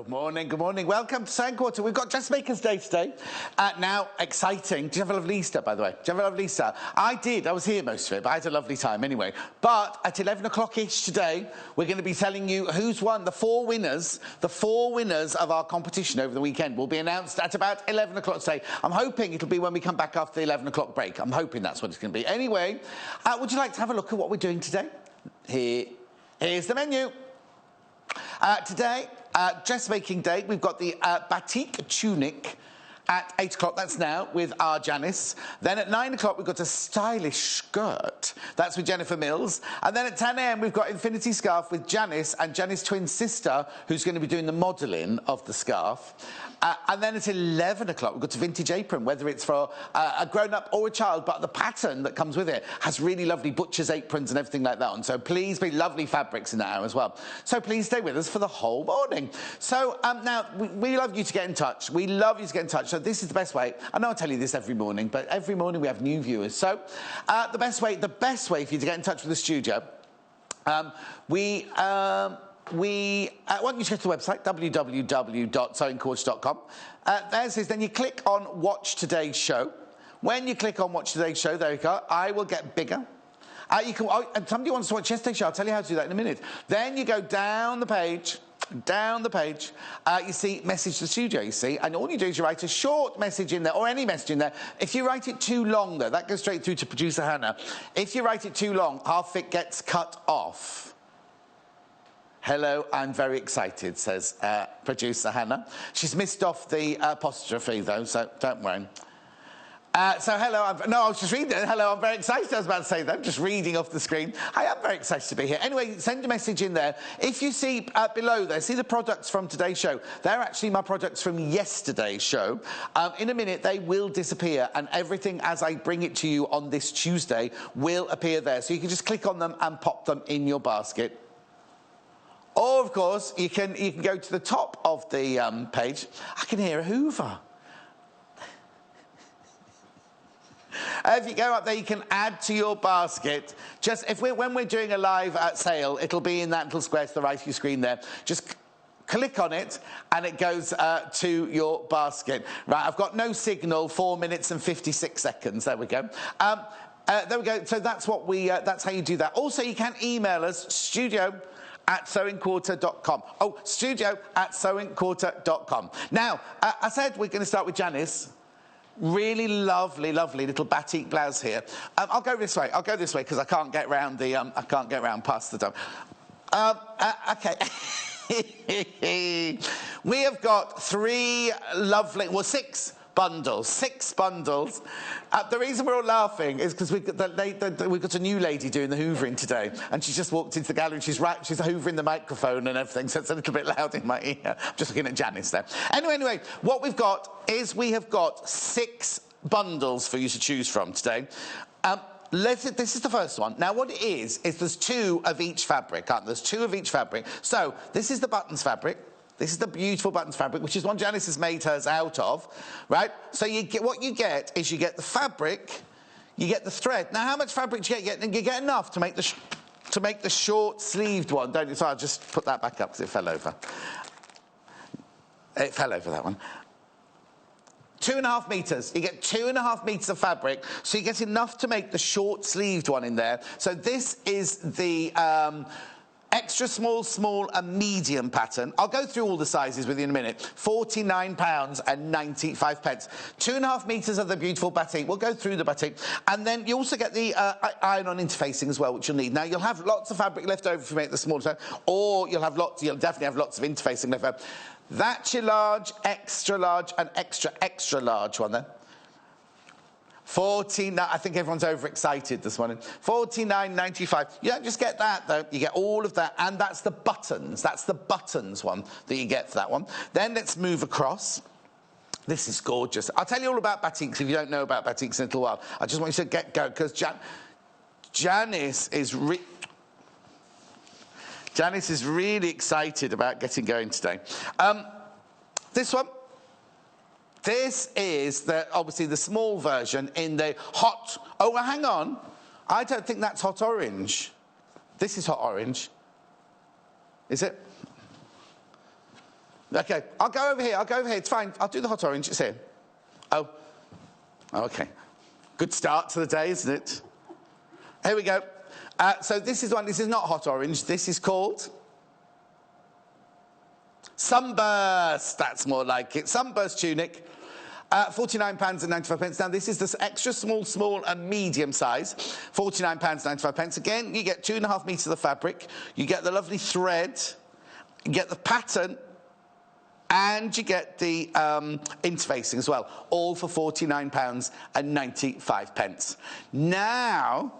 Good morning, good morning. Welcome to Second Quarter. We've got Dressmakers Day today. Now, exciting. Did you have a lovely Easter, by the way? Did you have a lovely Easter? I did. I was here most of it, but I had a lovely time anyway. But at 11 o'clock-ish today, we're going to be telling you who's won. The four winners of our competition over the weekend will be announced at about 11 o'clock today. I'm hoping it'll be when we come back after the 11 o'clock break. I'm hoping that's what it's going to be. Anyway, would you like to have a look at what we're doing today? Here's the menu. Today, Dressmaking Day, we've got the Batik Tunic at 8 o'clock, that's now, with our Janis. Then at 9 o'clock, we've got a stylish skirt. That's with Jennifer Mills. And then at 10 a.m., we've got Infinity Scarf with Janis and Janis' twin sister, who's going to be doing the modelling of the scarf. And then at 11 o'clock, we've got a vintage apron, whether it's for a grown-up or a child, but the pattern that comes with it has really lovely butcher's aprons and everything like that on. So please be lovely fabrics in that as well. So please stay with us for the whole morning. So now, we love you to get in touch. We love you to get in touch. So this is the best way. I know I tell you this every morning, but every morning we have new viewers. So the best way for you to get in touch with the studio, why don't you check the website, www.sewingcoach.com. Then you click on Watch Today's Show. When you click on Watch Today's Show, there you go, I will get bigger. And somebody wants to watch yesterday's show, I'll tell you how to do that in a minute. Then you go down the page, you see Message to the Studio, you see, and all you do is you write a short message in there, or any message in there. If you write it too long, though, that goes straight through to producer Hannah. If you write it too long, half it gets cut off. Hello, I'm very excited, says producer Hannah. She's missed off the apostrophe, though, so don't worry. So hello, I was just reading it. Hello, I'm very excited. I was about to say that. I'm just reading off the screen. I am very excited to be here. Anyway, send a message in there. If you see below there, see the products from today's show. They're actually my products from yesterday's show. In a minute, they will disappear, and everything as I bring it to you on this Tuesday will appear there. So you can just click on them and pop them in your basket. Or, of course, you can go to the top of the page. I can hear a Hoover. If you go up there, you can add to your basket. When we're doing a live sale, it'll be in that little square to the right of your screen there. Just click on it, and it goes to your basket. Right, I've got no signal. 4 minutes and 56 seconds. There we go. There we go. So that's that's how you do that. Also, you can email us, studio@sewingquarter.com. Oh, studio@sewingquarter.com. Now, I said we're going to start with Janis. Really lovely, lovely little batik blouse here. I'll go this way. Because I can't get round past the door. Okay. We have got six bundles. The reason we're all laughing is because we've got a new lady doing the hoovering today, and she's just walked into the gallery and she's hoovering the microphone and everything, so it's a little bit loud in my ear. I'm just looking at Janis there. Anyway, what we've got is we have got 6 bundles for you to choose from today. This is the first one. Now, what it is there's 2 of each fabric, aren't there? There's 2 of each fabric. So this is the buttons fabric. This is the beautiful buttons fabric, which is one Janis has made hers out of, right? So what you get is you get the fabric, you get the thread. Now, how much fabric do you get? You get enough to make the short-sleeved one, don't you? So I'll just put that back up because it fell over. It fell over, that one. 2.5 meters. You get 2.5 meters of fabric, so you get enough to make the short-sleeved one in there. So this is the extra small, and medium pattern. I'll go through all the sizes with you in a minute. £49.95. 2.5 meters of the beautiful batik. We'll go through the batik. And then you also get the iron-on interfacing as well, which you'll need. Now, you'll have lots of fabric left over if you make the smaller size, or you'll definitely have lots of interfacing left over. That's your large, extra large, and extra large one then. I think everyone's overexcited this morning. £49.95. You don't just get that, though. You get all of that, and that's the buttons. That's the buttons one that you get for that one. Then let's move across. This is gorgeous. I'll tell you all about batiks if you don't know about batiks in a little while. I just want you to get going, because Janis is really excited about getting going today. This one. This is obviously the small version in the hot... Oh, well, hang on. I don't think that's hot orange. This is hot orange. Is it? Okay, I'll go over here. It's fine. I'll do the hot orange. It's here. Oh, okay. Good start to the day, isn't it? Here we go. So this is one. This is not hot orange. This is called Sunburst. That's more like it. Sunburst tunic. £49.95. Now, this is the extra small, small and medium size. £49.95. Again, you get 2.5 metres of fabric. You get the lovely thread. You get the pattern. And you get the interfacing as well. All for £49.95. Now...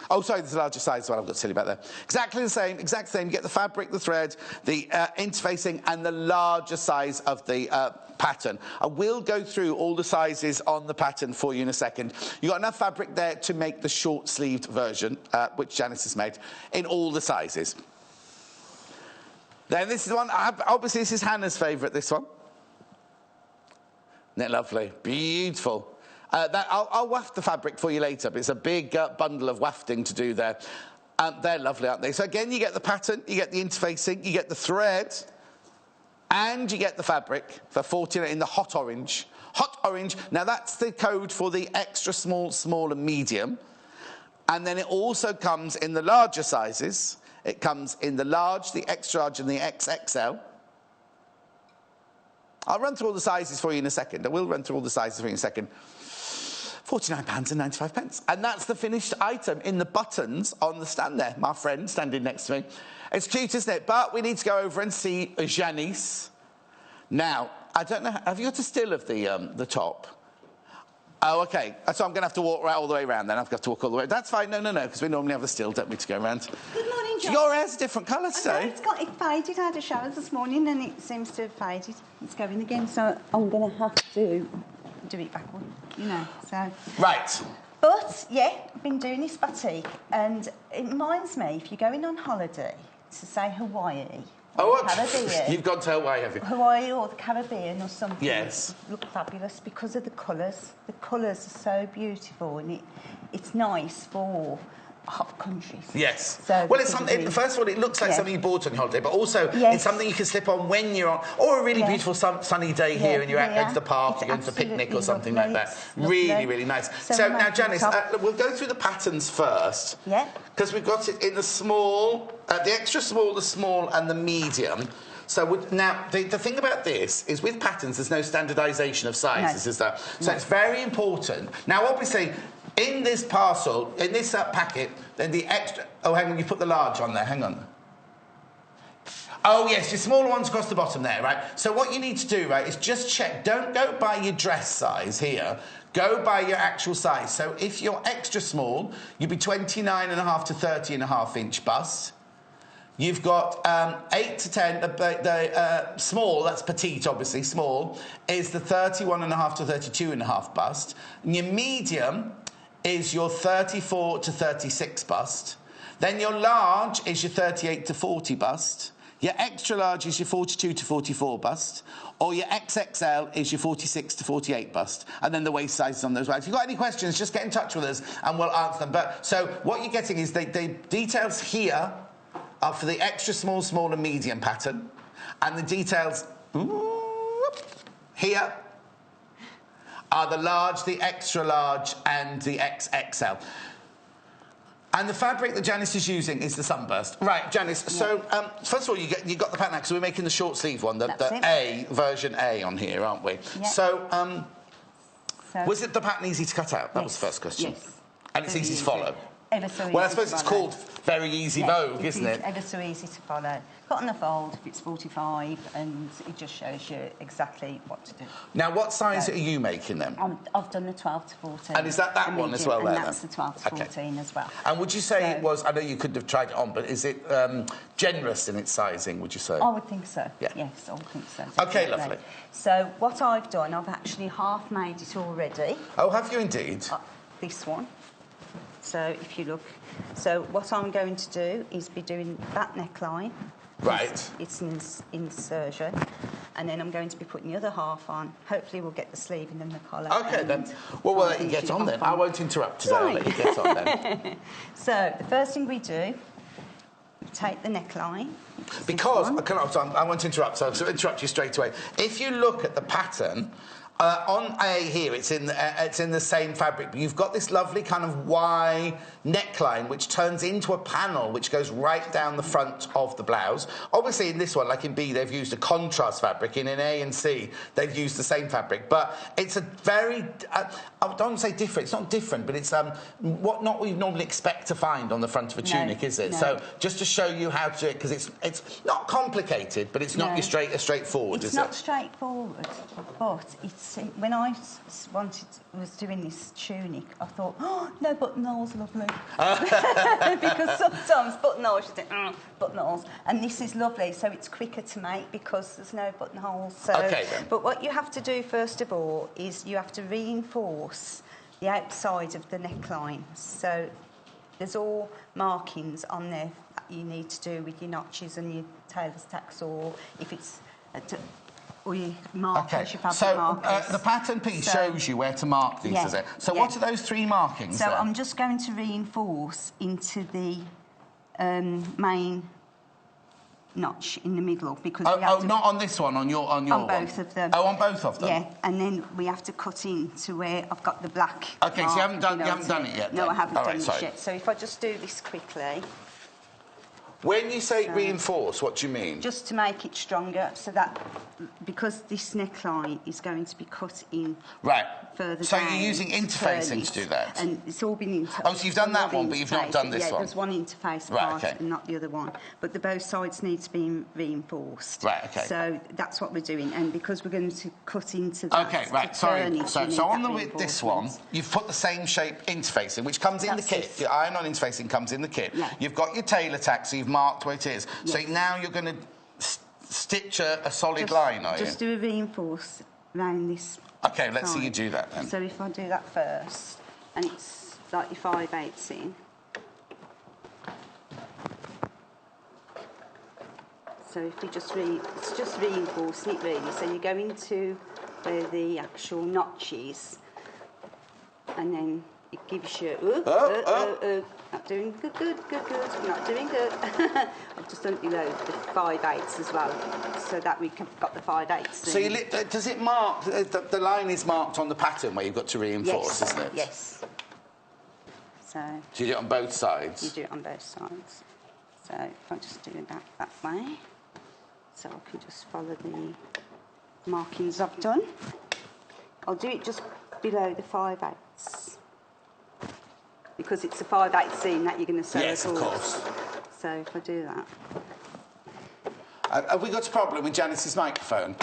Oh, sorry, there's a larger size as well. I've got silly about there. Exactly the same. You get the fabric, the thread, the interfacing, and the larger size of the pattern. I will go through all the sizes on the pattern for you in a second. You've got enough fabric there to make the short-sleeved version, which Janis has made, in all the sizes. Then this is one, obviously this is Hannah's favourite, this one. Isn't it lovely? Beautiful. I'll waft the fabric for you later, but it's a big bundle of wafting to do there. They're lovely, aren't they? So again, you get the pattern, you get the interfacing, you get the thread, and you get the fabric for 14 in the hot orange. Hot orange, now that's the code for the extra small, small and medium. And then it also comes in the larger sizes. It comes in the large, the extra large, and the XXL. I'll run through all the sizes for you in a second. I will run through all the sizes for you in a second. £49.95. And that's the finished item in the buttons on the stand there. My friend standing next to me. It's cute, isn't it? But we need to go over and see Janis. Now, I don't know, have you got a still of the top? Oh, OK. So I'm going to have to walk right all the way around then. I've got to walk all the way. That's fine. No, because we normally have the still, don't we, to go around. Good morning, John. Your hair's a different colour today. It faded. I had a shower this morning and it seems to have faded. It's going again, so I'm going to have to do it backward, you know, so... Right. But, yeah, I've been doing this batik and it reminds me, if you're going on holiday to, say, Hawaii... Oh, Caribbean, you've gone to Hawaii, have you? Hawaii or the Caribbean or something. Yes. Look fabulous because of the colours. The colours are so beautiful and it's nice for hot countries. Yes. So well, it's something. First of all, it looks like something you bought on your holiday, but also it's something you can slip on when you're on, or a really beautiful sunny day here, and you're out going to the park, you're going to a picnic or something like that. Really, really nice. So now, Janis, we'll go through the patterns first. Yeah. Because we've got it in the small, the extra small, the small, and the medium. So now, the thing about this is with patterns, there's no standardisation of sizes, is there? So it's very important. Now, obviously, in this parcel, in this packet, then the extra... Oh, hang on, you put the large on there, hang on. Oh, yes, your smaller ones across the bottom there, right? So what you need to do, right, is just check. Don't go by your dress size here. Go by your actual size. So if you're extra small, you'd be 29.5 to 30.5 inch bust. You've got 8 to 10, the small, that's petite, obviously, small, is the 31.5 to 32.5 bust. And your medium is your 34 to 36 bust. Then your large is your 38 to 40 bust. Your extra large is your 42 to 44 bust. Or your XXL is your 46 to 48 bust. And then the waist sizes on those. Right. If you've got any questions, just get in touch with us and we'll answer them. But so what you're getting is the details here are for the extra small, small and medium pattern. And the details here are the large, the extra large, and the XXL. And the fabric that Janis is using is the Sunburst. Right, Janis, so first of all, you got the pattern, so we're making the short sleeve one, the A, version A on here, aren't we? Yeah. So, was it the pattern easy to cut out? That was the first question. Yes. And it's easy to follow? Ever so easy. Well, I suppose it's called Very Easy Vogue, isn't it? Ever so easy to follow. Got on the fold if it's 45, and it just shows you exactly what to do. Now, what size are you making them? I've done the 12 to 14. And is that one as well? And that's the 12 to 14 as well. And would you say it was? I know you couldn't have tried it on, but is it generous in its sizing? Would you say? I would think so. Yeah. Yes, I would think so. Definitely. Okay, lovely. So what I've done, I've actually half made it already. Oh, have you indeed? This one. So if you look, so what I'm going to do is be doing that neckline. Right. It's an insertion. And then I'm going to be putting the other half on. Hopefully we'll get the sleeve and then the collar. OK, then. Well, we'll let you get on then. I won't interrupt today. I'll let you get on then. So the first thing we do take the neckline. Because, I want to interrupt, so I'll interrupt you straight away. If you look at the pattern, on A here, it's in the same fabric, but you've got this lovely kind of Y neckline which turns into a panel which goes right down the front of the blouse. Obviously, in this one, like in B, they've used a contrast fabric. In A and C, they've used the same fabric. But it's a very, I don't want to say different. It's not different, but it's what we normally expect to find on the front of a tunic, is it? No. So just to show you how to do it, because it's not complicated, but it's not straightforward, is it? It's not straightforward, but it's when I was doing this tunic, I thought, oh, no buttonholes, lovely. Because sometimes buttonholes, you think, buttonholes. And this is lovely, so it's quicker to make because there's no buttonholes. So, okay, then. But what you have to do, first of all, is you have to reinforce the outside of the neckline. So there's all markings on there that you need to do with your notches and your tailor's tacks, or if it's... or your markers, your fabric markers. The pattern piece shows you where to mark these, is it? So what are those 3 markings So then? I'm just going to reinforce into the main notch in the middle, because we have to... not on this one, on your on one? both of them. Oh, on both of them? Yeah, and then we have to cut in to where I've got the black OK, so you haven't done it yet? No, then? I haven't done it yet. So if I just do this quickly... When you say reinforce, what do you mean? Just to make it stronger, so that because this neckline is going to be cut in further down. So you're using interfacing to do that? And it's all been interfaced. Oh, so you've done that one, but you've not done this one? Yeah, there's one interface part and not the other one. But both sides need to be reinforced. Right, OK. So that's what we're doing. And because we're going to cut into that... OK, right, sorry. So on this one, you've put the same shape interfacing, which comes in the kit. Your iron-on interfacing comes in the kit. Yeah. You've got your tailor tack, so you've marked where it is. Yes. So now you're going to stitch a solid line, are you? Just do a reinforce around this. OK, let's see you do that then. So if I do that first, and it's like your 5/8 in. So if you just it's just reinforcing it really. So you go into where the actual notch is, and then it gives you... Not doing good, not doing good. I've just done below the 5/8 as well, so that we've got the 5/8. So does it mark, the line is marked on the pattern where you've got to reinforce, isn't it? Yes. So you do it on both sides? You do it on both sides. So if I just do that way, so I can just follow the markings I've done. I'll do it just below the 5/8. Because it's a 5/8 seam that you're going to sew. Yes, of course. So if I do that... Have we got a problem with Janice's microphone?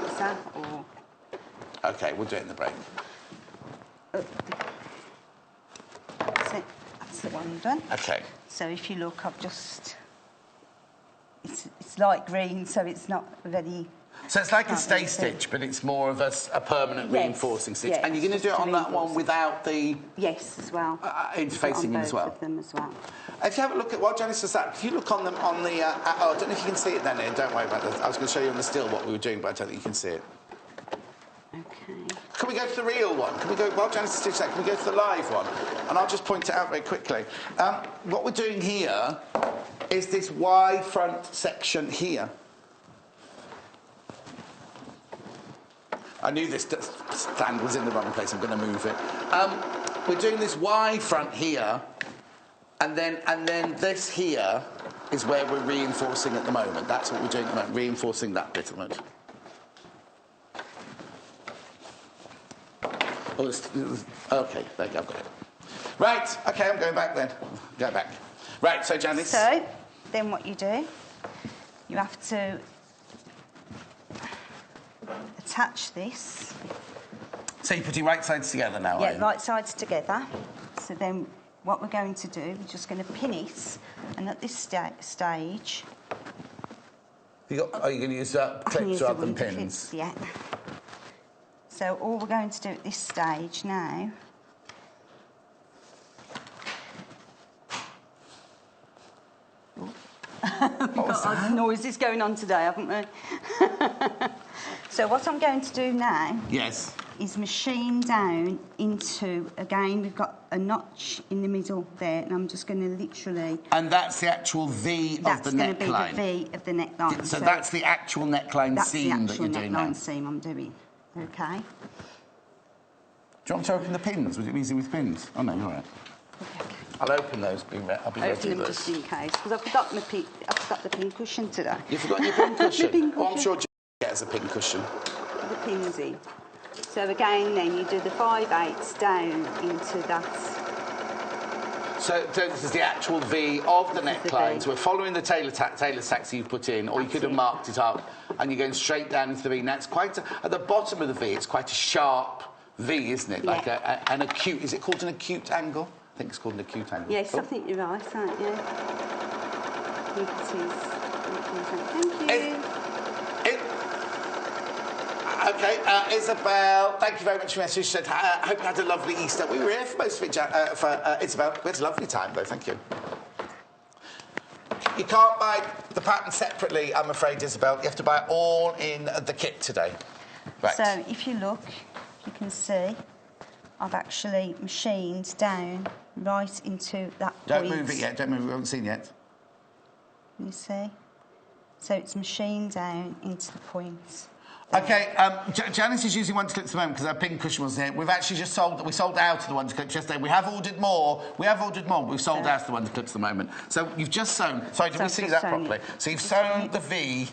Is that, or... OK, we'll do it in the break. That's it. That's the one done. OK. So if you look, I've just... It's light green, so it's not very... So it's like a stay stitch, but it's more of a permanent reinforcing stitch. And you're going to do it on that one without the... Yes, as well. Interfacing in as well. Of them as well. If you have a look at what Janice does that, if you look on them on the... I don't know if you can see it then, Ian, don't worry about that. I was going to show you on the still what we were doing, but I don't think you can see it. OK. Can we go to the real one? Can we go, while Janice stitches that, can we go to the live one? And I'll just point it out very quickly. What we're doing here is this Y front section here. I knew this stand was in the wrong place. I'm going to move it. We're doing this Y front here, and then this here is where we're reinforcing at the moment. That's what we're doing at the moment, reinforcing that bit of it. OK, there you go, I've got it. Right, OK, I'm going back then. Go back. Right, so Janice. So, then what you do, you have to attach this. So you're putting right sides together now, are you? Yeah, right sides together. So then what we're going to do, we're just going to pin it, and at this stage... Are you going to use clips rather than pins? Clips, yeah. So all we're going to do at this stage now... We've got noises going on today, haven't we? So what I'm going to do now... Yes. is machined down into, again, we've got a notch in the middle there, and I'm just going to literally... And that's the actual V of the neckline? That's going to be the V of the neckline. So that's the actual neckline seam that you're doing now? That's the actual neckline seam I'm doing, OK? Do you want to open the pins? Was it easy with pins? Oh, no, you're all right. Okay. I'll open those. I'll be ready open them with just in case, because I forgot the pin cushion today. You forgot your pin cushion? Pin cushion. Oh, I'm sure Jane gets a pin cushion. The pins in. So again, then you do the 5/8 down into that. So this is the actual V of the neckline. So we're following the tailor tacks you've put in, or you could have marked it up, and you're going straight down into the V. Now, it's quite at the bottom of the V, it's quite a sharp V, isn't it? Like an acute. Is it called an acute angle? I think it's called an acute angle. Yes, I think you're right, aren't you? I think it is. Thank you. OK, Isabel, thank you very much for your message. She said, I hope you had a lovely Easter. We were here for most of it, Isabel. We had a lovely time, though, thank you. You can't buy the pattern separately, I'm afraid, Isabel. You have to buy it all in the kit today. Right. So, if you look, you can see I've actually machined down right into that Don't move it yet, don't move it, we haven't seen yet. Can you see? So it's machined down into the point. OK, Janice is using one to clip at the moment because our pin cushion wasn't here. We've actually just sold out of the one to clip just there. We have ordered more, but we've sold out of the one to clip at the moment. So you've just sewn. Sorry, did we see that properly? So you've sewn the V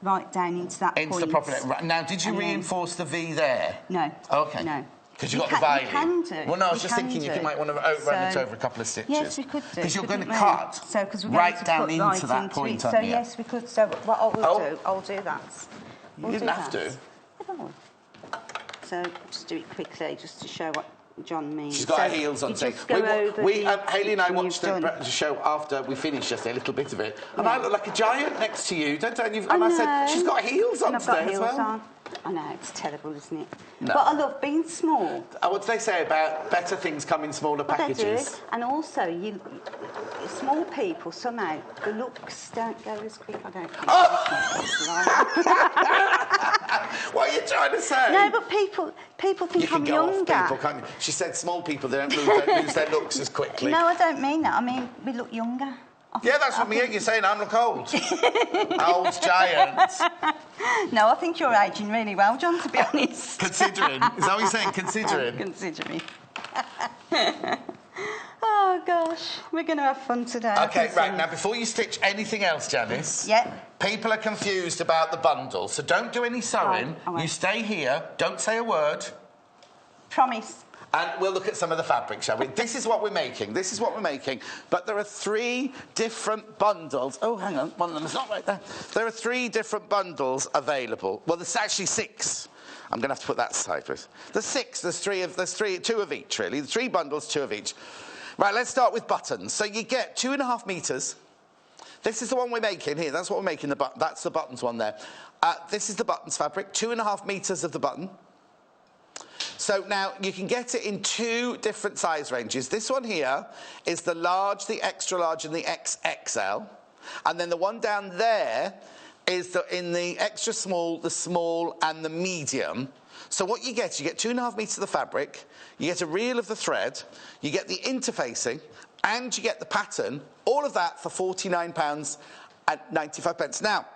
right down into that point. Into the proper. Now, did you reinforce the V there? No. OK. No. Because you got the vibe. You can do. Well, no, I was just thinking you might want to run it over a couple of stitches. Yes, we could do. Because you're going to cut right down into that point, aren't you? So, yes, we could. So, what I'll do that. You didn't have to. So, just do it quickly, just to show what John means. She's got her heels on. Hayley and I watched the show after we finished yesterday, a little bit of it. And I look like a giant next to you, don't I? And I said, she's got heels on today as well. I know, it's terrible, isn't it? No. But I love being small. What do they say about better things come in smaller packages? They do. And also, small people, somehow, the looks don't go as quick, I don't think. What are you trying to say? No, but people think I'm younger. You can go off people, can't you? She said small people, they don't lose their looks as quickly. No, I don't mean that. I mean, we look younger. Yeah, that's what you're saying. I look old. Old giant. No, I think you're ageing really well, John, to be honest. Considering. Is that what you're saying? Considering? Considering. Oh, gosh. We're going to have fun today. OK, right. Now, before you stitch anything else, Janice... Yeah. People are confused about the bundle, so don't do any sewing. You stay here. Don't say a word. Promise. And we'll look at some of the fabric, shall we? This is what we're making. This is what we're making. But there are 3 different bundles. Oh, hang on. One of them is not right there. There are 3 different bundles available. Well, there's actually 6. I'm going to have to put that aside first. There's 6. There's 2 of each, really. The 3 bundles, 2 of each. Right, let's start with buttons. So you get 2.5 metres. This is the one we're making here. That's what we're making. That's the buttons one there. This is the buttons fabric. 2.5 metres of the button. So now you can get it in 2 different size ranges. This one here is the large, the extra large, and the XXL. And then the one down there is in the extra small, the small, and the medium. So what you get 2.5 metres of the fabric, you get a reel of the thread, you get the interfacing, and you get the pattern, all of that for £49.95. Now,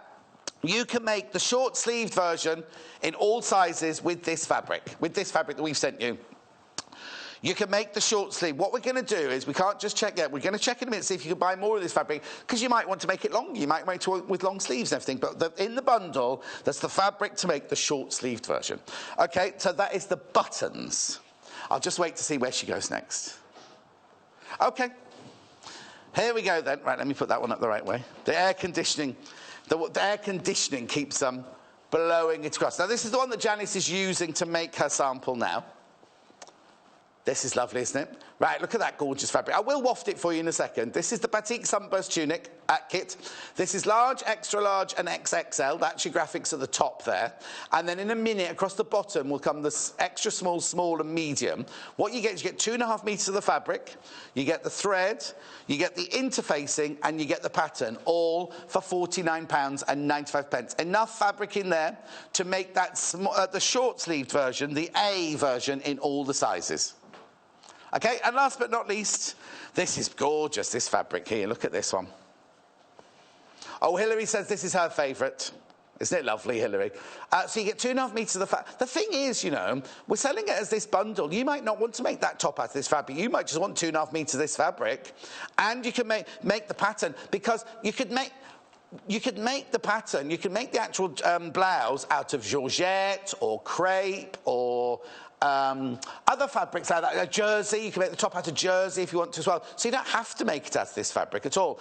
you can make the short-sleeved version in all sizes with this fabric that we've sent you. You can make the short sleeve. What we're going to do is, we can't just check yet. We're going to check in a minute, see if you can buy more of this fabric, because you might want to make it longer. You might make it with long sleeves and everything. But in the bundle, there's the fabric to make the short-sleeved version. OK, so that is the buttons. I'll just wait to see where she goes next. OK. Here we go, then. Right, let me put that one up the right way. The air conditioning. The air conditioning keeps blowing it across. Now, this is the one that Janice is using to make her sample now. This is lovely, isn't it? Right, look at that gorgeous fabric. I will waft it for you in a second. This is the Batik Sunburst Tunic kit. This is large, extra large and XXL. That's your graphics at the top there. And then in a minute, across the bottom will come the extra small, small and medium. What you get is you get 2.5 metres of the fabric, you get the thread, you get the interfacing and you get the pattern, all for £49.95. Enough fabric in there to make that the short-sleeved version, the A version, in all the sizes. Okay, and last but not least, this is gorgeous, this fabric here. Look at this one. Oh, Hilary says this is her favourite. Isn't it lovely, Hilary? So you get 2.5 metres of the fabric. The thing is, you know, we're selling it as this bundle. You might not want to make that top out of this fabric. You might just want 2.5 metres of this fabric. And you can make the pattern, because you could make the pattern, you can make the actual blouse out of georgette or crepe or other fabrics like that. A jersey, you can make the top out of jersey if you want to as well. So you don't have to make it out of this fabric at all.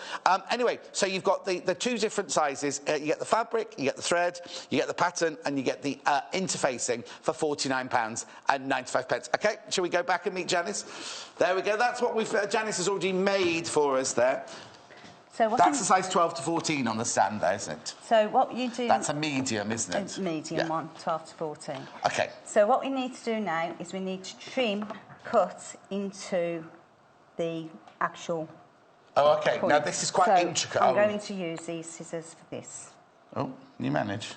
Anyway, so you've got the two different sizes. You get the fabric, you get the thread, you get the pattern, and you get the interfacing for £49.95. Okay, shall we go back and meet Janis? There we go. That's what Janis has already made for us there. So that's a size 12 to 14 on the stand there, isn't it? So what you do... That's a medium, isn't it? A medium one, 12 to 14. OK. So what we need to do now is we need to trim, cut into the actual... Oh, OK. point. Now, this is quite intricate. I'm going to use these scissors for this. Oh, you manage.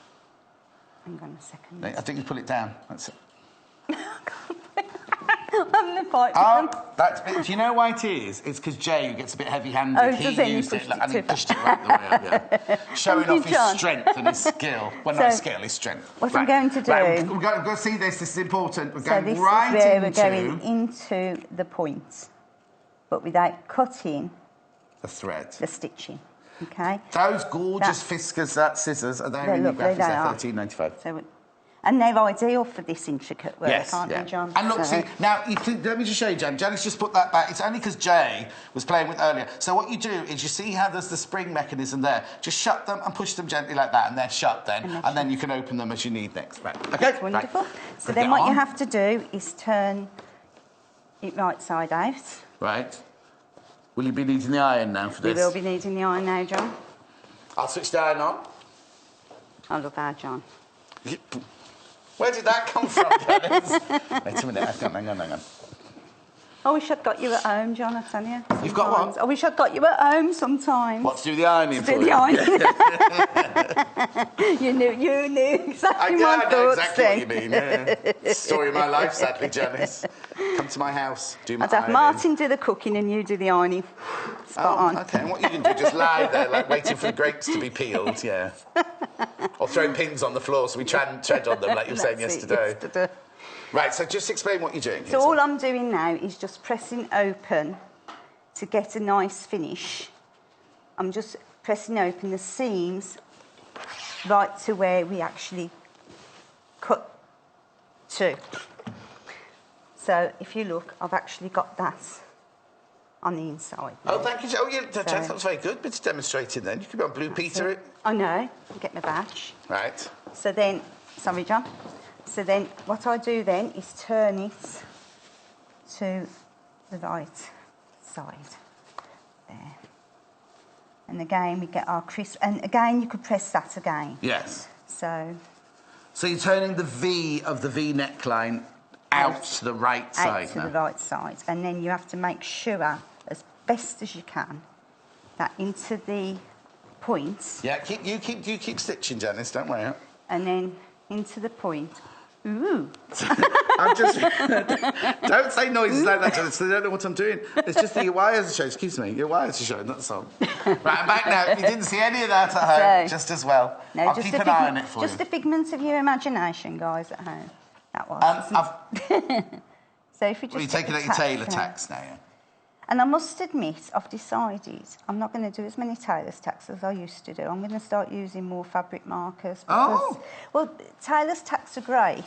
Hang on a second. I think you pull it down. That's it. I'm the fight. Do you know why it is? It's because Jay gets a bit heavy-handed. Oh, he used it and he pushed it right the way up, yeah. Showing off his strength and his skill. Well, not his skill, his strength. What I'm going to do... Right, we're going to see this. This is important. We're going this right is where into... we're going into the point, but without cutting... the thread. The stitching, OK? Those gorgeous Fiskars scissors are there in your graphics. They're £13.95. So, and they're ideal for this intricate work, aren't they, John? And look, see, now, let me just show you, Jan. Janice just put that back. It's only because Jay was playing with earlier. So what you do is you see how there's the spring mechanism there. Just shut them and push them gently like that, and they're shut then. And then you can open them as you need next. Right. OK? That's wonderful. Right. So then what you have to do is turn it right side out. Right. Will you be needing the iron now for this? We will be needing the iron now, John. I'll switch the iron on. I love our John. Where did that come from, Janice? Wait a minute, hang on. I wish I'd got you at home, John, I tell you. You've got what? I wish I'd got you at home sometimes. What, to do the ironing for you? To do the ironing. you knew exactly my thoughts. I know exactly what you mean, yeah. Story of my life, sadly, Janice. Come to my house, do my ironing. I'd have Martin do the cooking and you do the ironing. Spot on. OK, and what you can do, just lie there, like, waiting for the grapes to be peeled, yeah. Or throwing pins on the floor so we tread on them, like you were saying yesterday. Right, so just explain what you're doing here. So all I'm doing now is just pressing open to get a nice finish. I'm just pressing open the seams right to where we actually cut to. So if you look, I've actually got that on the inside. Oh, thank you. Oh, yeah, that was very good. Bit of demonstrating then. You could be on Blue Peter it. I know. I'll get my badge. Right. So then, sorry, John. So then what I do then is turn it to the right side. There. And again, we get our crisp. And again, you could press that again. Yes. So you're turning the V of the V neckline out to the right side now. Out to the right side. And then you have to make sure, as best as you can, that into the points. Yeah, you keep stitching, Janice, don't worry. And then into the point. Ooh. I'm just... don't say noises like that, Janice, they don't know what I'm doing. It's just that your wires are showing. Excuse me, your wires are showing, that's all. Right, I'm back now. If you didn't see any of that at home, just as well. No, I'll keep an eye on it for you. Just a figment of your imagination, guys, at home. That was. So if you just... Well, you're taking out your tailor tacks now, yeah? And I must admit, I've decided I'm not going to do as many tailor's tacks as I used to do. I'm going to start using more fabric markers. Because, well, tailor's tacks are great,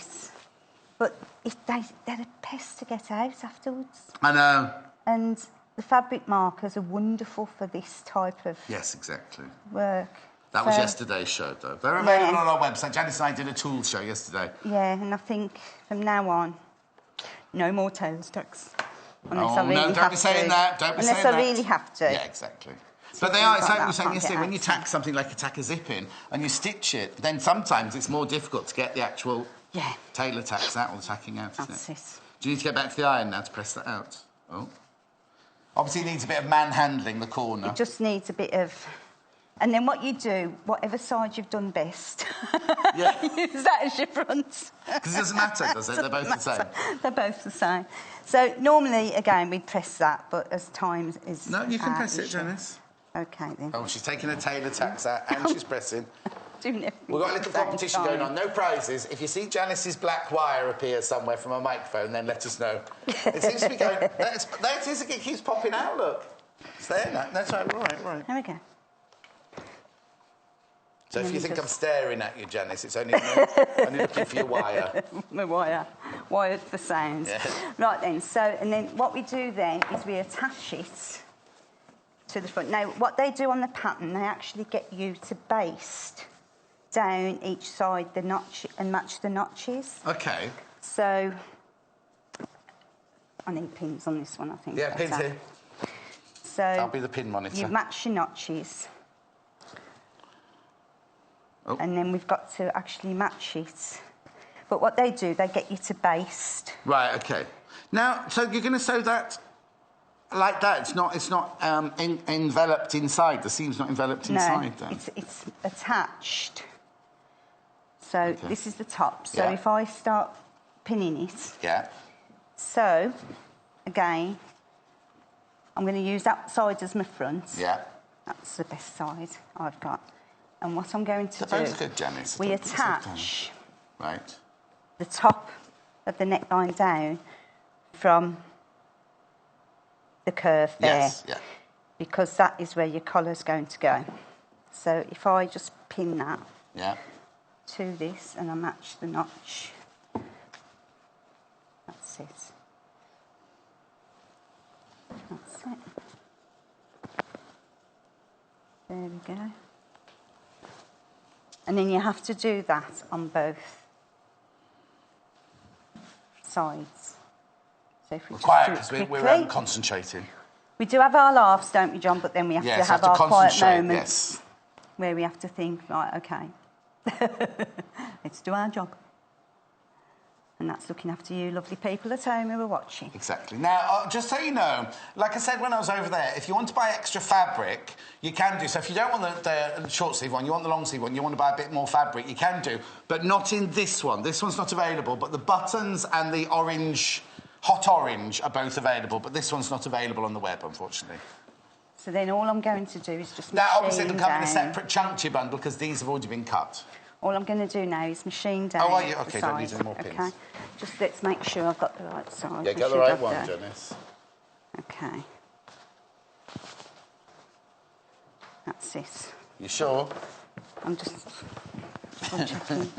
but they're a pest to get out afterwards. I know. And the fabric markers are wonderful for this type of... Yes, exactly. ...work. That was yesterday's show, though. They're available on our website. Janice and I did a tools show yesterday. Yeah, and I think from now on... no more tails tucks. Unless I really no, don't be saying that. Don't be saying that. Unless I really have to. Yeah, exactly. But they are, it's like we were saying yesterday, when you tack something like a tack a zip in and you stitch it, then sometimes it's more difficult to get the actual tailor tacks out or the tacking out, isn't it? Do you need to get back to the iron now to press that out? Oh. Obviously it needs a bit of manhandling, the corner. It just needs a bit of... And then what you do, whatever side you've done best, use that as your front. Because it doesn't matter, does it? They're both the same. They're both the same. So normally, again, we'd press that, but as time is... No, you can press it, Janice. OK, then. Oh, she's taking her tailor tacks out and she's pressing. We've got a little competition going on. No prizes. If you see Janice's black wire appear somewhere from a microphone, then let us know. It seems to be going... There it is. It keeps popping out, look. It's there now. That's right. There we go. So if you think I'm staring at you, Janice, it's only looking for your wire. My wire. Wired for sounds. Yeah. Right then, so, and then what we do then is we attach it to the front. Now, what they do on the pattern, they actually get you to baste down each side the notch and match the notches. OK. So, I need pins on this one, I think. Yeah, pins here. So... I'll be the pin monitor. You match your notches. Oh. And then we've got to actually match it. But what they do, they get you to baste. Right, OK. Now, so you're going to sew that like that? It's not enveloped inside? The seam's not enveloped inside, then? It's attached. So this is the top. So if I start pinning it... Yeah. So, again, I'm going to use that side as my front. Yeah. That's the best side I've got. And what I'm going to do... That's good, Janice. We attach... Right. The top of the neckline down from the curve there. Yes, yeah. Because that is where your collar's going to go. So if I just pin that to this and I match the notch, that's it. That's it. There we go. And then you have to do that on both sides. So if we quiet, because we're concentrating. We do have our laughs, don't we, John? But then we have to have our quiet moments where we have to think, right, OK, let's do our job. And that's looking after you lovely people at home who are watching. Exactly. Now, just so you know, like I said when I was over there, if you want to buy extra fabric, you can do. So if you don't want the short sleeve one, you want the long sleeve one, you want to buy a bit more fabric, you can do. But not in this one. This one's not available. But the buttons and the orange, hot orange, are both available. But this one's not available on the web, unfortunately. So then all I'm going to do is just now, obviously, they'll come in a separate chunk to your bundle because these have already been cut. All I'm going to do now is machine down. Oh, are you? OK, don't need any more pins. OK, just let's make sure I've got the right size. Yeah, get the right one, Janice. OK. That's it. You sure? I'm just checking.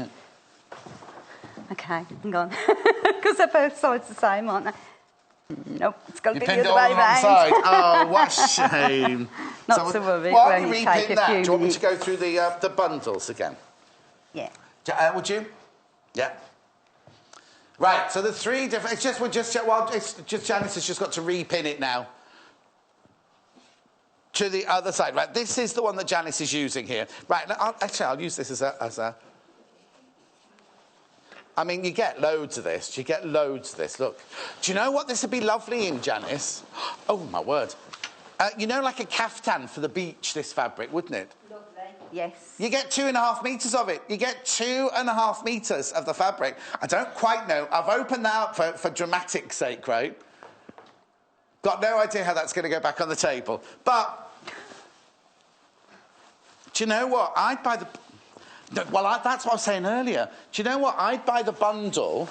OK, hang on. Because they're both sides the same, aren't they? Nope, it's got to be the other way round. Oh, what a shame. Not to worry. While you repin that, do you want me to go through the bundles again? Yeah. Would you? Yeah. Right, so the three different... It's just Janice has just got to repin it now to the other side. Right, this is the one that Janice is using here. Right, I'll use this as a... I mean, you get loads of this. You get loads of this. Look. Do you know what this would be lovely in, Janice? Oh, my word. You know, like a caftan for the beach, this fabric, wouldn't it? Lovely. Yes. You get 2.5 metres of it. You get 2.5 metres of the fabric. I don't quite know. I've opened that up for dramatic sake, right? Got no idea how that's going to go back on the table. But do you know what? I'd buy the... Well, that's what I was saying earlier. Do you know what? I'd buy the bundle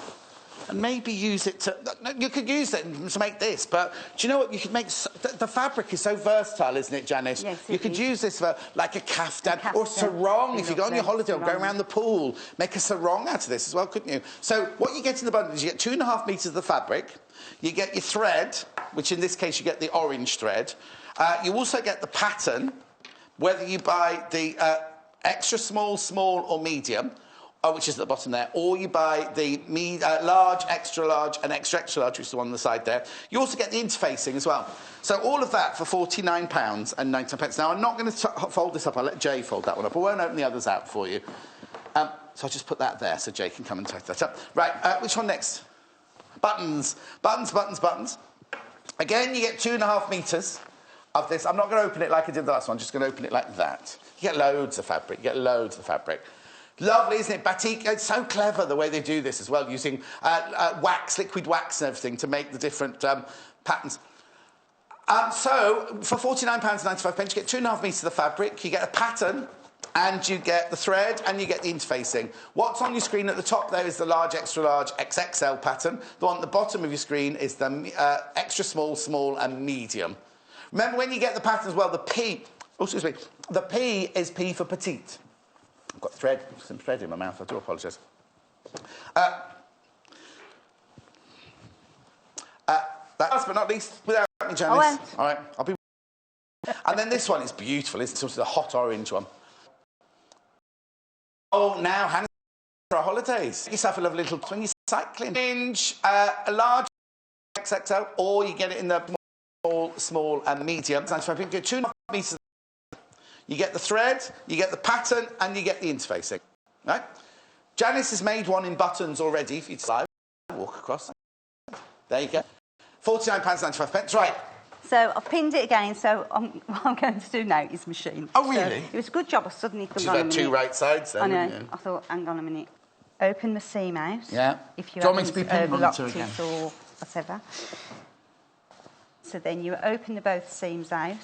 and maybe use it to... You could use it to make this, but do you know what? You could make... The fabric is so versatile, isn't it, Janice? Yes, you could use this for, like, a caftan or sarong. If you go on your holiday or go around the pool, make a sarong out of this as well, couldn't you? So what you get in the bundle is you get 2.5 metres of the fabric, you get your thread, which in this case you get the orange thread. You also get the pattern, whether you buy the... extra small, small or medium, which is at the bottom there, or you buy the large, extra large, and extra extra large, which is the one on the side there. You also get the interfacing as well. So all of that for £49.99. Now, I'm not going to fold this up. I'll let Jay fold that one up. I won't open the others out for you. So I'll just put that there so Jay can come and tighten that up. Right, which one next? Buttons. Buttons, buttons, buttons. Again, you get 2.5 metres of this. I'm not going to open it like I did the last one. I'm just going to open it like that. You get loads of fabric. You get loads of fabric. Lovely, isn't it? Batik, it's so clever the way they do this as well, using wax, liquid wax and everything to make the different patterns. So, for £49.95, you get 2.5 metres of the fabric, you get a pattern, and you get the thread, and you get the interfacing. What's on your screen at the top there is the large, extra large, XXL pattern. The one at the bottom of your screen is the extra small, small, and medium. Remember, when you get the pattern as well, the P... Oh, excuse me. The P is P for petite. I've got some thread in my mouth. I do apologise. Last but not least, without me, Janice. All right, I'll be... And then this one is beautiful. It's sort of the hot orange one. Oh, now, Hannah, for our holidays. Get yourself a lovely little when you're cycling. A large XXL, or you get it in the small, and medium. I think you get 2.5 metres. You get the thread, you get the pattern, and you get the interfacing. Right? Janice has made one in buttons already for you to slide. Walk across. There you go. £49.95. Right. So I've pinned it again, so what I'm going to do now is machine. Oh, really? So it was a good job I suddenly thought, She's had 2 right sides then. I know. Yeah. I thought, hang on a minute. Open the seam out. Yeah. If you do you want me to be pinning overlocked on again? it or whatever. So then you open both seams out,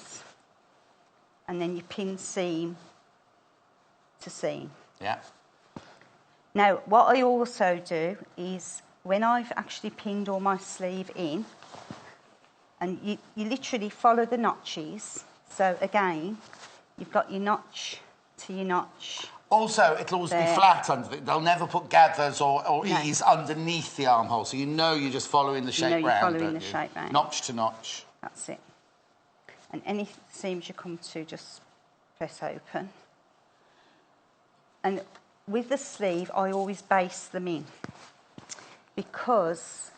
and then you pin seam to seam. Yeah. Now, what I also do is, when I've actually pinned all my sleeve in, and you literally follow the notches. So again, you've got your notch to your notch. Also, it'll always be flat under it. They'll never put gathers or ease underneath the armhole, so you know you're just following the shape round. You're following the shape round. Notch to notch. That's it. And any seams you come to, just press open. And with the sleeve, I always base them in, because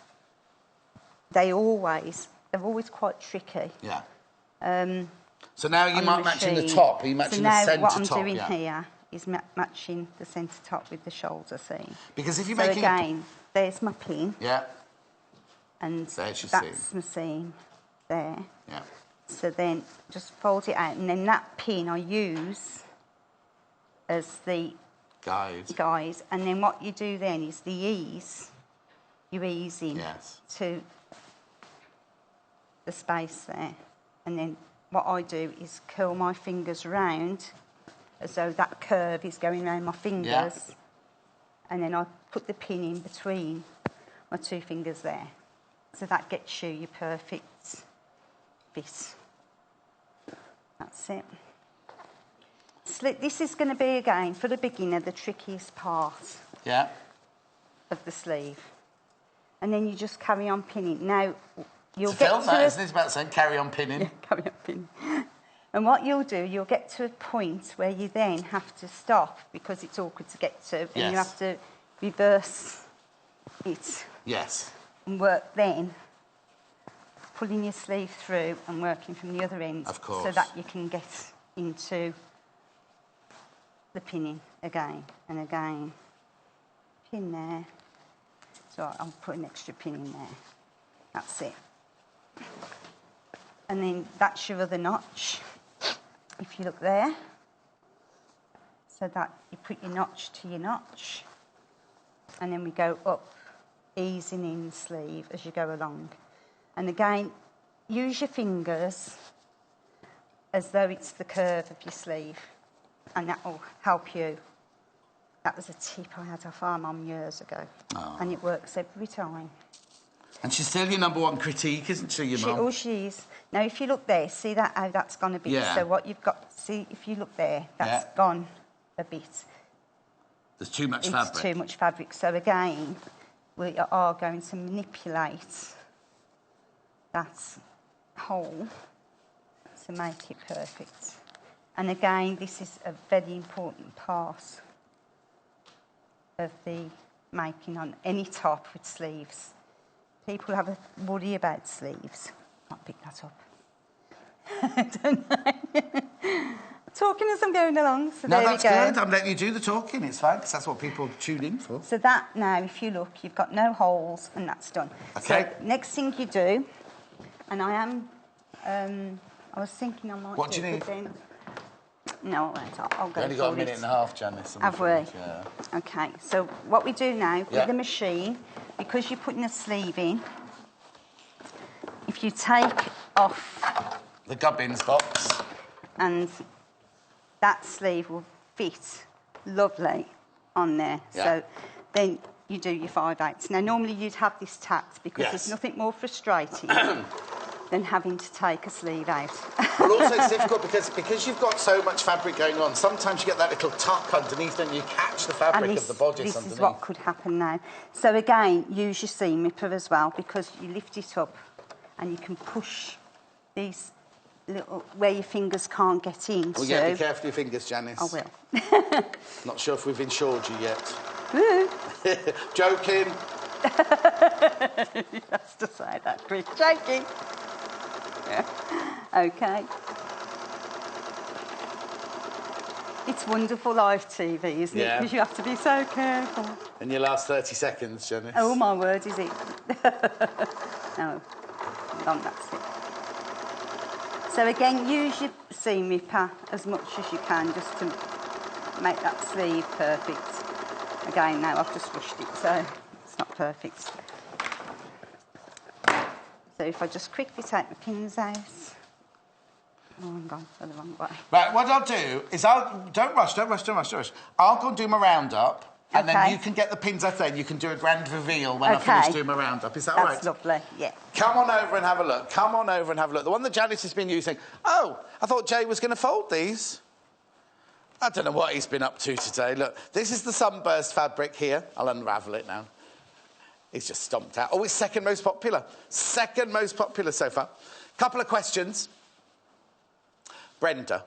they're always quite tricky. Yeah. So now you're matching the top. Are you matching the centre top? So now what I'm doing here is matching the centre top with the shoulder seam. Because if you're so making again, there's my pin. Yeah. And that's my seam there. Yeah. So then just fold it out, and then that pin I use as the guide. And then what you do then is the ease. You ease in to the space there, and then what I do is curl my fingers round as though that curve is going around my fingers, and then I put the pin in between my 2 fingers there, so that gets you your perfect fit. That's it. This is going to be, again, for the beginner, the trickiest part of the sleeve. And then you just carry on pinning. Now, you'll get to... Isn't it about saying carry on pinning? Yeah, carry on pinning. And what you'll do, you'll get to a point where you then have to stop, because it's awkward to get to, and you have to reverse it. Yes. And work then, pulling your sleeve through and working from the other end. Of course. So that you can get into the pinning again and again. Pin there. So I'll put an extra pin in there. That's it. And then that's your other notch. If you look there, so that you put your notch to your notch, and then we go up, easing in the sleeve as you go along. And again, use your fingers as though it's the curve of your sleeve, and that will help you. That was a tip I had off our mum years ago, and it works every time. And she's still your #1 critique, isn't she, your mum? Oh, she is. Now, if you look there, see that how that's gone a bit? Yeah. So what you've got, see, if you look there, that's gone a bit. There's too much fabric. It's too much fabric. So again, we are going to manipulate that hole to make it perfect. And again, this is a very important part of the making on any top with sleeves. People have a worry about sleeves. Might pick that up. I don't know. Talking as I'm going along, so no, there we go. that's good. I'm letting you do the talking. It's fine, because that's what people tune in for. So that now, if you look, you've got no holes, and that's done. Okay. So next thing you do, and I am, I was thinking I might. What do you need? Then, no, I won't. I'll go. We've only got a minute and a half, Janice. Have we? Yeah. Okay. So what we do now with the machine, because you're putting a sleeve in, if you take off the gubbins box, and that sleeve will fit lovely on there. Yeah. So then you do your 5/8. Now, normally you'd have this tacked because there's nothing more frustrating than having to take a sleeve out. Well, also it's difficult because you've got so much fabric going on. Sometimes you get that little tuck underneath and you catch the fabric of the bodice underneath. This is what could happen now. So again, use your seam ripper as well, because you lift it up and you can push these little, where your fingers can't get into. Well, yeah, be careful of your fingers, Janice. I will. Not sure if we've insured you yet. Woo. Joking. You have to say that, Chris. Joking. Yeah. Okay. It's wonderful live TV, isn't it? Because you have to be so careful. In your last 30 seconds, Janice. Oh, my word, is it? No. That's it. So again, use your seam ripper as much as you can just to make that sleeve perfect. Again, now I've just rushed it, so it's not perfect. So if I just quickly take the pins out. Oh, I'm going the wrong way. Right, what I'll do is don't rush. I'll go and do my roundup. And then you can get the pins out there and you can do a grand reveal when I finish doing my roundup. Is that all right? That's lovely, yeah. Come on over and have a look. Come on over and have a look. The one that Janice has been using. Oh, I thought Jay was going to fold these. I don't know what he's been up to today. Look, this is the sunburst fabric here. I'll unravel it now. He's just stomped out. Oh, it's second most popular. Second most popular so far. Couple of questions. Brenda.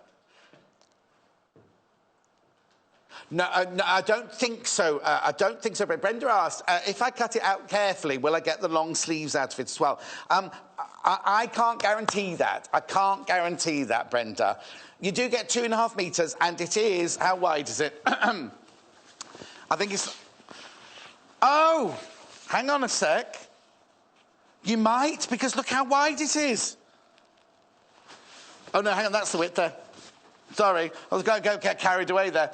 No, I don't think so. I don't think so. But Brenda asked, if I cut it out carefully, will I get the long sleeves out of it as well? I can't guarantee that. I can't guarantee that, Brenda. You do get 2.5 metres, and it is... How wide is it? I think it's... Oh! Hang on a sec. You might, because look how wide it is. Oh, no, hang on, that's the width there. Sorry, I was going to get carried away there.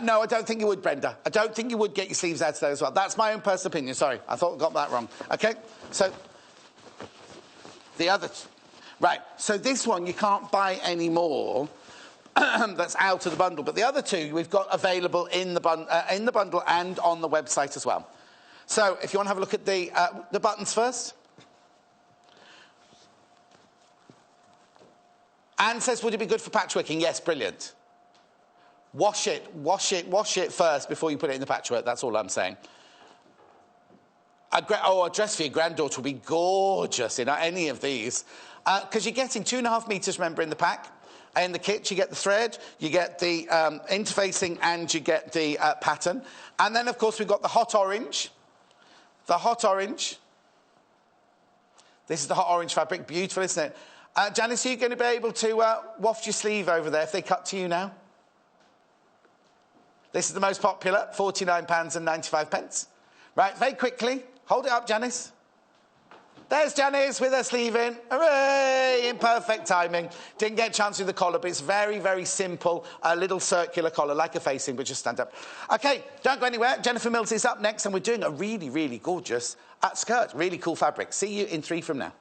No, I don't think you would, Brenda. I don't think you would get your sleeves out today as well. That's my own personal opinion. Sorry, I thought I got that wrong. OK, so the other... Right, so this one you can't buy anymore. That's out of the bundle. But the other two we've got available in the bundle and on the website as well. So if you want to have a look at the buttons first. Anne says, would it be good for patchworking? Yes, brilliant. Wash it first before you put it in the patchwork. That's all I'm saying. A dress for your granddaughter will be gorgeous in any of these. Because you're getting 2.5 metres, remember, in the pack. In the kit, you get the thread, you get the interfacing, and you get the pattern. And then, of course, we've got the hot orange. The hot orange. This is the hot orange fabric. Beautiful, isn't it? Janice, are you going to be able to waft your sleeve over there if they cut to you now? This is the most popular, £49.95. Right, very quickly. Hold it up, Janice. There's Janice with her sleeve in. Hooray! In perfect timing. Didn't get a chance with the collar, but it's very, very simple. A little circular collar, like a facing, but just stand up. OK, don't go anywhere. Jennifer Mills is up next, and we're doing a really, really gorgeous skirt. Really cool fabric. See you in 3 from now.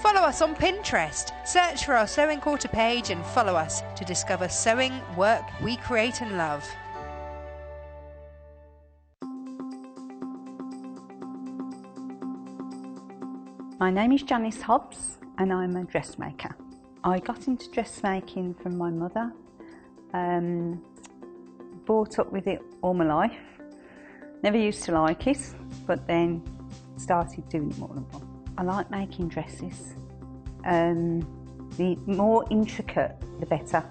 Follow us on Pinterest. Search for our Sewing Quarter page and follow us to discover sewing work we create and love. My name is Janis Hobbs and I'm a dressmaker. I got into dressmaking from my mother, brought up with it all my life. Never used to like it, but then started doing it more and more. I like making dresses. The more intricate, the better.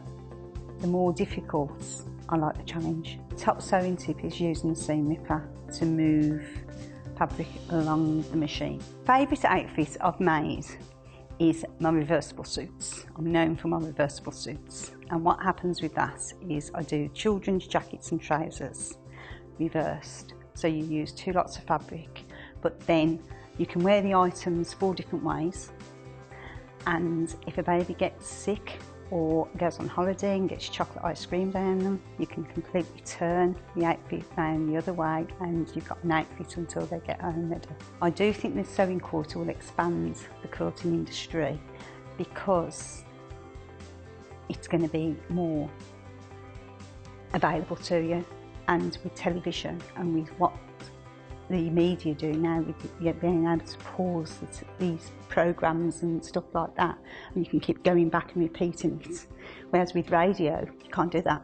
The more difficult, I like the challenge. Top sewing tip is using the seam ripper to move fabric along the machine. Favourite outfit I've made is my reversible suits. I'm known for my reversible suits. And what happens with that is I do children's jackets and trousers reversed. So you use 2 lots of fabric, but then you can wear the items 4 different ways. And if a baby gets sick or goes on holiday and gets chocolate ice cream down them, you can completely turn the outfit round the other way and you've got an outfit until they get home ready. I do think the sewing quarter will expand the quilting industry because it's going to be more available to you, and with television and with what the media do now, with being able to pause these programmes and stuff like that, and you can keep going back and repeating it. Whereas with radio, you can't do that.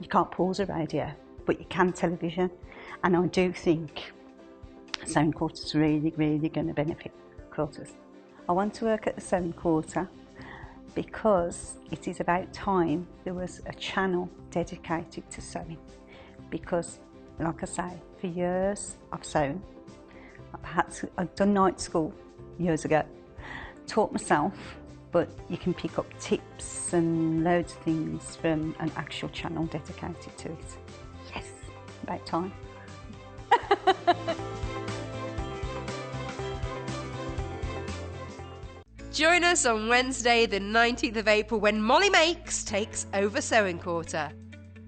You can't pause a radio, but you can television. And I do think sewing quarters are really, really going to benefit quilters. I want to work at the sewing quarter because it is about time there was a channel dedicated to sewing. Because, like I say, for years I've sewn. I've done night school years ago, taught myself, but you can pick up tips and loads of things from an actual channel dedicated to it. Yes, about time. Join us on Wednesday the 19th of April when Molly Makes takes over Sewing Quarter.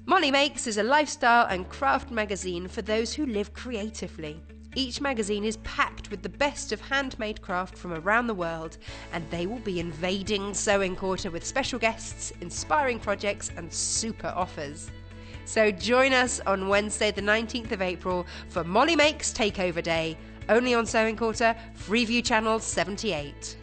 Molly Makes is a lifestyle and craft magazine for those who live creatively. Each magazine is packed with the best of handmade craft from around the world, and they will be invading Sewing Quarter with special guests, inspiring projects and super offers. So join us on Wednesday the 19th of April for Molly Makes Takeover Day, only on Sewing Quarter, Freeview Channel 78.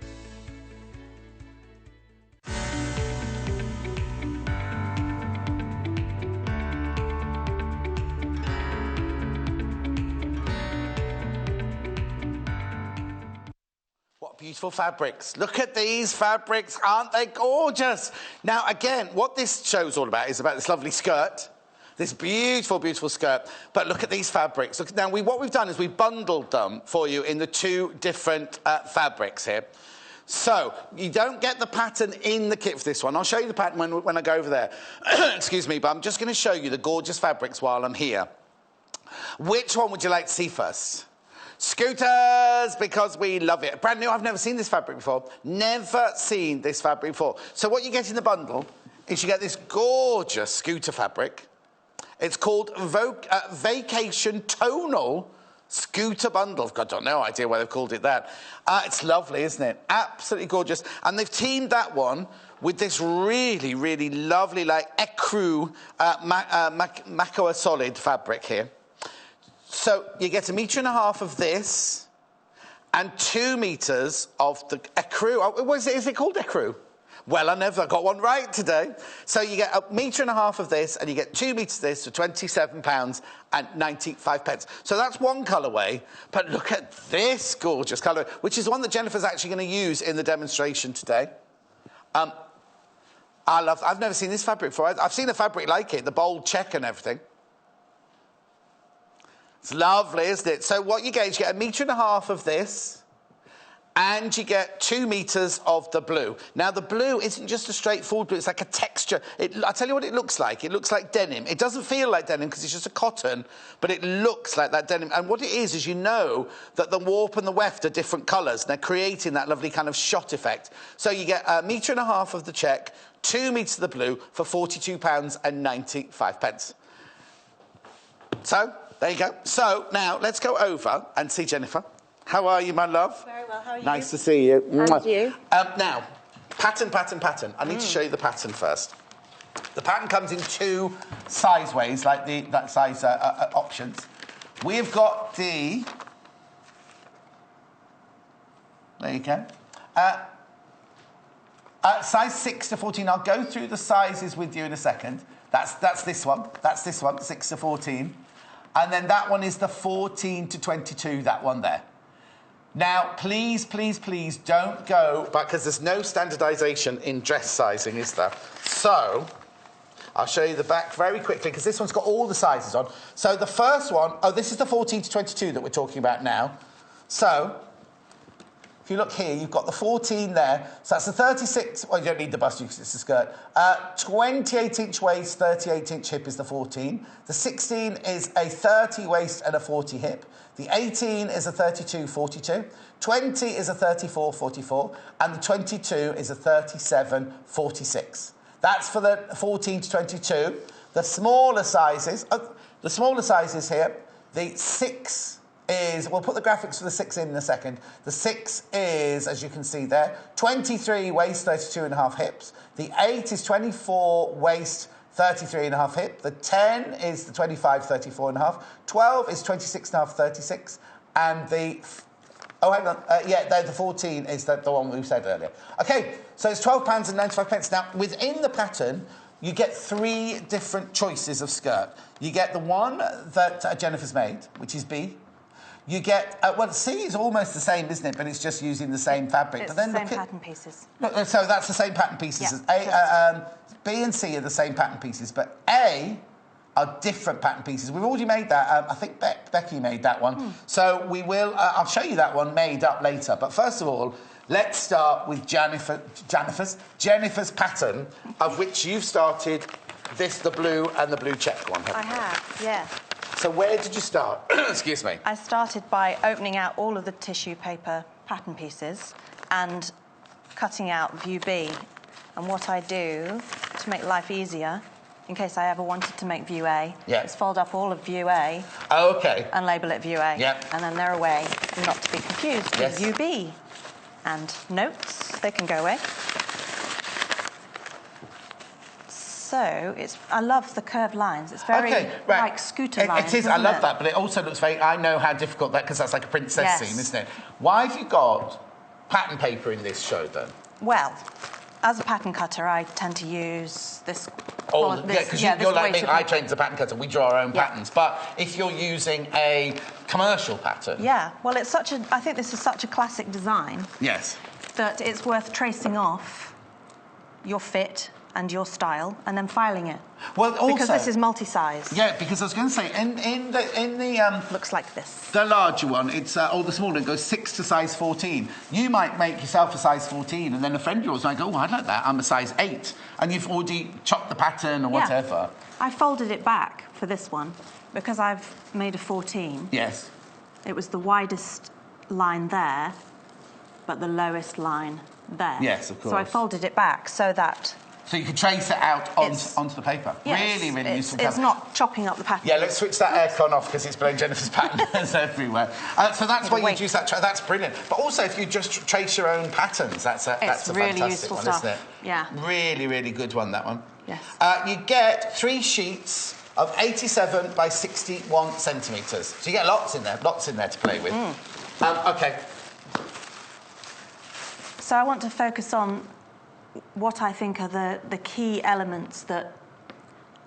Beautiful fabrics. Look at these fabrics. Aren't they gorgeous? Now, again, what this show's all about is about this lovely skirt. This beautiful, beautiful skirt. But look at these fabrics. Look, now, what we've done is we've bundled them for you in the 2 different fabrics here. So, you don't get the pattern in the kit for this one. I'll show you the pattern when I go over there. Excuse me, but I'm just going to show you the gorgeous fabrics while I'm here. Which one would you like to see first? Scooters, because we love it. Brand new, I've never seen this fabric before. Never seen this fabric before. So what you get in the bundle is you get this gorgeous scooter fabric. It's called Vogue, Vacation Tonal Scooter Bundle. God, I've got no idea why they've called it that. It's lovely, isn't it? Absolutely gorgeous. And they've teamed that one with this really, really lovely, like, ecru Macoa solid fabric here. So you get 1.5 meters of this and 2 meters of the ecru. Oh, is it called ecru? Well, I never got one right today. So you get 1.5 meters of this and you get 2 meters of this for £27.95. So that's one colourway. But look at this gorgeous colour, which is one that Jennifer's actually going to use in the demonstration today. I've never seen this fabric before. I've seen a fabric like it, the bold check and everything. It's lovely, isn't it? So what you get is you get 1.5 meters of this, and you get 2 meters of the blue. Now, the blue isn't just a straightforward blue. It's like a texture. I'll tell you what it looks like. It looks like denim. It doesn't feel like denim because it's just a cotton, but it looks like that denim. And what it is you know that the warp and the weft are different colours. They're creating that lovely kind of shot effect. So you get 1.5 meters of the check, 2 meters of the blue for £42.95. So... there you go. So, now, let's go over and see Jennifer. How are you, my love? Very well, how are you? Nice to see you. And you? Now, pattern. I need to show you the pattern first. The pattern comes in 2 size ways, like that size options. We've got the... there you go. Size 6 to 14. I'll go through the sizes with you in a second. That's this one. That's this one, 6 to 14. And then that one is the 14 to 22, that one there. Now, please, please, please don't go back, because there's no standardisation in dress sizing, is there? So, I'll show you the back very quickly, because this one's got all the sizes on. So the first one, oh, this is the 14 to 22 that we're talking about now. So if you look here, you've got the 14 there. So that's the 36. Well, you don't need the bust because it's a skirt. 28-inch waist, 38-inch hip is the 14. The 16 is a 30 waist and a 40 hip. The 18 is a 32-42. 20 is a 34-44. And the 22 is a 37-46. That's for the 14 to 22. The smaller sizes here, the 6 is, we'll put the graphics for the 6 in a second. The 6 is, as you can see there, 23 waist, 32.5 hips. The 8 is 24 waist, 33.5 hip. The 10 is the 25, 34.5. 12 is 26.5, 36. And the, oh, hang on, the 14 is the one we said earlier. OK, so it's £12.95. Now, within the pattern, you get 3 different choices of skirt. You get the one that Jennifer's made, which is B. You get, well, C is almost the same, isn't it? But it's just using the same fabric. It's but then the same pattern pieces. Look, so that's the same pattern pieces. Yeah, B and C are the same pattern pieces, but A are different pattern pieces. We've already made that. I think Becky made that one. So we will, I'll show you that one made up later. But first of all, let's start with Jennifer's pattern, of which you've started this, the blue and the blue check one. I have, yeah. So where did you start? Excuse me. I started by opening out all of the tissue paper pattern pieces and cutting out view B. And what I do to make life easier, in case I ever wanted to make view A, is fold up all of view A. Oh, OK. And label it view A. Yep. And then they're away, not to be confused with view B. And notes, they can go away. So I love the curved lines. It's very like scooter lines. It is. I love that, but it also looks very. I know how difficult that, because that's like a princess scene, isn't it? Why have you got pattern paper in this show then? Well, as a pattern cutter, I tend to use this. Oh, because you're like me. I trained as a pattern cutter. We draw our own patterns. But if you're using a commercial pattern, well, it's such a. I think this is such a classic design. Yes. That it's worth tracing off your fit and your style, and then filing it. Well, also because this is multi-size. Yeah, because I was going to say in the looks like this. The larger one, it's or the smaller, it goes 6 to size 14. You might make yourself a size 14, and then a friend of yours might go, "Oh, I'd like that. I'm a size 8," and you've already chopped the pattern or whatever. I folded it back for this one because I've made a 14. Yes. It was the widest line there, but the lowest line there. Yes, of course. So I folded it back so that. So you can trace it out onto the paper. Yes, really useful. It's not chopping up the pattern. Yeah, let's switch that aircon off because it's blowing Jennifer's patterns everywhere. So that's why you'd use that. That's brilliant. But also, if you just trace your own patterns, that's a really fantastic one, stuff. isn't it? Yeah. Really good one, that one. Yes. You get 3 sheets of 87 by 61 centimetres. So you get lots in there to play with. OK. So I want to focus on what I think are the key elements that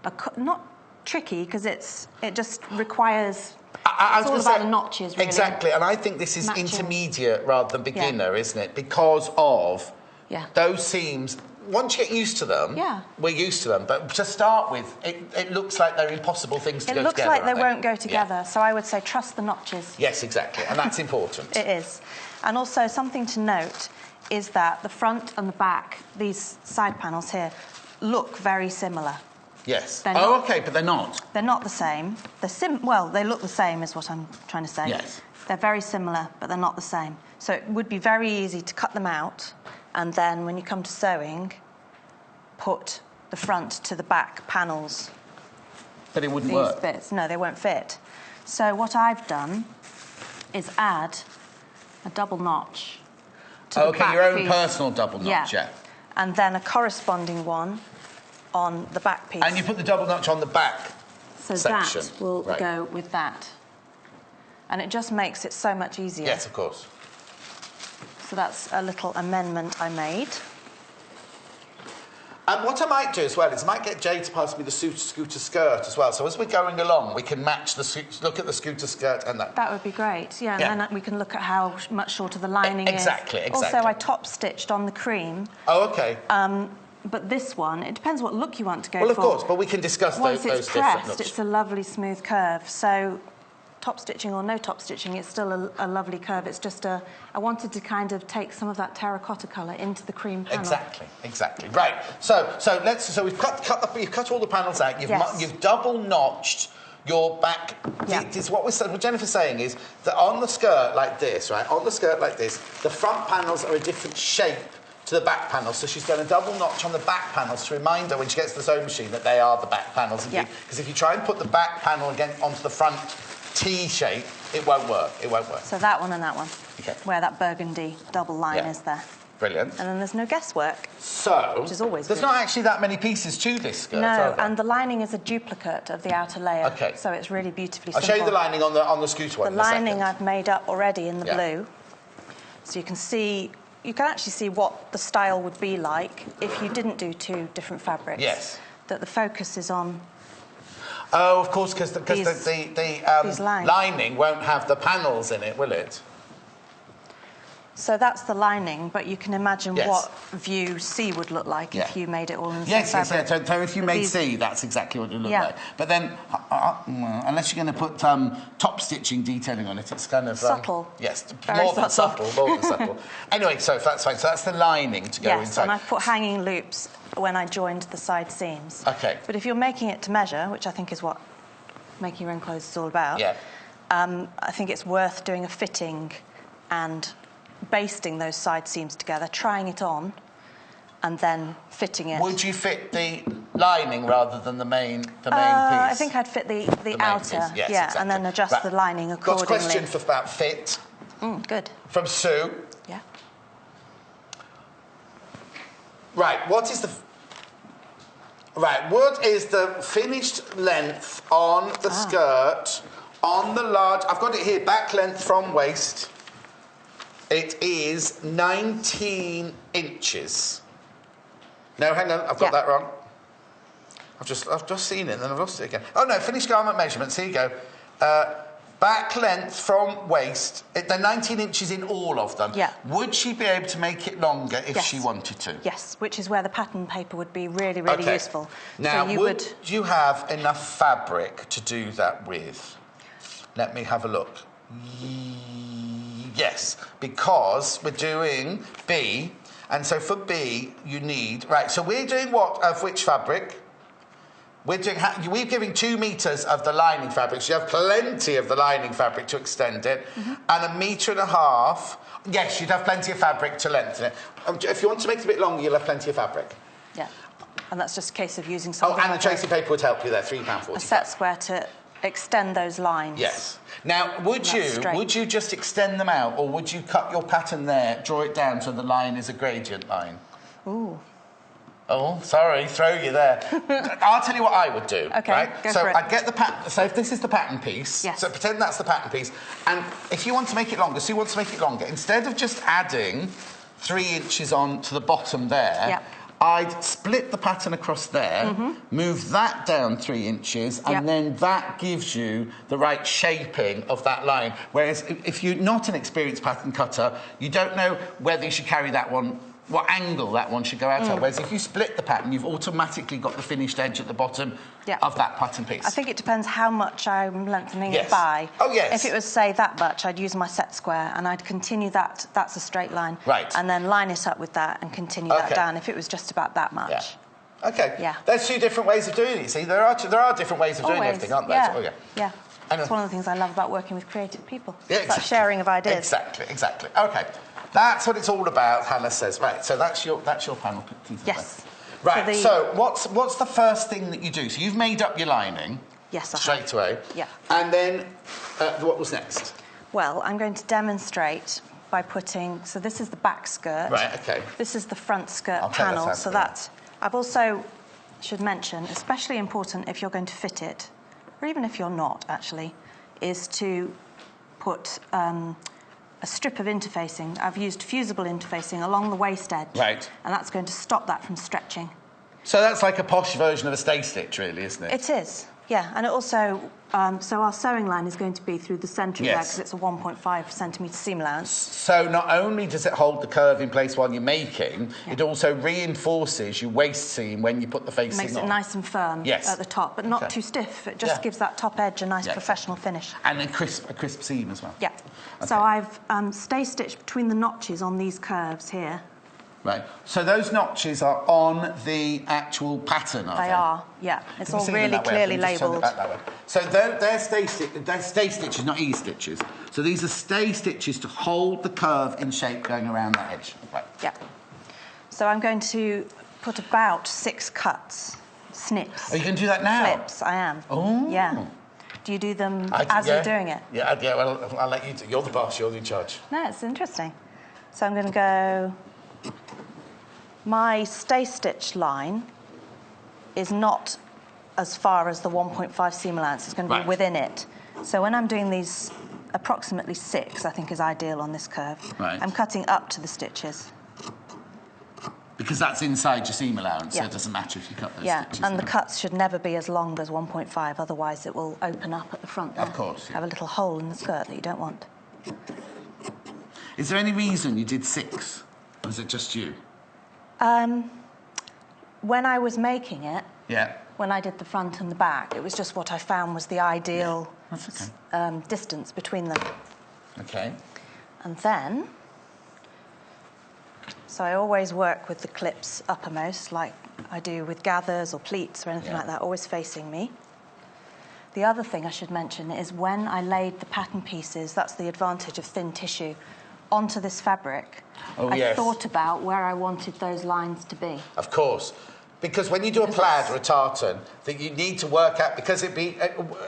are not tricky, because it just requires. It's all about the notches, really. Exactly, and I think this is intermediate rather than beginner, isn't it? Because of those seams. Once you get used to them, we're used to them. But to start with, it looks like they're impossible things to go together. It looks like they won't go together. So I would say trust the notches. Yes, exactly, and that's important. It is, and also something to note is that the front and the back, these side panels here, look very similar. Yes. OK, but they're not. They're not the same. Well, they look the same is what I'm trying to say. Yes. They're very similar, but they're not the same. So it would be very easy to cut them out, and then when you come to sewing, put the front to the back panels. But it wouldn't work. These bits. No, they won't fit. So what I've done is add a double notch. OK, your own personal double notch, and then a corresponding one on the back piece. And you put the double notch on the back section. That will go with that. And it just makes it so much easier. Yes, of course. So that's a little amendment I made. And what I might do as well is I might get Jay to pass me the scooter skirt as well. So as we're going along, we can match look at the scooter skirt and that. That would be great, and then we can look at how much shorter the lining is. Exactly. Also, I top-stitched on the cream. Oh, OK. But this one, it depends what look you want to go for. Well, of course, but we can discuss Once those it's different pressed, looks. it's a lovely smooth curve. So top stitching or no top stitching, it's still a lovely curve. It's just I wanted to kind of take some of that terracotta colour into the cream panel. Exactly. Right. So we've cut all the panels out. You've double notched your back. Yeah. What Jennifer's saying is that on the skirt like this, right? On the skirt like this, the front panels are a different shape to the back panels. So she's done a double notch on the back panels to remind her when she gets to the sewing machine that they are the back panels. Because if you try and put the back panel again onto the front T shape, it won't work. So that one and that one, where that burgundy double line is there. Brilliant. And then there's no guesswork. So, which is always there's good. not actually that many pieces to this skirt. No, and the lining is a duplicate of the outer layer. Okay. So it's really beautifully I'll simple. show you the lining on the scooter one. The lining I've made up already in the blue. So you can actually see what the style would be like if you didn't do two different fabrics. Yes. That the focus is on. Oh, of course, because the lining won't have the panels in it, will it? So that's the lining, but you can imagine what view C would look like if you made it all in the same fabric. Yes. So if you made C, that's exactly what it would look like. But then, unless you're going to put top stitching detailing on it, it's kind of... subtle. Yes, Very more than subtle. Anyway, so that's fine. So that's the lining to go inside. Yes, and I've put hanging loops when I joined the side seams. Okay. But if you're making it to measure, which I think is what making your own clothes is all about, I think it's worth doing a fitting and basting those side seams together, trying it on, and then fitting it. Would you fit the lining rather than the main piece? I think I'd fit the outer, piece. Yes, exactly. and then adjust the lining accordingly. Got a question about fit. Good. From Sue. Yeah. Right, what is the finished length on the skirt, on the large... I've got it here, back length from waist. It is 19 inches. No, hang on, I've got that wrong. I've just seen it and then I've lost it again. Oh no, finished garment measurements, here you go. Back length from waist, they're 19 inches in all of them. Yeah. Would she be able to make it longer if she wanted to? Yes, which is where the pattern paper would be really, really useful. Now, so would you have enough fabric to do that with? Let me have a look. Yes, because we're doing B, and so for B you need... Right, so we're doing what of which fabric? We're giving 2 metres of the lining fabric, so you have plenty of the lining fabric to extend it, and 1.5 metres. Yes, you'd have plenty of fabric to lengthen it. If you want to make it a bit longer, you'll have plenty of fabric. Yeah, and that's just a case of using something and the tracing paper would help you there, £3.45. A set square to extend those lines. Yes. Now, would you just extend them out, or would you cut your pattern there, draw it down so the line is a gradient line? Ooh. Oh, sorry, throw you there. I'll tell you what I would do. Okay, right? go so for it. I'd get the pattern. So if this is the pattern piece, so pretend that's the pattern piece, and if you want to make it longer, instead of just adding 3 inches on to the bottom there, I'd split the pattern across there, move that down 3 inches, and then that gives you the right shaping of that line. Whereas if you're not an experienced pattern cutter, you don't know whether you should carry that one, what angle that one should go out at. Whereas if you split the pattern, you've automatically got the finished edge at the bottom of that pattern piece. I think it depends how much I'm lengthening it by. Oh, yes. If it was, say, that much, I'd use my set square and I'd continue that. That's a straight line. Right. And then line it up with that and continue that down if it was just about that much. Yeah. Okay. Yeah. There's 2 different ways of doing it. See, there are different ways of doing everything, aren't there? Yeah. Yeah. It's one of the things I love about working with creative people. Yeah, exactly. That sharing of ideas. Exactly. Okay. That's what it's all about, Hannah says. Right, so that's your panel piece. Yes. Right, so what's the first thing that you do? So you've made up your lining. Yes, I have. Straight away. Yeah. And then what was next? Well, I'm going to demonstrate by putting... So this is the back skirt. Right, OK. This is the front skirt panel. So that... I've also, should mention, especially important if you're going to fit it, or even if you're not, actually, is to put... a strip of interfacing. I've used fusible interfacing along the waist edge. Right. And that's going to stop that from stretching. So that's like a posh version of a stay stitch, really, isn't it? It is. Yeah, and it also, so our sewing line is going to be through the centre of there because it's a 1.5 centimetre seam allowance. So not only does it hold the curve in place while you're making, it also reinforces your waist seam when you put the facing on. Makes it nice and firm at the top, but not too stiff. It just gives that top edge a nice professional finish. And a crisp seam as well. Yeah. Okay. So I've stay-stitched between the notches on these curves here. Right. So those notches are on the actual pattern, are they? They are, yeah. It's all really clearly labelled. So they're stay stitches, not E-stitches. So these are stay stitches to hold the curve in shape going around that edge. Right. Yeah. So I'm going to put about 6 cuts, snips. Are you going to do that now? Flips, I am. Oh. Yeah. Do you do them as you're doing it? Yeah, well, I'll let you do. You're the boss, you're in charge. No, it's interesting. So I'm going to go... My stay stitch line is not as far as the 1.5 seam allowance. It's going to be within it. So when I'm doing these approximately 6, I think is ideal on this curve, I'm cutting up to the stitches. Because that's inside your seam allowance, so it doesn't matter if you cut those stitches. And the cuts should never be as long as 1.5, otherwise it will open up at the front there. Of course. Have a little hole in the skirt that you don't want. Is there any reason you did 6? Or was it just you? When I was making it, when I did the front and the back, it was just what I found was the ideal distance between them. Okay. And then, so I always work with the clips uppermost, like I do with gathers or pleats or anything like that, always facing me. The other thing I should mention is when I laid the pattern pieces, that's the advantage of thin tissue, onto this fabric, I thought about where I wanted those lines to be. Of course. Because when you do a plaid or a tartan, that you need to work out, because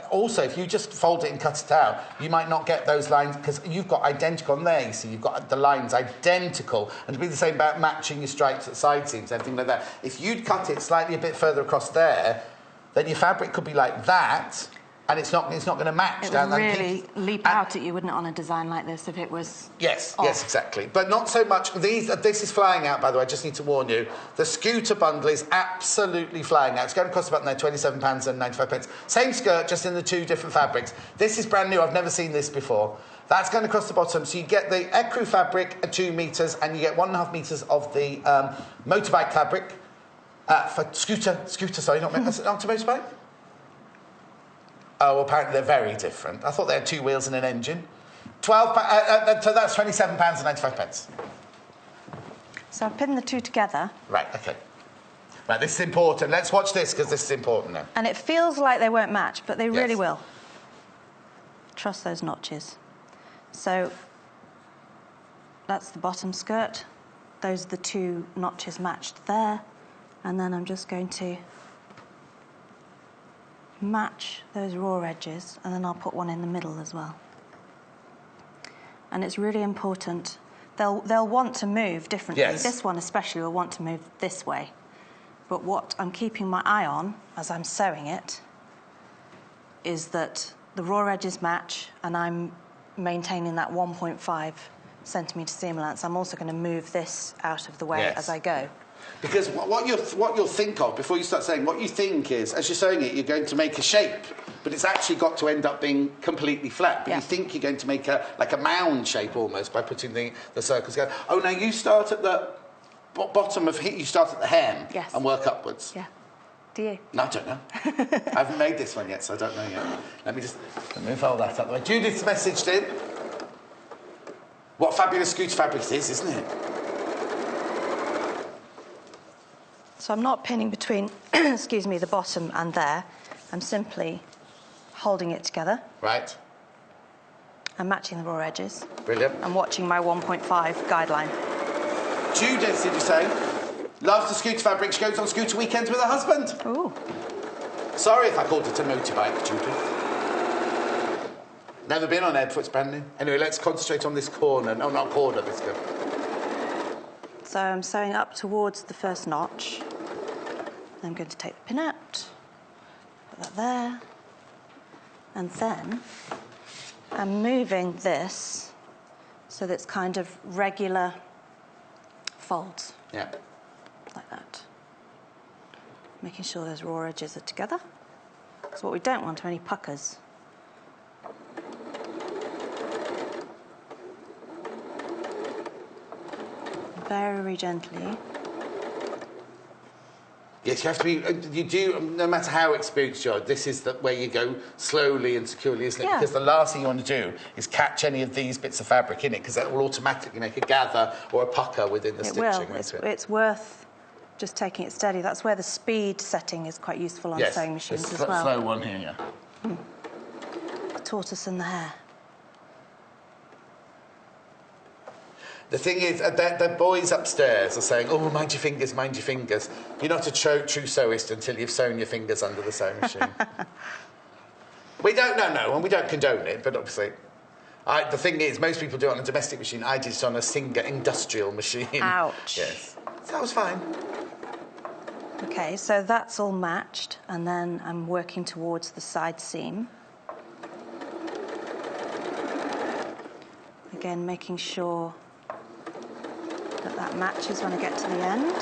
also, if you just fold it and cut it out, you might not get those lines, because you've got identical on there, you see, you've got the lines identical, and to be the same about matching your stripes at side seams, everything like that. If you'd cut it slightly a bit further across there, then your fabric could be like that, and it's not going to match down that. It would really leap out at you, wouldn't it, on a design like this if it was Yes, off. yes, exactly. But not so much. This is flying out, by the way. I just need to warn you. The scooter bundle is absolutely flying out. It's going to cost about £27.95. Same skirt, just in the 2 different fabrics. This is brand new. I've never seen this before. That's going across the bottom. So you get the ecru fabric at 2 metres, and you get 1.5 metres of the motorbike fabric for scooter. Sorry, not motorbike. Oh, apparently they're very different. I thought they had 2 wheels and an engine. So that's £27.95. So I've pinned the 2 together. Right, OK. Right, this is important. Let's watch this, because this is important now. And it feels like they won't match, but they really will. Trust those notches. So that's the bottom skirt. Those are the 2 notches matched there. And then I'm just going to match those raw edges, and then I'll put one in the middle as well. And it's really important. They'll want to move differently. Yes. This one especially will want to move this way. But what I'm keeping my eye on as I'm sewing it is that the raw edges match, and I'm maintaining that 1.5 centimetre seam allowance. I'm also going to move this out of the way as I go. Because what you'll think of, before you start saying, what you think is, as you're sewing it, you're going to make a shape, but it's actually got to end up being completely flat. But you think you're going to make a mound shape almost by putting the circles together. Oh, now you start at the bottom of you start at the hem and work upwards. Yeah. Do you? No, I don't know. I haven't made this one yet, so I don't know yet. Let me move all that out the way. Judith's messaged in. What fabulous scooter fabric it is, isn't it? So I'm not pinning between, excuse me, the bottom and there. I'm simply holding it together. Right. I'm matching the raw edges. Brilliant. I'm watching my 1.5 guideline. Judith, did you say? Loves the scooter fabric. She goes on scooter weekends with her husband. Ooh. Sorry if I called it a motorbike, Judith. Never been on Ed, it's brand new. Anyway, let's concentrate on this corner. No, not corner, this go. So I'm sewing up towards the first notch. I'm going to take the pin out, put that there, and then I'm moving this so that it's kind of regular folds. Yeah. Like that. Making sure those raw edges are together. Because what we don't want are any puckers. Very gently. Yes, you have to be. You do, no matter how experienced you are. This is where you go slowly and securely, isn't it? Yeah. Because the last thing you want to do is catch any of these bits of fabric in it, because that will automatically make a gather or a pucker within the stitching. It's worth just taking it steady. That's where the speed setting is quite useful on sewing machines as well. Slow one here, yeah. The tortoise and the hare. The thing is, the boys upstairs are saying, "Oh, mind your fingers, mind your fingers." You're not a true sewist until you've sewn your fingers under the sewing machine. We don't know, and we don't condone it, but obviously, the thing is, most people do it on a domestic machine. I did it on a Singer industrial machine. Ouch. Yes, so that was fine. Okay, so that's all matched, and then I'm working towards the side seam. Again, making sure that matches when I get to the end.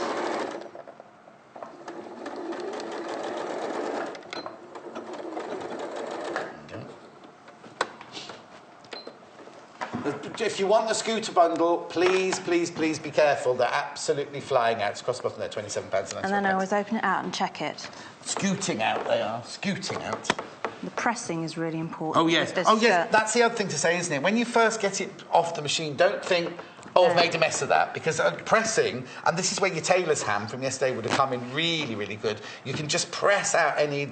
Okay. If you want the scooter bundle, please be careful. They're absolutely flying out. It's across the bottom there, £27. And then I always open it out and check it. Scooting out, they are. Scooting out. The pressing is really important. Oh, yes. That's the other thing to say, isn't it? When you first get it off the machine, don't think, I've made a mess of that. Because pressing, and this is where your tailor's ham from yesterday would have come in really, really good. You can just press out any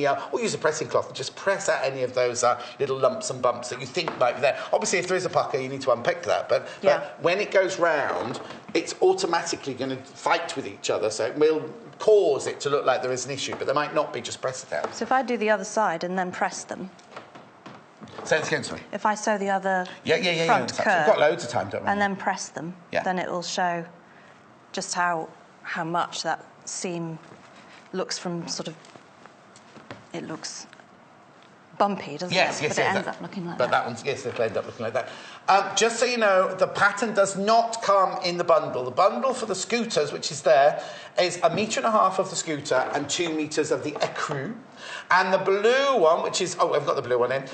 or use a pressing cloth and just press out any of those little lumps and bumps that you think might be there. Obviously, if there is a pucker, you need to unpick that. But when it goes round, it's automatically going to fight with each other. So it will cause it to look like there is an issue, but there might not be. Just press it out. So if I do the other side and then press them. Say it again, sorry. If I sew the other front curve, we've got loads of time, don't we? And then press them, then it will show just how much that seam looks from sort of. It looks bumpy, doesn't it? Yes, but it ends up looking like that. But that one's, it'll end up looking like that. Just so you know, the pattern does not come in the bundle. The bundle for the scooters, which is there, is 1.5 meters of the scooter and 2 meters of the écru. And the blue one, which is, I've got the blue one in.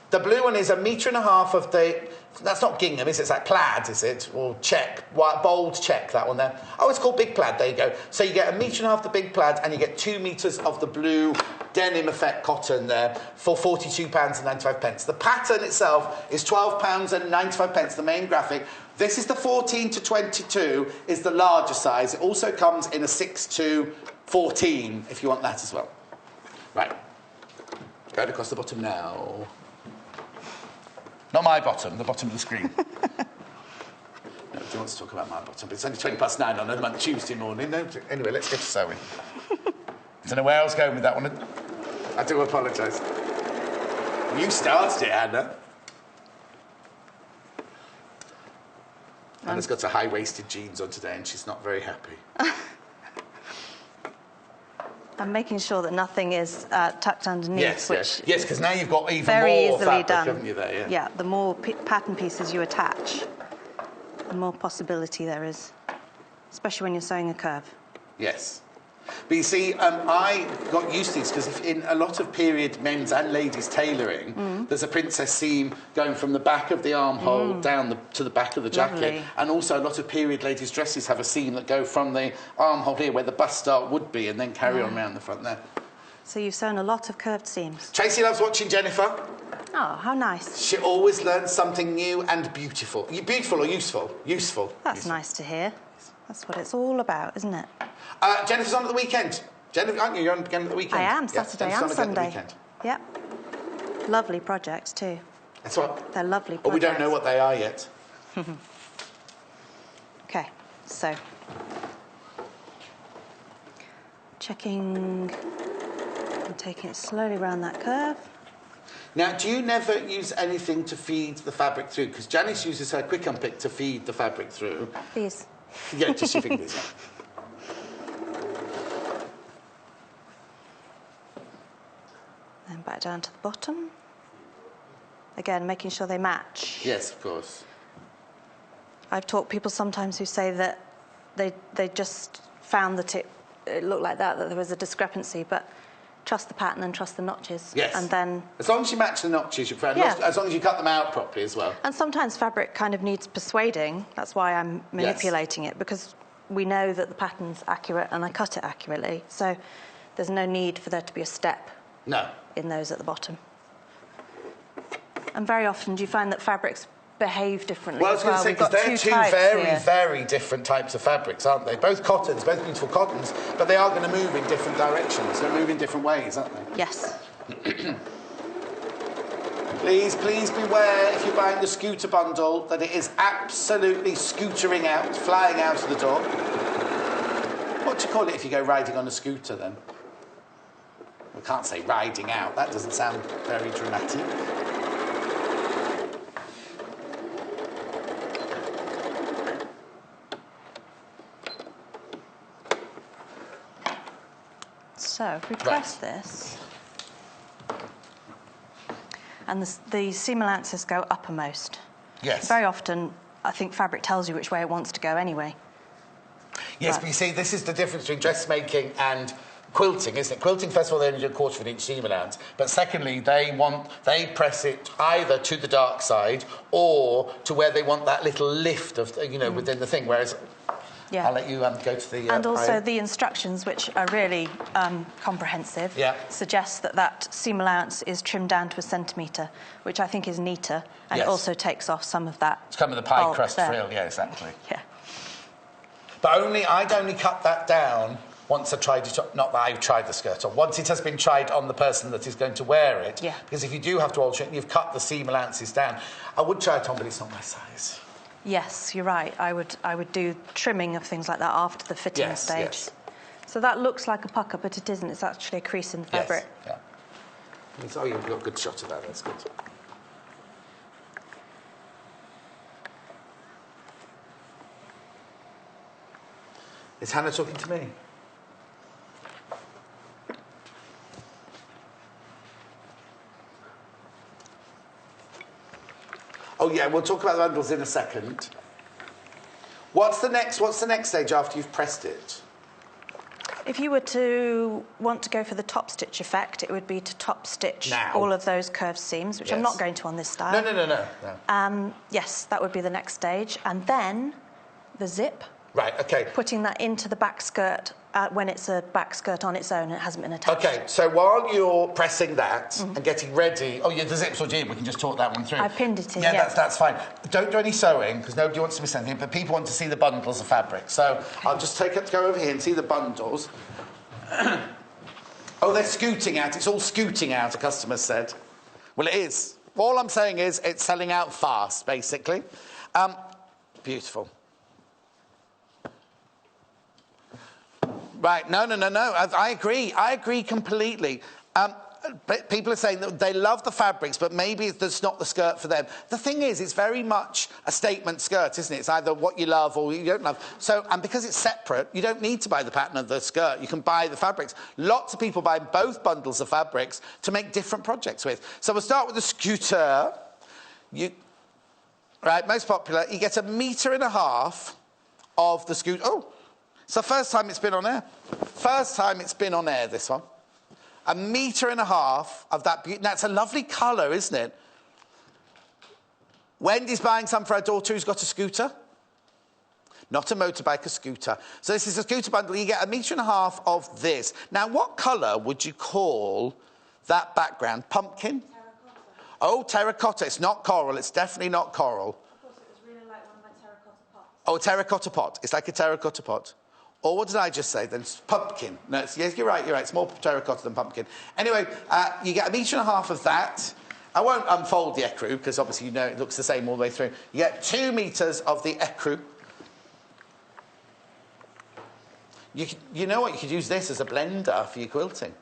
The blue one is 1.5 meters of the, that's not gingham, is it? It's like plaid, is it? Or check, bold check, that one there. Oh, it's called big plaid, there you go. So you get 1.5 meters of the big plaid and you get 2 meters of the blue denim effect cotton there for £42.95. The pattern itself is £12.95, the main graphic. This is the 14 to 22, is the larger size. It also comes in a 6 to 14, if you want that as well. Right. Going across the bottom now. Not my bottom, the bottom of the screen. No, do want to talk about my bottom, but it's only 9:20 on a Tuesday morning. No, anyway, let's get to sewing. I don't know where I was going with that one. I do apologise. You started it, Anna. Anna's got a high-waisted jeans on today and she's not very happy. I'm making sure that nothing is tucked underneath. Yes, because now you've got even very more easily fabric, done. haven't you, there? Yeah, the more pattern pieces you attach, the more possibility there is, especially when you're sewing a curve. Yes. But you see, I got used to this because in a lot of period men's and ladies' tailoring, there's a princess seam going from the back of the armhole down to the back of the jacket. Lovely. And also a lot of period ladies' dresses have a seam that go from the armhole here where the bust dart would be and then carry on around the front there. So you've sewn a lot of curved seams. Tracy loves watching Jennifer. Oh, how nice. She always learns something new and beautiful. Beautiful or useful? Useful. That's nice to hear. That's what it's all about, isn't it? Jennifer's on at the weekend. Jennifer, aren't you? You're on again at the weekend. I am, Saturday and Sunday. Yep. Lovely projects too. That's what? They're lovely projects. Oh, we don't know what they are yet. Okay, so checking and taking it slowly around that curve. Now, do you never use anything to feed the fabric through? Because Janice uses her quick unpick to feed the fabric through. These. Yeah, just your fingers. Then back down to the bottom. Again, making sure they match. Yes, of course. I've taught people sometimes who say that they just found that it looked like that there was a discrepancy, but trust the pattern and trust the notches. Yes. And then... As long as you match the notches, you're fine. Yeah. As long as you cut them out properly as well. And sometimes fabric kind of needs persuading. That's why I'm manipulating it, because we know that the pattern's accurate and I cut it accurately. So there's no need for there to be a step in those at the bottom. And very often do you find that fabrics behave differently? Well, I was going to say, because they're two very different types of fabrics, aren't they? Both cottons, both beautiful cottons, but they are going to move in different directions. They'll move in different ways, aren't they? Yes. Please beware, if you're buying the scooter bundle, that it is absolutely scootering out, flying out of the door. What do you call it if you go riding on a scooter, then? We can't say riding out. That doesn't sound very dramatic. So if we press this, and the seam allowances go uppermost. Yes. Very often, I think fabric tells you which way it wants to go anyway. Yes, but you see, this is the difference between dressmaking and quilting, isn't it? Quilting, first of all, they only do a quarter of an inch seam allowance, but secondly, they press it either to the dark side or to where they want that little lift of, within the thing, whereas... Yeah. I'll let you go to the... and also the instructions, which are really comprehensive, suggest that seam allowance is trimmed down to 1 centimetre, which I think is neater, and it also takes off some of that Some of the pie crust frill, yeah, exactly. Yeah. But I'd only cut that down once I tried it, not that I've tried the skirt on, once it has been tried on the person that is going to wear it. Yeah. Because if you do have to alter it and you've cut the seam allowances down, I would try it on, but it's not my size. Yes, you're right. I would do trimming of things like that after the fitting stage. Yes. So that looks like a pucker, but it isn't. It's actually a crease in the fabric. Yes, yeah. Oh, you've got a good shot of that. That's good. Is Hannah talking to me? Oh yeah, we'll talk about the bundles in a second. What's the next stage after you've pressed it? If you were to want to go for the top stitch effect, it would be to top stitch all of those curved seams, which I'm not going to on this style. No. Yes, that would be the next stage. And then the zip. Right, okay. Putting that into the back skirt when it's a back skirt on its own and it hasn't been attached. Okay, so while you're pressing that and getting ready... Oh, yeah, the zip's already in. We can just talk that one through. I pinned it in, yeah. That's fine. Don't do any sewing, because nobody wants to miss anything, but people want to see the bundles of fabric. So I'll just go over here and see the bundles. Oh, they're scooting out. It's all scooting out, a customer said. Well, it is. All I'm saying is it's selling out fast, basically. Beautiful. Right, no. I agree. I agree completely. But people are saying that they love the fabrics, but maybe that's not the skirt for them. The thing is, it's very much a statement skirt, isn't it? It's either what you love or you don't love. So, and because it's separate, you don't need to buy the pattern of the skirt. You can buy the fabrics. Lots of people buy both bundles of fabrics to make different projects with. So we'll start with the scooter. Right, most popular. You get 1.5 meters of the scooter. Oh. It's the first time it's been on air. First time it's been on air, this one. 1.5 meters of that beauty. That's a lovely colour, isn't it? Wendy's buying some for her daughter who's got a scooter. Not a motorbike, a scooter. So this is a scooter bundle. You get 1.5 meters of this. Now, what colour would you call that background? Pumpkin? Terracotta. Oh, terracotta. It's not coral. It's definitely not coral. Of course, it was really like one of my terracotta pots. Oh, a terracotta pot. It's like a terracotta pot. Or what did I just say then? Pumpkin. No, yes, you're right. It's more terracotta than pumpkin. Anyway, you get 1.5 meters of that. I won't unfold the ecru, because obviously you know it looks the same all the way through. You get 2 meters of the ecru. You know what? You could use this as a blender for your quilting.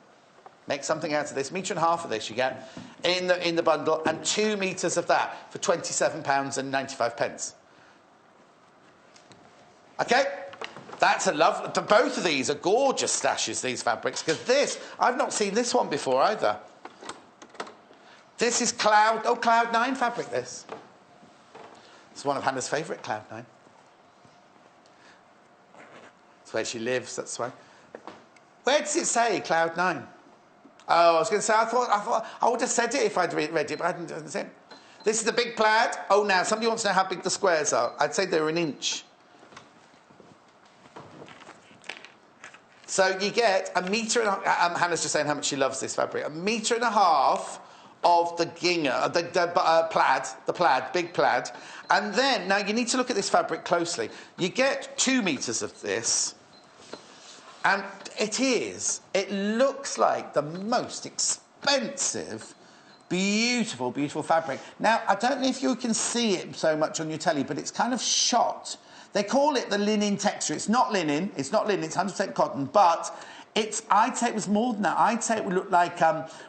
Make something out of this. 1.5 meters of this you get in the bundle, and 2 meters of that for £27.95. Okay? That's a lovely... Both of these are gorgeous stashes, these fabrics, because this... I've not seen this one before either. This is Cloud 9 fabric, this. It's one of Hannah's favourite, Cloud 9. That's where she lives, that's why. Where does it say Cloud 9? Oh, I was going to say, I thought I would have said it if I'd read it, but I didn't say it. This is the big plaid. Oh, now, somebody wants to know how big the squares are. I'd say they're 1 inch. So you get 1.5 meters. Hannah's just saying how much she loves this fabric. 1.5 meters of the gingham, the plaid, big plaid. And then, now you need to look at this fabric closely. You get 2 meters of this. And it looks like the most expensive, beautiful, beautiful fabric. Now, I don't know if you can see it so much on your telly, but it's kind of shot. They call it the linen texture. It's not linen, it's 100% cotton, but I'd say it was more than that. I'd say it would look like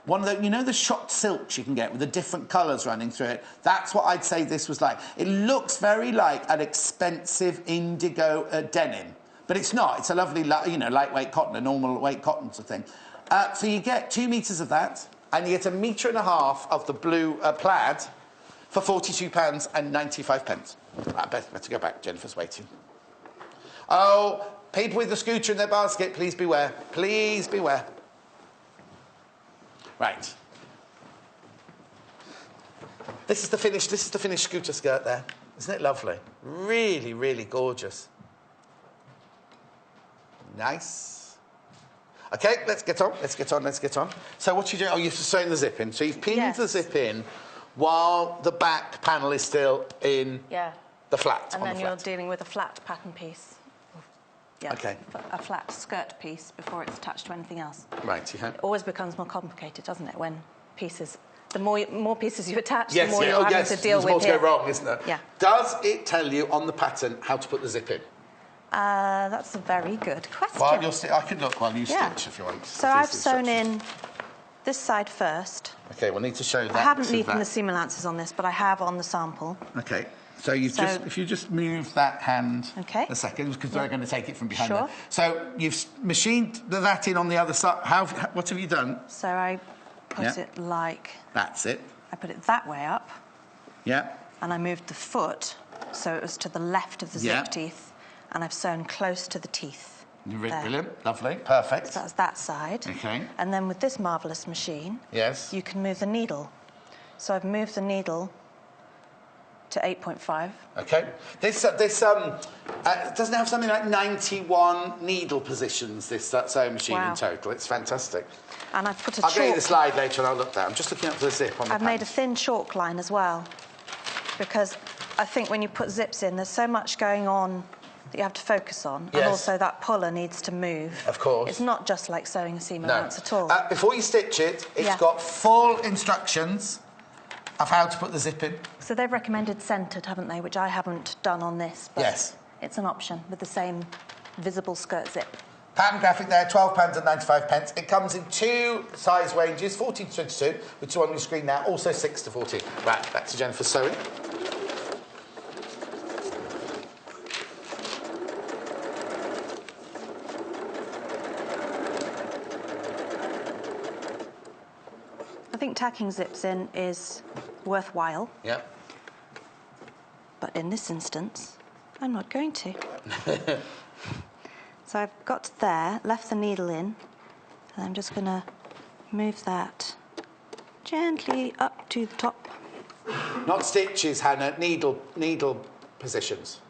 one of the, you know, the shot silks you can get with the different colours running through it. That's what I'd say this was like. It looks very like an expensive indigo denim. But it's not. It's a lovely, lightweight cotton, a normal weight cotton sort of thing. So you get 2 meters of that, and you get 1.5 meters of the blue plaid for £42.95. I better go back. Jennifer's waiting. Oh, people with the scooter in their basket, please beware. Please beware. Right. This is the finished scooter skirt there. Isn't it lovely? Really, really gorgeous. Nice. Okay, let's get on. So what you do? Oh, you're sewing the zip in. So you've pinned the zip in while the back panel is still in the flat. And then you're dealing with a flat pattern piece. Yeah. Okay. A flat skirt piece before it's attached to anything else. Right. Yeah. It always becomes more complicated, doesn't it? When pieces, the more pieces you attach, the more you're having to deal with. There's more to go wrong, isn't there? Yeah. Does it tell you on the pattern how to put the zip in? That's a very good question. Well, I can look while you stitch if you want. So I've sewn in this side first. Okay, we'll need to show that. I haven't neatened the seam allowances on this, but I have on the sample. Okay. So if you just move that hand a second, because we're going to take it from behind there. So you've machined that in on the other side. What have you done? So I put it like... That's it. I put it that way up. Yeah. And I moved the foot so it was to the left of the zip teeth. And I've sewn close to the teeth. Brilliant, lovely, perfect. So that's that side. Okay. And then with this marvellous machine, you can move the needle. So I've moved the needle to 8.5. Okay. This doesn't have something like 91 needle positions, this sewing machine in total. It's fantastic. And I've put I'll get you the slide later and I'll look at that. I'm just looking up for the zip on the I've made a thin chalk line as well, because I think when you put zips in, there's so much going on that you have to focus on, and also that puller needs to move. Of course. It's not just like sewing a seam allowance at all. Before you stitch it, it's got full instructions of how to put the zip in. So they've recommended centred, haven't they, which I haven't done on this, but it's an option with the same visible skirt zip. Pattern graphic there, £12.95. It comes in 2 size ranges, 14 to 22, which is on your screen now, also 6 to 14. Right, back to Jennifer's sewing. I think tacking zips in is worthwhile. Yeah. But in this instance, I'm not going to. So I've got to there, left the needle in, and I'm just going to move that gently up to the top. Not stitches, Hannah, needle positions.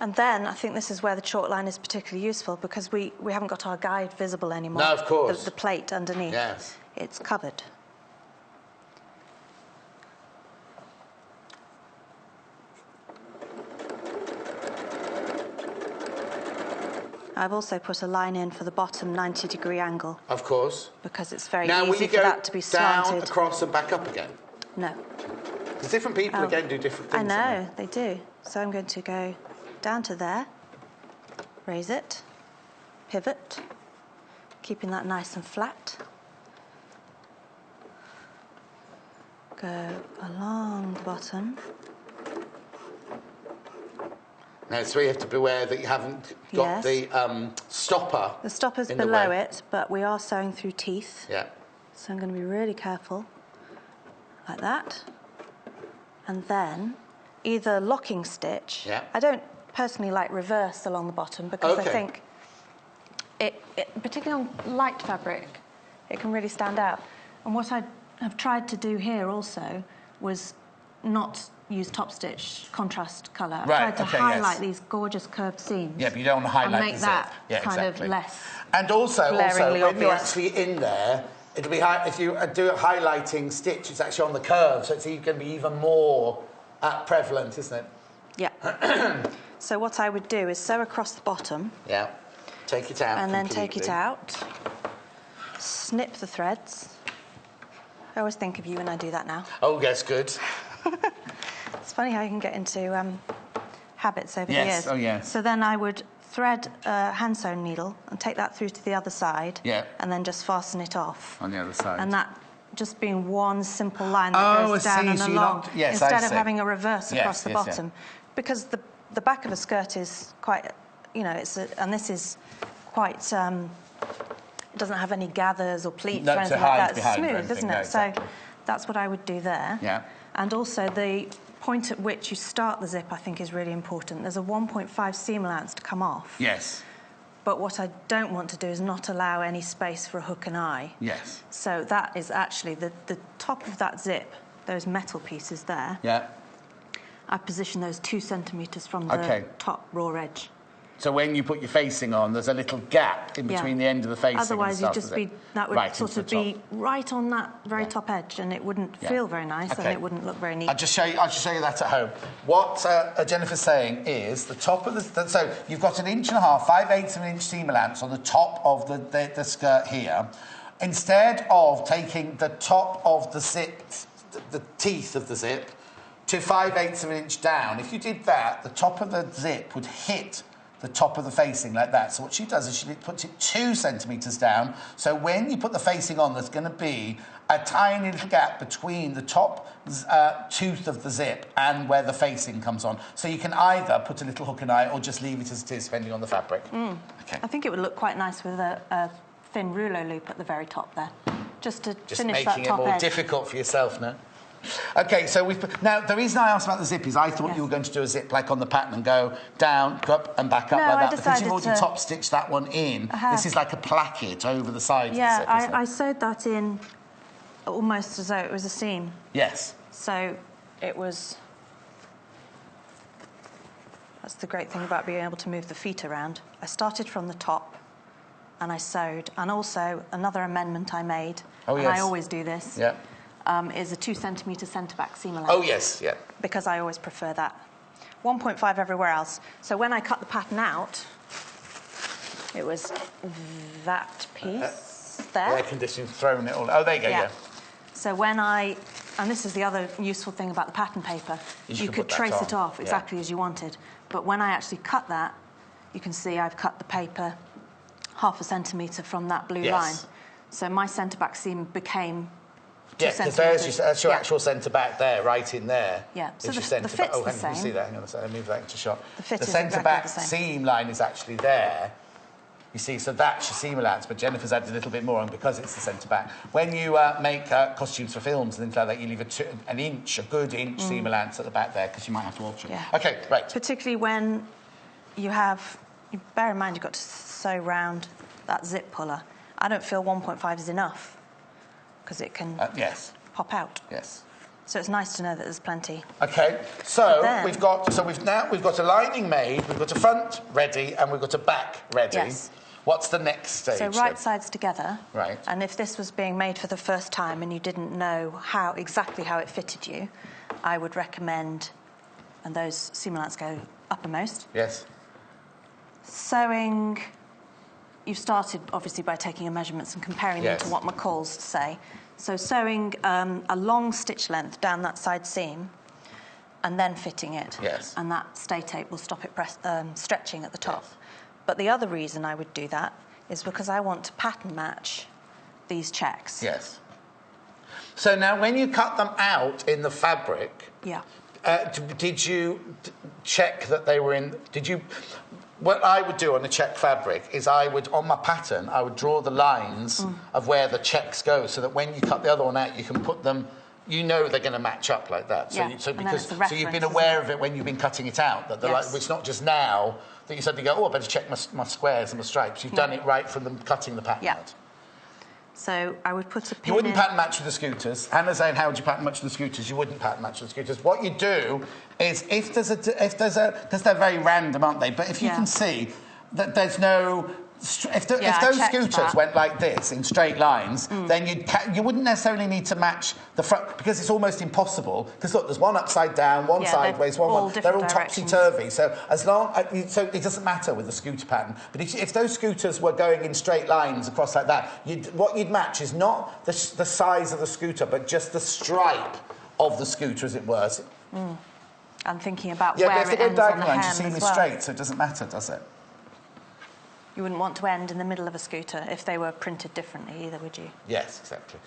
And then I think this is where the chalk line is particularly useful, because we haven't got our guide visible anymore. No, of course. The plate underneath. Yes. It's covered. I've also put a line in for the bottom 90-degree angle. Of course. Because it's very easy for that to be slanted. Down, across and back up again? No. Because different people, again, do different things. I know, they do. So I'm going to go down to there, raise it, pivot, keeping that nice and flat. Go along the bottom. Now, so you have to beware that you haven't got the stopper. The stopper's below it, but we are sewing through teeth. Yeah. So I'm going to be really careful, like that. And then either locking stitch. Yeah. I don't personally like reverse along the bottom, because I think it, particularly on light fabric, it can really stand out. And what I have tried to do here also was not use top stitch contrast colour. I tried to highlight these gorgeous curved seams. Yeah, but you don't want to highlight and make that kind of less. And also when obvious. you're actually in there, it'll be if you do a highlighting stitch, it's actually on the curve, so it's going to be even more prevalent, isn't it? Yeah. So what I would do is sew across the bottom. Yeah. Take it out. And then take it out. Snip the threads. I always think of you when I do that now. Oh, yes, good. It's funny how you can get into habits over the years. Yes, oh, yes. So then I would thread a hand-sewn needle and take that through to the other side. Yeah. And then just fasten it off. On the other side. And that just being one simple line that goes down and along. Instead of having a reverse across the bottom. Yeah. Because the back of a skirt is quite, you know, and this is quite, it doesn't have any gathers or pleats or anything like that. It's smooth, isn't it? Exactly. So that's what I would do there. Yeah. And also the point at which you start the zip, I think, is really important. There's a 1.5 seam allowance to come off. Yes. But what I don't want to do is not allow any space for a hook and eye. Yes. So that is actually the top of that zip, those metal pieces there. Yeah. I position those 2 centimetres from the top raw edge. So when you put your facing on, there's a little gap in between the end of the facing. Otherwise, you'd just be that would sort of be right on that very top edge, and it wouldn't feel very nice, and it wouldn't look very neat. I'll just show you that at home. What Jennifer's saying is the top of the so you've got 1.5 inches, 5/8 of an inch seam allowance on the top of the skirt here. Instead of taking the top of the zip, the teeth of the zip, to 5/8 of an inch down, if you did that, the top of the zip would hit the top of the facing like that. So what she does is she puts it 2 centimetres down. So when you put the facing on, there's going to be a tiny little gap between the top tooth of the zip and where the facing comes on. So you can either put a little hook and eye or just leave it as it is, depending on the fabric. Okay. I think it would look quite nice with a thin rouleau loop at the very top there, just to finish that top edge. Just making it more difficult for yourself now. Okay, so now the reason I asked about the zip is I thought you were going to do a zip like on the pattern and go down, go up and back up like that. Because you've already top stitched that one in. This is like a placket over the side of the zip. Yeah, I sewed that in almost as though it was a seam. Yes. So it was. That's the great thing about being able to move the feet around. I started from the top and I sewed, and also another amendment I made, and I always do this. Yeah. Is a 2 centimetre centre back seam allowance. Oh, yes, yeah. Because I always prefer that. 1.5 everywhere else. So when I cut the pattern out, it was that piece there. The air conditioning's thrown it all. Oh, there you go, yeah. So when and this is the other useful thing about the pattern paper, you could trace it off exactly as you wanted. But when I actually cut that, you can see I've cut the paper 0.5 centimetre from that blue line. So my centre back seam became 2 centimetres. That's your actual centre back there, right in there. Yeah, so the fit's the same. Can you see that? Hang on a second, I'll move that into shot. The centre back seam line is actually there. You see, so that's your seam allowance, but Jennifer's added a little bit more on because it's the centre back. When you make costumes for films and things like that, you leave a good inch seam allowance at the back there because you might have to alter it. Yeah. Okay, right. Particularly when you bear in mind you've got to sew round that zip puller. I don't feel 1.5 is enough because it can pop out. Yes. So it's nice to know that there's plenty. Okay, so we've got a lining made, we've got a front ready, and we've got a back ready. Yes. What's the next stage? So right sides together. Right. And if this was being made for the first time and you didn't know exactly how it fitted you, I would recommend, and those seam allowances go uppermost. Yes. Sewing. You've started obviously by taking your measurements and comparing them to what McCall's say. So sewing a long stitch length down that side seam and then fitting it. Yes. And that stay tape will stop it stretching at the top. Yes. But the other reason I would do that is because I want to pattern match these checks. Yes. So now when you cut them out in the fabric, did you check that they were in... What I would do on the check fabric is on my pattern, I would draw the lines of where the checks go so that when you cut the other one out, you can put them, you know they're going to match up like that. So, so you've been aware of it when you've been cutting it out. That it's not just now that you suddenly go, I better check my squares and my stripes. You've done it right from cutting the pattern out. So I would put a pin You wouldn't in. pattern match with the scooters. Hannah's saying, how would you pattern match with the scooters? You wouldn't pattern match with the scooters. What you do is, because they're very random, aren't they? But if you can see that there's no... If those scooters went like this in straight lines, then you wouldn't necessarily need to match the front, because it's almost impossible. Because look, there's one upside down, one sideways, they're all topsy-turvy. So so it doesn't matter with the scooter pattern. But if those scooters were going in straight lines across like that, what you'd match is not the size of the scooter, but just the stripe of the scooter, as it were. I'm thinking about where it ends on the hem as well. Yeah, but if they go diagonal lines, you see me straight, so it doesn't matter, does it? You wouldn't want to end in the middle of a scooter if they were printed differently either, would you? Yes, exactly.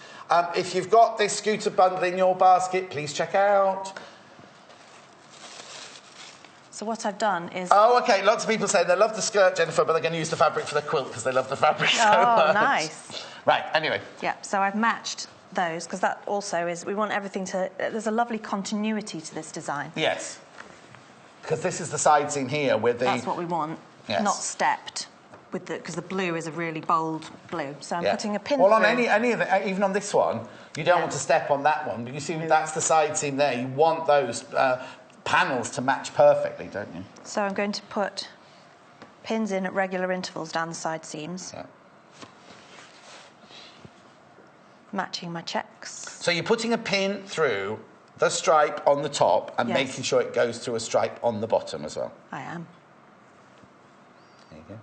If you've got this scooter bundle in your basket, please check out. So what I've done is... Oh, OK, lots of people say they love the skirt, Jennifer, but they're going to use the fabric for the quilt because they love the fabric so much. Oh, nice. Right, anyway. Yeah, so I've matched those, because that also is... We want everything to... There's a lovely continuity to this design. Yes. Because this is the side seam here with the... That's what we want, not stepped. Because the blue is a really bold blue, so I'm putting a pin through. Well, on any of the, even on this one, you don't want to step on that one. But you see, that's the side seam there. You want those panels to match perfectly, don't you? So I'm going to put pins in at regular intervals down the side seams, matching my checks. So you're putting a pin through the stripe on the top and making sure it goes through a stripe on the bottom as well. I am. There you go.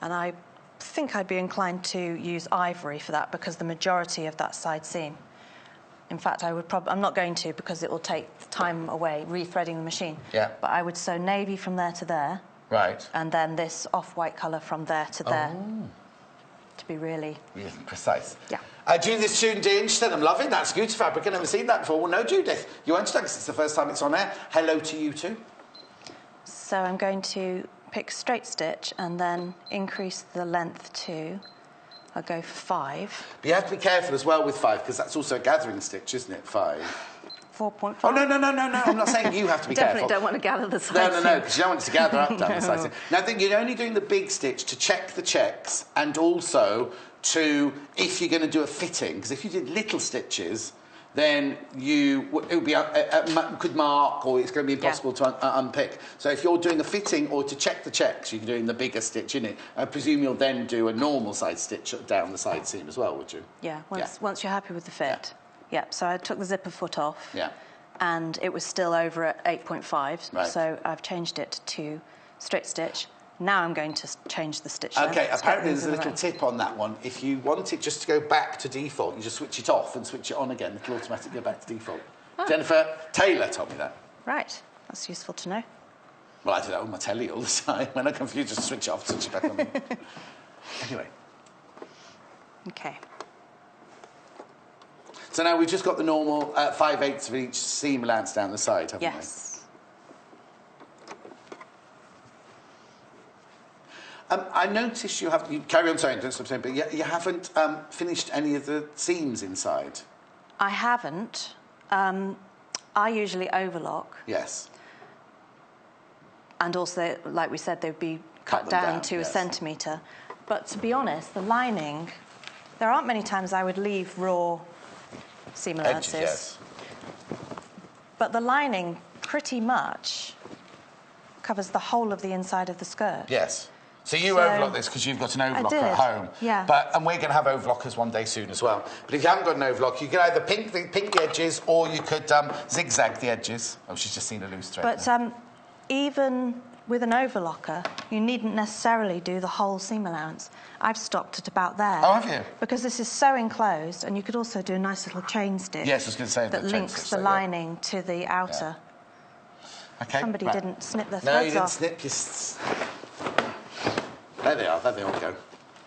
And I think I'd be inclined to use ivory for that, because the majority of that side seam. In fact, I'm not going to, because it will take time away rethreading the machine. Yeah. But I would sew navy from there to there. Right. And then this off-white colour from there to there. To be really precise. Yeah. Judith's tuned in. She said, I'm loving that scooter fabric. I've never seen that before. Well, no, Judith, you won't understand because it's the first time it's on air. Hello to you too. So I'm going to pick straight stitch and then increase the length to, I'll go for 5. But you have to be careful as well with 5, because that's also a gathering stitch, isn't it, 5? 4.5. Oh, no, I'm not saying you have to be Definitely careful. don't want to gather the side seam. No, because you don't want it to gather up down the side seam. Now, I think you're only doing the big stitch to check the checks, and also to, if you're going to do a fitting, because if you did little stitches, then it would be could mark, or it's going to be impossible to unpick. So if you're doing a fitting or to check the checks, you're doing the bigger stitch in it. I presume you'll then do a normal side stitch down the side seam as well, would you? Yeah, once you're happy with the fit. Yeah, so I took the zipper foot off. Yeah. And it was still over at 8.5. Right. So I've changed it to straight stitch. Now I'm going to change the stitch. OK, apparently there's a little tip on that one. If you want it just to go back to default, you just switch it off and switch it on again. It'll automatically go back to default. Jennifer Taylor told me that. Right, that's useful to know. Well, I do that with my telly all the time. When I'm confused, just switch it off, switch it back on. Anyway. OK. So now we've just got the normal 5/8 of each seam allowance down the side, haven't we? Yes. I noticed you carry on saying, don't stop saying, but you haven't finished any of the seams inside. I haven't. I usually overlock. Yes. And also, like we said, they'd be cut down to a centimetre. But to be honest, the lining, there aren't many times I would leave raw seam allowances. Edges, yes. But the lining pretty much covers the whole of the inside of the skirt. Yes. So you overlock this because you've got an overlocker at home. Yeah. And we're going to have overlockers one day soon as well. But if you haven't got an overlock, you could either pink the edges or you could zigzag the edges. Oh, she's just seen a loose thread. But even with an overlocker, you needn't necessarily do the whole seam allowance. I've stopped at about there. Oh, have you? Because this is so enclosed, and you could also do a nice little chain stitch. Yes, I was going to say that links the lining to the outer. Yeah. Okay. Somebody didn't snip their threads off. No, you didn't snip. There they are. There they all go.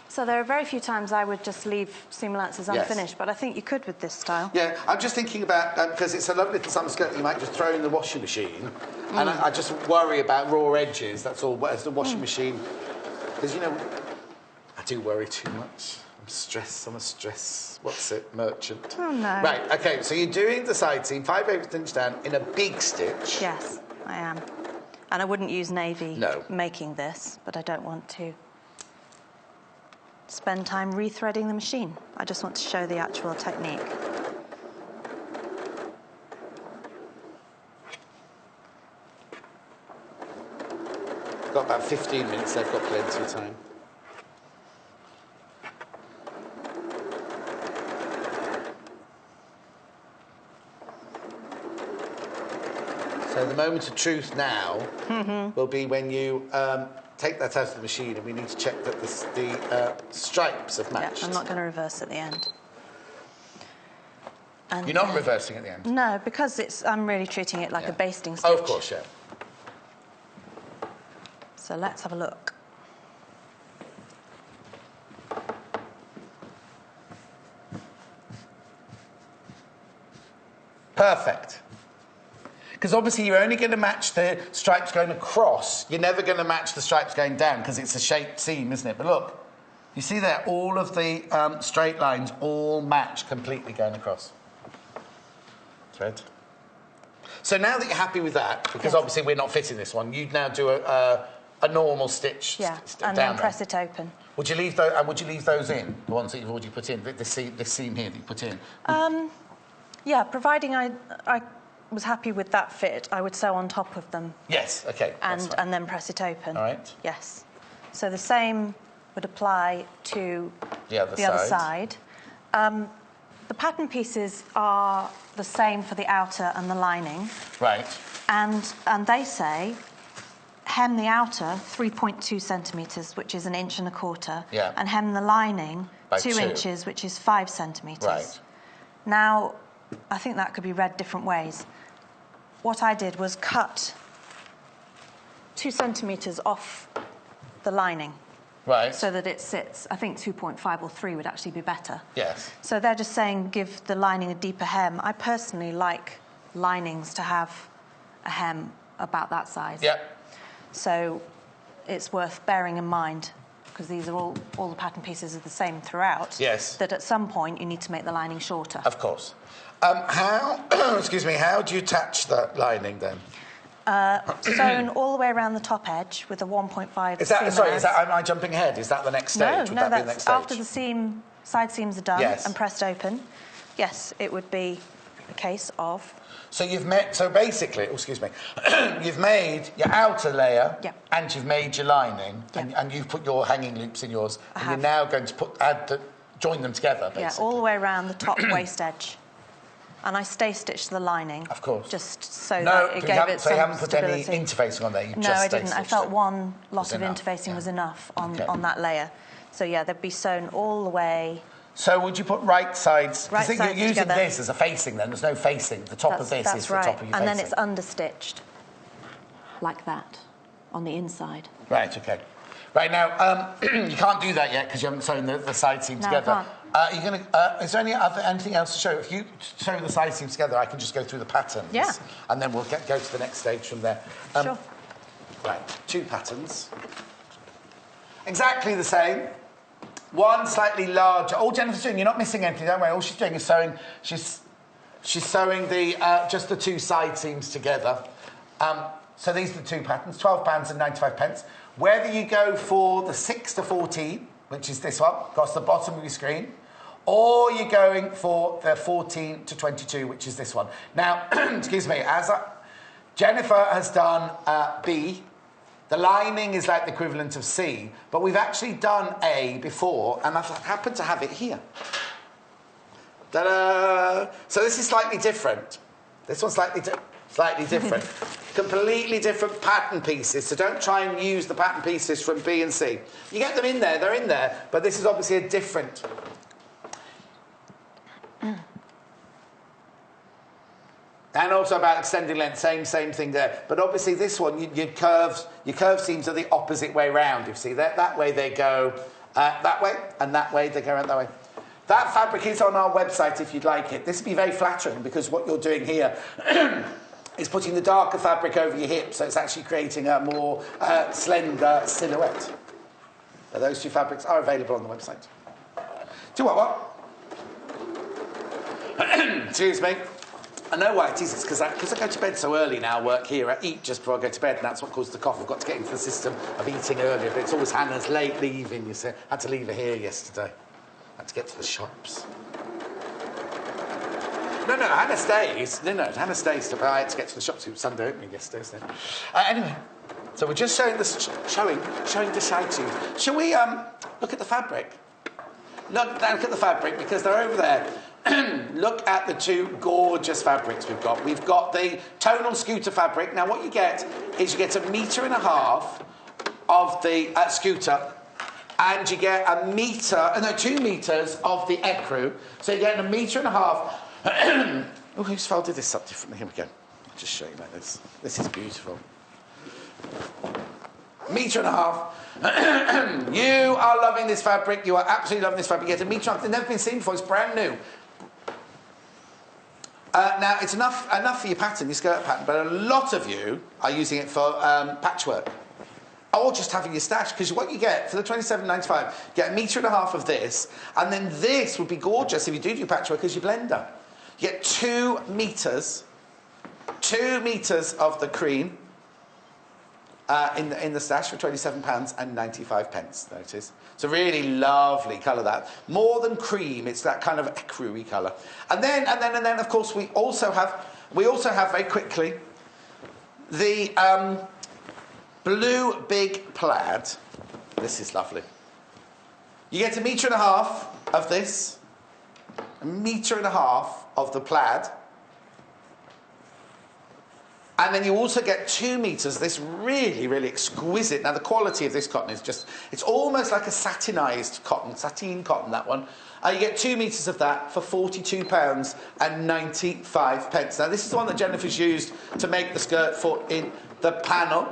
So there are very few times I would just leave seam allowances unfinished, but I think you could with this style. Yeah, I'm just thinking about, because it's a lovely little summer skirt that you might just throw in the washing machine, and I just worry about raw edges, that's all, as the washing machine, because, you know, I do worry too much. I'm a stress, what's it, merchant. Oh, no. Right, okay, so you're doing the side seam, 5/8 inch down, in a big stitch. Yes, I am. And I wouldn't use navy making this, but I don't want to spend time rethreading the machine. I just want to show the actual technique. Got about 15 minutes, they've got plenty of time. So the moment of truth now will be when you take that out of the machine, and we need to check that the stripes have matched. Yeah, I'm not going to reverse at the end. And you're not reversing at the end? No, because I'm really treating it like a basting stitch. Oh, of course, yeah. So let's have a look. Perfect. Because obviously you're only going to match the stripes going across. You're never going to match the stripes going down because it's a shaped seam, isn't it? But look, you see there, all of the straight lines all match completely going across. Thread. So now that you're happy with that, because obviously we're not fitting this one, you'd now do a normal stitch. Yeah, down and then press it open. Would you leave those? Would you leave those in? The ones that you've already put in, this seam here that you put in. Yeah, providing I was happy with that fit, I would sew on top of them. Yes. Okay. And then press it open. All right. Yes. So the same would apply to the other side. The pattern pieces are the same for the outer and the lining. Right. And they say hem the outer 3.2 centimetres, which is 1.25 inches. Yeah. And hem the lining by 2 inches, which is 5 centimetres. Right. Now, I think that could be read different ways. What I did was cut 2 centimetres off the lining. Right. So that it sits, I think 2.5 or 3 would actually be better. Yes. So they're just saying give the lining a deeper hem. I personally like linings to have a hem about that size. Yep. So it's worth bearing in mind, because these are all the pattern pieces are the same throughout. Yes. That at some point you need to make the lining shorter. Of course. How, excuse me, how do you attach that lining then? Sewn all the way around the top edge with a 1.5 Is that, sorry, am I jumping ahead? Is that the next stage? Would that be the next stage? After the side seams are done and pressed open. Yes, it would be a case of... So basically, excuse me, you've made your outer layer and you've made your lining and you've put your hanging loops in yours and you're now going to join them together, basically. Yeah, all the way around the top waist edge. And I stitched the lining. Of course. Just so that it gave it some So you haven't put stability. any interfacing on there? No, I didn't. I felt one lot of interfacing was enough on that layer. So, yeah, they'd be sewn all the way... So would you put right sides? Right sides you're using together. this as a facing then. There's no facing. The top of this is the top of your facing. And then it's understitched. Like that. On the inside. Right, OK. Right, now, you can't do that yet because you haven't sewn the side seam together. I can't. Is there anything else to show? If you sew the side seams together, I can just go through the patterns. Yeah. And then we'll go to the next stage from there. Sure. Right, 2 patterns. Exactly the same. One slightly larger. All Jennifer's doing, you're not missing anything, don't worry. All she's doing is sewing. She's sewing just the 2 side seams together. So these are the 2 patterns, £12.95. Whether you go for the 6 to 14, which is this one, across the bottom of your screen, or you're going for the 14 to 22, which is this one. Now, excuse me, Jennifer has done B. The lining is like the equivalent of C, but we've actually done A before, and I've happened to have it here. Ta-da! So this is slightly different. This one's slightly different. Completely different pattern pieces, so don't try and use the pattern pieces from B and C. You get them in there, they're in there, but this is obviously a different... And also about extending length, same thing there. But obviously this one, your curve seams are the opposite way round. You see, that way they go that way, and that way they go around that way. That fabric is on our website if you'd like it. This would be very flattering because what you're doing here is putting the darker fabric over your hips, so it's actually creating a more slender silhouette. But those two fabrics are available on the website. Do you want one? Excuse me. I know why it is. It's because I go to bed so early now, work here, I eat just before I go to bed, and that's what causes the cough. I've got to get into the system of eating earlier, but it's always Hannah's late leaving, you see. I had to leave her here yesterday. I had to get to the shops. No, Hannah stays. No, Hannah stays. I had to get to the shops. It was Sunday opening yesterday, so... anyway, so we're just showing the side to you. Shall we look at the fabric? Look at the fabric, because they're over there. Look at the two gorgeous fabrics we've got. We've got the tonal scooter fabric. Now, what you get is you get 1.5 meters of the scooter, and you get 2 meters of the ecru. So you get 1.5 meters. Oh, who's folded this up differently? Here we go. I'll just show you like this. This is beautiful. 1.5 meters. You are loving this fabric. You are absolutely loving this fabric. You get 1 meter. It's never been seen before. It's brand new. Now, it's enough for your pattern, your skirt pattern, but a lot of you are using it for patchwork. Or just having your stash, because what you get for the £27.95, you get 1.5 meters of this, and then this would be gorgeous if you do your patchwork as your blender. You get 2 meters of the cream in the stash for £27.95. There it is. It's a really lovely colour, that. More than cream, it's that kind of ecru-y colour. And then, of course, we also have very quickly the blue big plaid. This is lovely. You get 1.5 meters of this, 1.5 meters of the plaid. And then you also get 2 meters, this really, really exquisite. Now, the quality of this cotton is just, it's almost like a satinized cotton, sateen cotton, that one. You get 2 meters of that for £42.95. Now, this is the one that Jennifer's used to make the skirt for in the panel.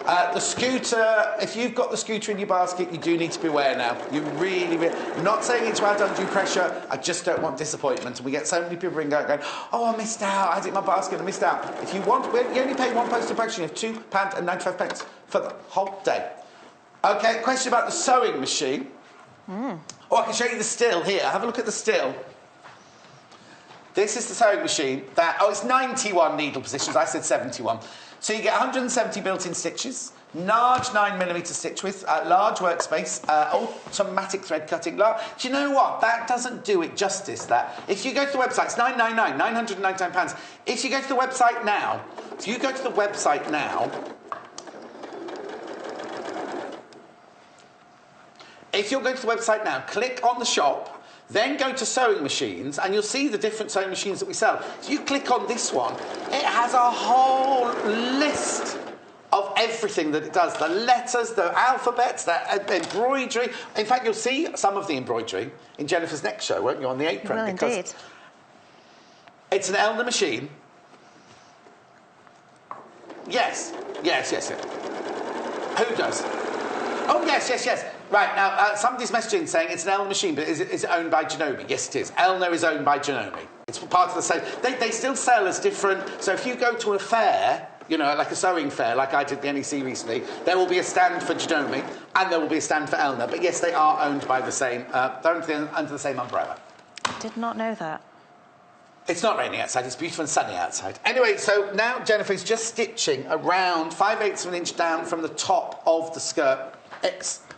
The scooter, if you've got the scooter in your basket, you do need to beware now. You really, really... I'm not saying it's add undue pressure, I just don't want disappointment. And we get so many people ringing out going, oh, I missed out, I had it in my basket, I missed out. If you want, you only pay one postage postage, you have £2.95 for the whole day. OK, question about the sewing machine. Oh, I can show you the still here. Have a look at the still. This is the sewing machine that... Oh, it's 91 needle positions. I said 71. So you get 170 built-in stitches, large 9mm stitch width, large workspace, automatic thread cutting. Do you know what? That doesn't do it justice, that. If you go to the website, it's £999, £999. If you go to the website now, if you're going to the website now, click on the shop, then go to sewing machines, and you'll see the different sewing machines that we sell. If you click on this one, it has a whole list of everything that it does. The letters, the alphabets, the embroidery. In fact, you'll see some of the embroidery in Jennifer's next show, won't you, on the apron? Well, indeed. It's an Elna machine. Yes. Who does? Oh, yes. Right, now, somebody's messaging saying it's an Elna machine, but is it owned by Janome? Yes, it is. Elna is owned by Janome. It's part of the same... They still sell as different... So if you go to a fair, you know, like a sewing fair, like I did the NEC recently, there will be a stand for Janome, and there will be a stand for Elna. But yes, they are owned by the same... they're under the same umbrella. I did not know that. It's not raining outside, it's beautiful and sunny outside. Anyway, so now Jennifer's just stitching around 5/8 of an inch down from the top of the skirt,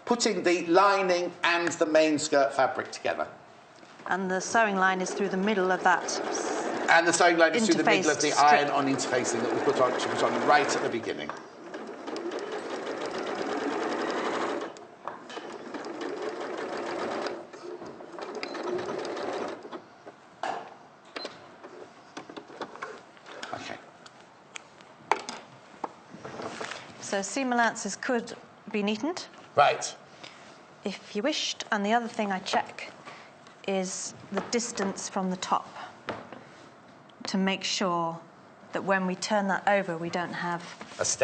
putting the lining and the main skirt fabric together. And the sewing line is through the middle of that. And the sewing line is through the middle of the iron-on interfacing that we put on right at the beginning. Okay. So seam allowances could be neatened. Right. If you wished. And the other thing I check is the distance from the top to make sure that when we turn that over, we don't have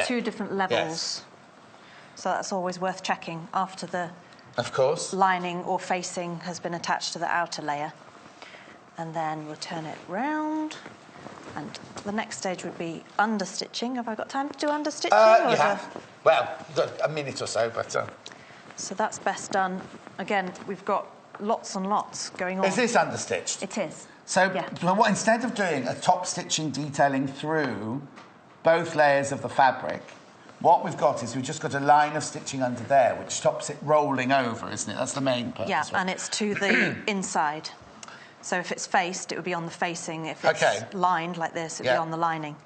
two different levels. Yes. So that's always worth checking after the lining or facing has been attached to the outer layer. And then we'll turn it round. And the next stage would be understitching. Have I got time to do understitching? You have. Well, a minute or so, but... So that's best done. Again, we've got lots and lots going on. Is this understitched? It is. So what, instead of doing a top stitching detailing through both layers of the fabric, what we've got is we've just got a line of stitching under there, which stops it rolling over, isn't it? That's the main purpose. Yeah, and it's to the inside. So if it's faced, it would be on the facing. If it's lined like this, it would be on the lining.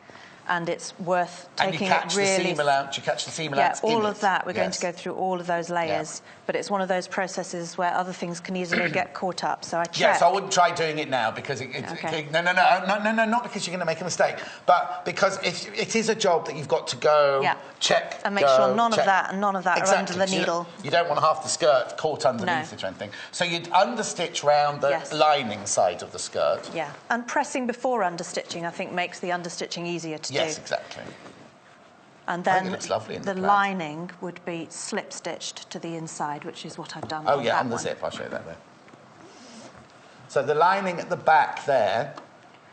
And it's worth taking it really... And you catch the seam allowance in all of that. We're going to go through all of those layers. Yeah. But it's one of those processes where other things can easily get caught up. So I check. Yes, I wouldn't try doing it now because no, not because you're going to make a mistake, but because it is a job that you've got to go check and make sure none of that and none of that are under the needle. You don't want half the skirt caught underneath it or anything. So you'd understitch round the lining side of the skirt. Yeah, and pressing before understitching, I think, makes the understitching easier to do. Yes, exactly. And then it looks lovely in the lining would be slip-stitched to the inside, which is what I've done. Oh, yeah, on the zip. I'll show you that there. So the lining at the back there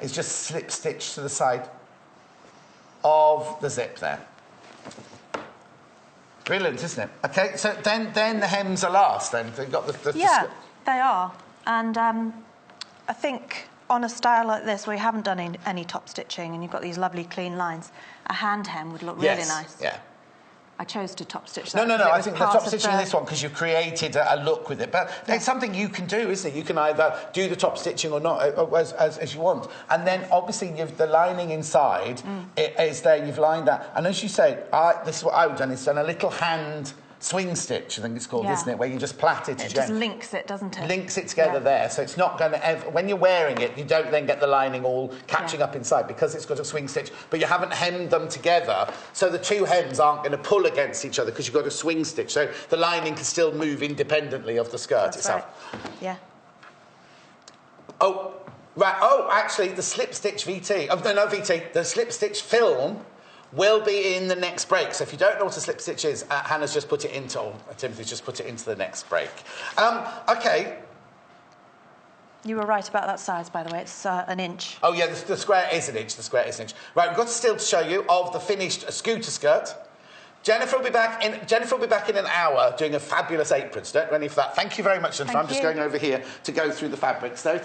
is just slip-stitched to the side of the zip there. Brilliant, isn't it? OK, so then the hems are last, then. They've got the they are. And I think... on a style like this, where you haven't done any top stitching and you've got these lovely clean lines, a hand hem would look really nice. Yeah. I chose to top stitch that. No, I think the top stitching in this one, because you've created a look with it. But it's something you can do, isn't it? You can either do the top stitching or not, as you want. And then, obviously, the lining inside is there. You've lined that. And as you say, this is what I would have done, is done a little hand... swing stitch, I think it's called, isn't it? Where you just plait it. It just links it, doesn't it? Links it together there, so it's not going to ever... When you're wearing it, you don't then get the lining all catching up inside because it's got a swing stitch, but you haven't hemmed them together, so the two hems aren't going to pull against each other because you've got a swing stitch, so the lining can still move independently of the skirt itself. Right. Yeah. Oh, right. Oh, actually, the slip stitch VT... Oh, no, VT. The slip stitch film... will be in the next break. So if you don't know what a slip stitch is, Hannah's just put it into, or Timothy's just put it into the next break. OK. You were right about that size, by the way. It's an inch. Oh, yeah, the square is an inch. The square is an inch. Right, we've got a still to show you of the finished scooter skirt. Jennifer will be back in an hour doing a fabulous apron. So don't ready for that. Thank you very much, Jennifer. I'm just going over here to go through the fabrics, though.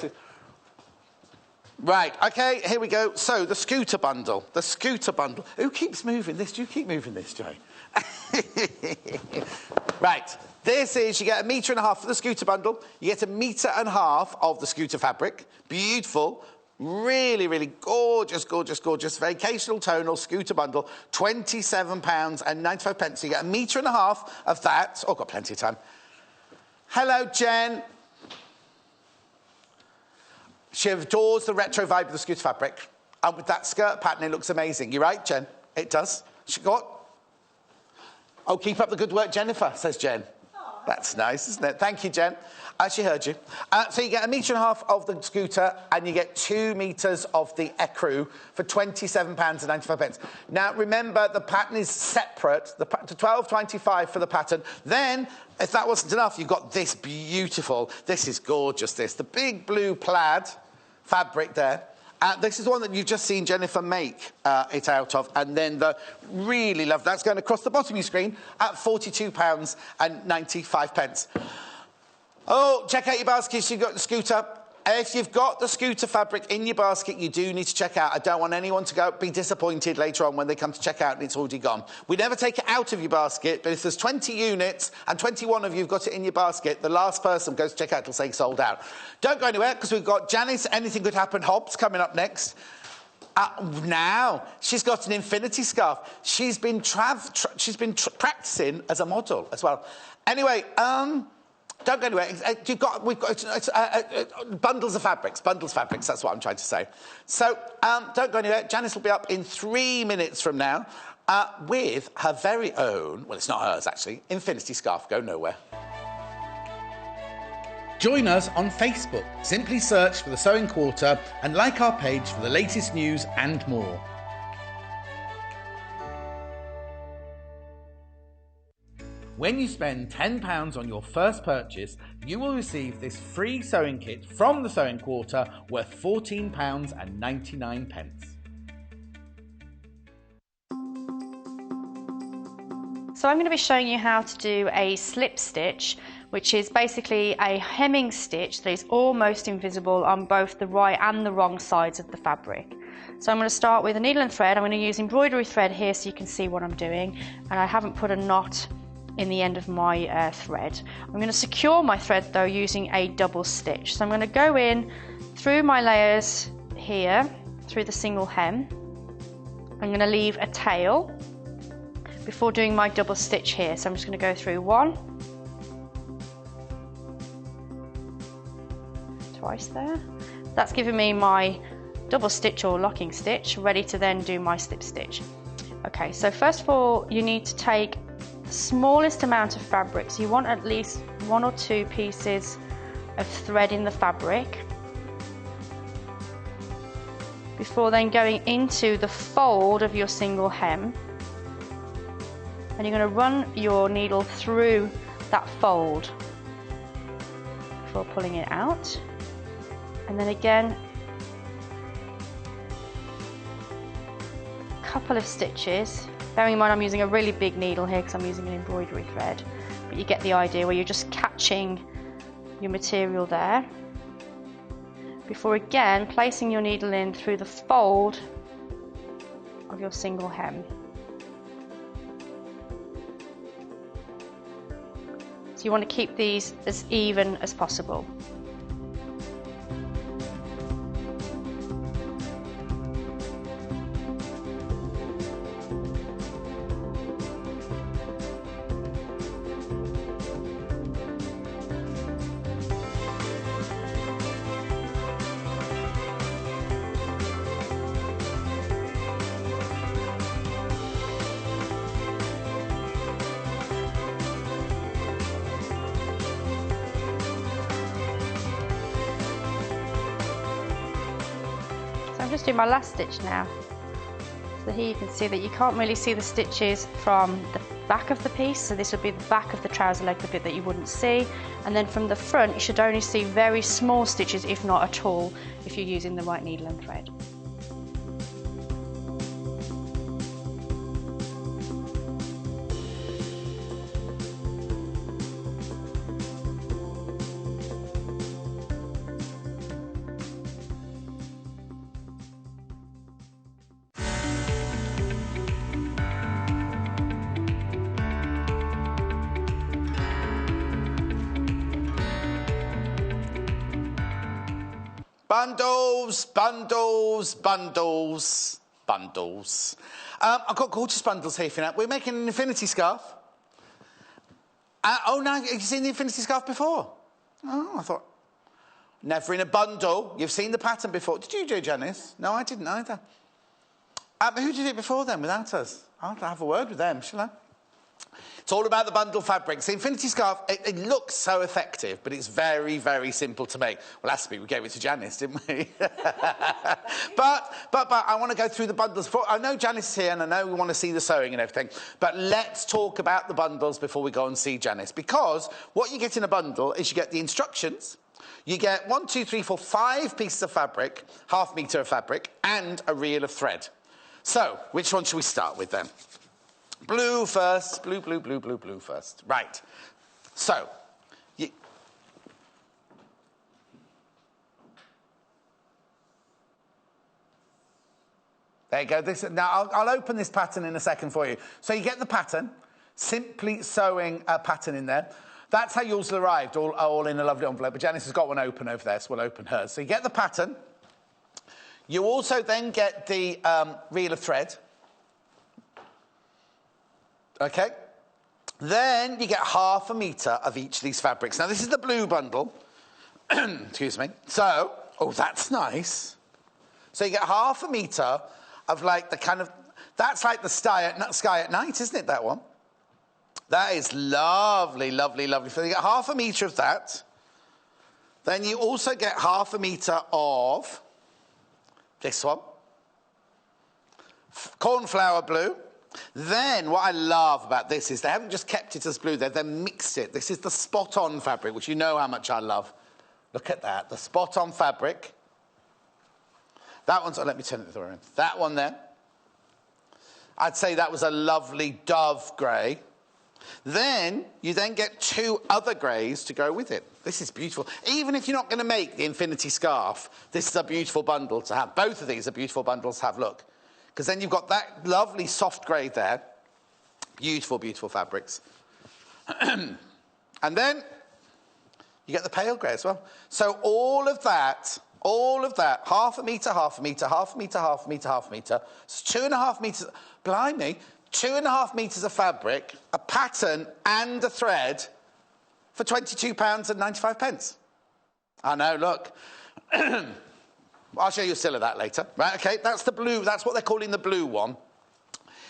Right, OK, here we go. So, the scooter bundle. The scooter bundle. Who keeps moving this? Do you keep moving this, Joe? Right, this is, you get 1.5 meters for the scooter bundle. You get 1.5 meters of the scooter fabric. Beautiful. Really, really gorgeous, gorgeous, gorgeous vacational tonal scooter bundle. £27.95. So you get 1.5 meters of that. Oh, got plenty of time. Hello, Jen. She adores the retro vibe of the scooter fabric. And with that skirt pattern, it looks amazing. You're right, Jen? It does. She got... Oh, keep up the good work, Jennifer, says Jen. Oh, that's nice, isn't it? Thank you, Jen. She heard you. So you get 1.5 meters of the scooter and you get 2 meters of the ecru for £27.95. Now, remember, the pattern is separate. The £12.25 for the pattern. Then, if that wasn't enough, you've got this beautiful... This is gorgeous, this. The big blue plaid fabric there. This is the one that you've just seen Jennifer make it out of. And then the really love... That's going across the bottom of your screen at £42.95. Oh, check out your baskets. You've got the scooter. If you've got the scooter fabric in your basket, you do need to check out. I don't want anyone to be disappointed later on when they come to check out and it's already gone. We never take it out of your basket, but if there's 20 units and 21 of you have got it in your basket, the last person goes to check out will say sold out. Don't go anywhere, because we've got Janis Anything Could Happen Hobbs coming up next. Now, she's got an infinity scarf. She's been practising as a model as well. Anyway, don't go anywhere. We've got bundles of fabrics. Bundles of fabrics, that's what I'm trying to say. So, don't go anywhere. Janis will be up in 3 minutes from now with her very own, well, it's not hers, actually, infinity scarf. Go nowhere. Join us on Facebook. Simply search for The Sewing Quarter and like our page for the latest news and more. When you spend £10 on your first purchase, you will receive this free sewing kit from The Sewing Quarter worth £14.99. So I'm going to be showing you how to do a slip stitch, which is basically a hemming stitch that is almost invisible on both the right and the wrong sides of the fabric. So I'm going to start with a needle and thread. I'm going to use embroidery thread here so you can see what I'm doing, and I haven't put a knot in the end of my thread. I'm going to secure my thread though using a double stitch. So I'm going to go in through my layers here, through the single hem. I'm going to leave a tail before doing my double stitch here. So I'm just going to go through one, twice there. That's giving me my double stitch or locking stitch, ready to then do my slip stitch. Okay, so first of all, you need to take the smallest amount of fabric. So you want at least 1 or 2 pieces of thread in the fabric before then going into the fold of your single hem. And you're going to run your needle through that fold before pulling it out. And then again, a couple of stitches. Bearing in mind I'm using a really big needle here because I'm using an embroidery thread, but you get the idea where you're just catching your material there before again placing your needle in through the fold of your single hem. So you want to keep these as even as possible. I'm just doing my last stitch now. So here you can see that you can't really see the stitches from the back of the piece, so this would be the back of the trouser leg, the bit that you wouldn't see, and then from the front you should only see very small stitches, if not at all, if you're using the right needle and thread. Bundles, bundles, bundles, bundles. I've got gorgeous bundles here for you now. We're making an infinity scarf. Oh, no, have you seen the infinity scarf before? Oh, I thought, never in a bundle. You've seen the pattern before. Did you do it, Janis? No, I didn't either. But who did it before then, without us? I'll have a word with them, shall I? It's all about the bundle fabrics. The infinity scarf, it looks so effective, but it's very, very simple to make. Well, last week we gave it to Janis, didn't we? but I want to go through the bundles. I know Janis is here, and I know we want to see the sewing and everything, but let's talk about the bundles before we go and see Janis, because what you get in a bundle is you get the instructions, you get 1, 2, 3, 4, 5 pieces of fabric, ½ metre of fabric, and a reel of thread. So, which one should we start with then? Blue first. Blue, blue, blue, blue, blue first. Right. So, there you go. Now, I'll open this pattern in a second for you. So you get the pattern, simply sewing a pattern in there. That's how yours arrived, all in a lovely envelope. But Janis has got one open over there, so we'll open hers. So you get the pattern. You also then get the reel of thread. Okay, then you get ½ metre of each of these fabrics. Now, this is the blue bundle. Excuse me. So, oh, that's nice. So you get ½ metre of like the kind of, that's like the sky at night, isn't it, that one? That is lovely, lovely, lovely. So you get ½ metre of that. Then you also get ½ metre of this one. Cornflower blue. Then, what I love about this is they haven't just kept it as blue, they've mixed it. This is the spot-on fabric, which you know how much I love. Look at that, the spot-on fabric. That one's, let me turn it the other way around. That one there. I'd say that was a lovely dove grey. Then you then get 2 other greys to go with it. This is beautiful. Even if you're not going to make the infinity scarf, this is a beautiful bundle to have. Both of these are beautiful bundles to have, look. Because then you've got that lovely soft grey there. Beautiful, beautiful fabrics. And then you get the pale grey as well. So all of that, half a metre, half a metre, half a metre, half a metre, half a metre. So 2.5 metres, blimey, 2.5 metres of fabric, a pattern and a thread for £22.95. I know, look. I'll show you a still of that later. Right, OK, that's the blue. That's what they're calling the blue one.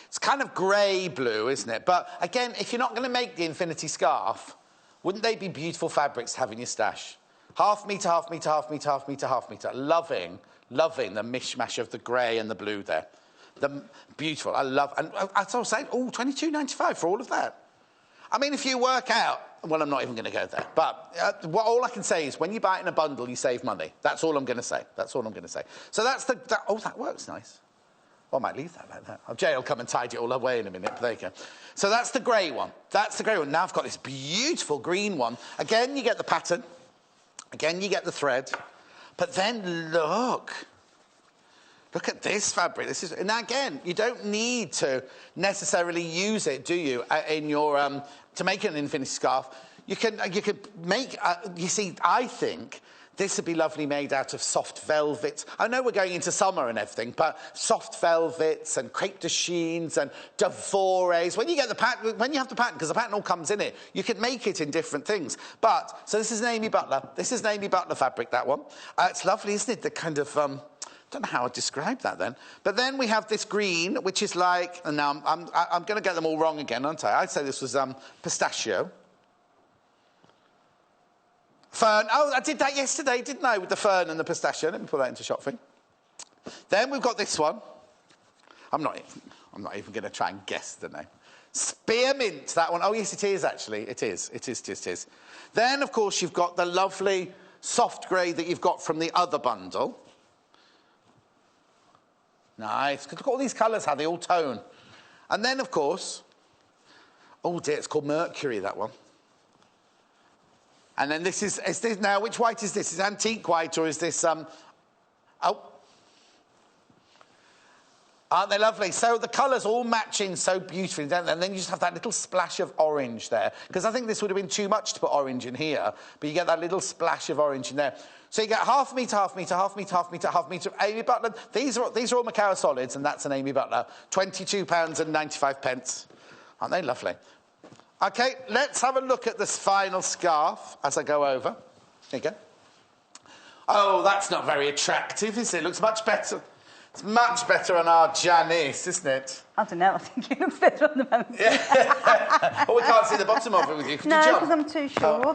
It's kind of grey blue, isn't it? But, again, if you're not going to make the infinity scarf, wouldn't they be beautiful fabrics to have in your stash? Half metre, half metre, half metre, half metre, half metre. Loving the mishmash of the grey and the blue there. Beautiful. I love... And as I was saying, £22.95 for all of that. I mean, if you work out... Well, I'm not even going to go there. But all I can say is when you buy it in a bundle, you save money. That's all I'm going to say. That's all I'm going to say. So that's the... oh, that works nice. Well, I might leave that like that. Jay will come and tidy it all away in a minute. But there you go. So that's the grey one. That's the grey one. Now I've got this beautiful green one. Again, you get the pattern. Again, you get the thread. But then look... Look at this fabric. This is, now again, you don't need to necessarily use it, do you, in your to make an infinity scarf? You could make. You see, I think this would be lovely made out of soft velvets. I know we're going into summer and everything, but soft velvets and crepe de chines and devores. When you get the pattern, when you have the pattern, because the pattern all comes in it, you can make it in different things. But so this is an Amy Butler. This is an Amy Butler fabric. That one. It's lovely, isn't it? The kind of I don't know how I'd describe that then. But then we have this green, which is like, and now I'm going to get them all wrong again, aren't I? I'd say this was pistachio. Fern. Oh, I did that yesterday, didn't I, with the fern and the pistachio. Let me put that into shop thing. Then we've got this one. I'm not even going to try and guess the name. Spearmint, that one. Oh, yes, it is, actually. It is. Then, of course, you've got the lovely soft grey that you've got from the other bundle. Nice. Look at all these colours, how they all tone. And then, of course... Oh, dear, it's called Mercury, that one. And then this is this, now, which white is this? Is it antique white or is this... Oh. Aren't they lovely? So the colours all match in so beautifully, don't they? And then you just have that little splash of orange there. Because I think this would have been too much to put orange in here. But you get that little splash of orange in there. So you get half a metre, half a metre, half a metre, half a metre, half a metre. Amy Butler. These are all Macao solids, and that's an Amy Butler. £22.95. Aren't they lovely? OK, let's have a look at this final scarf as I go over. There you go. Oh, that's not very attractive, is it? It looks much better. It's much better on our Janis, isn't it? I don't know. I think it looks better on the moment. Yeah. Well, we can't see the bottom of it with you. Could no, you jump? because I'm too short. Oh.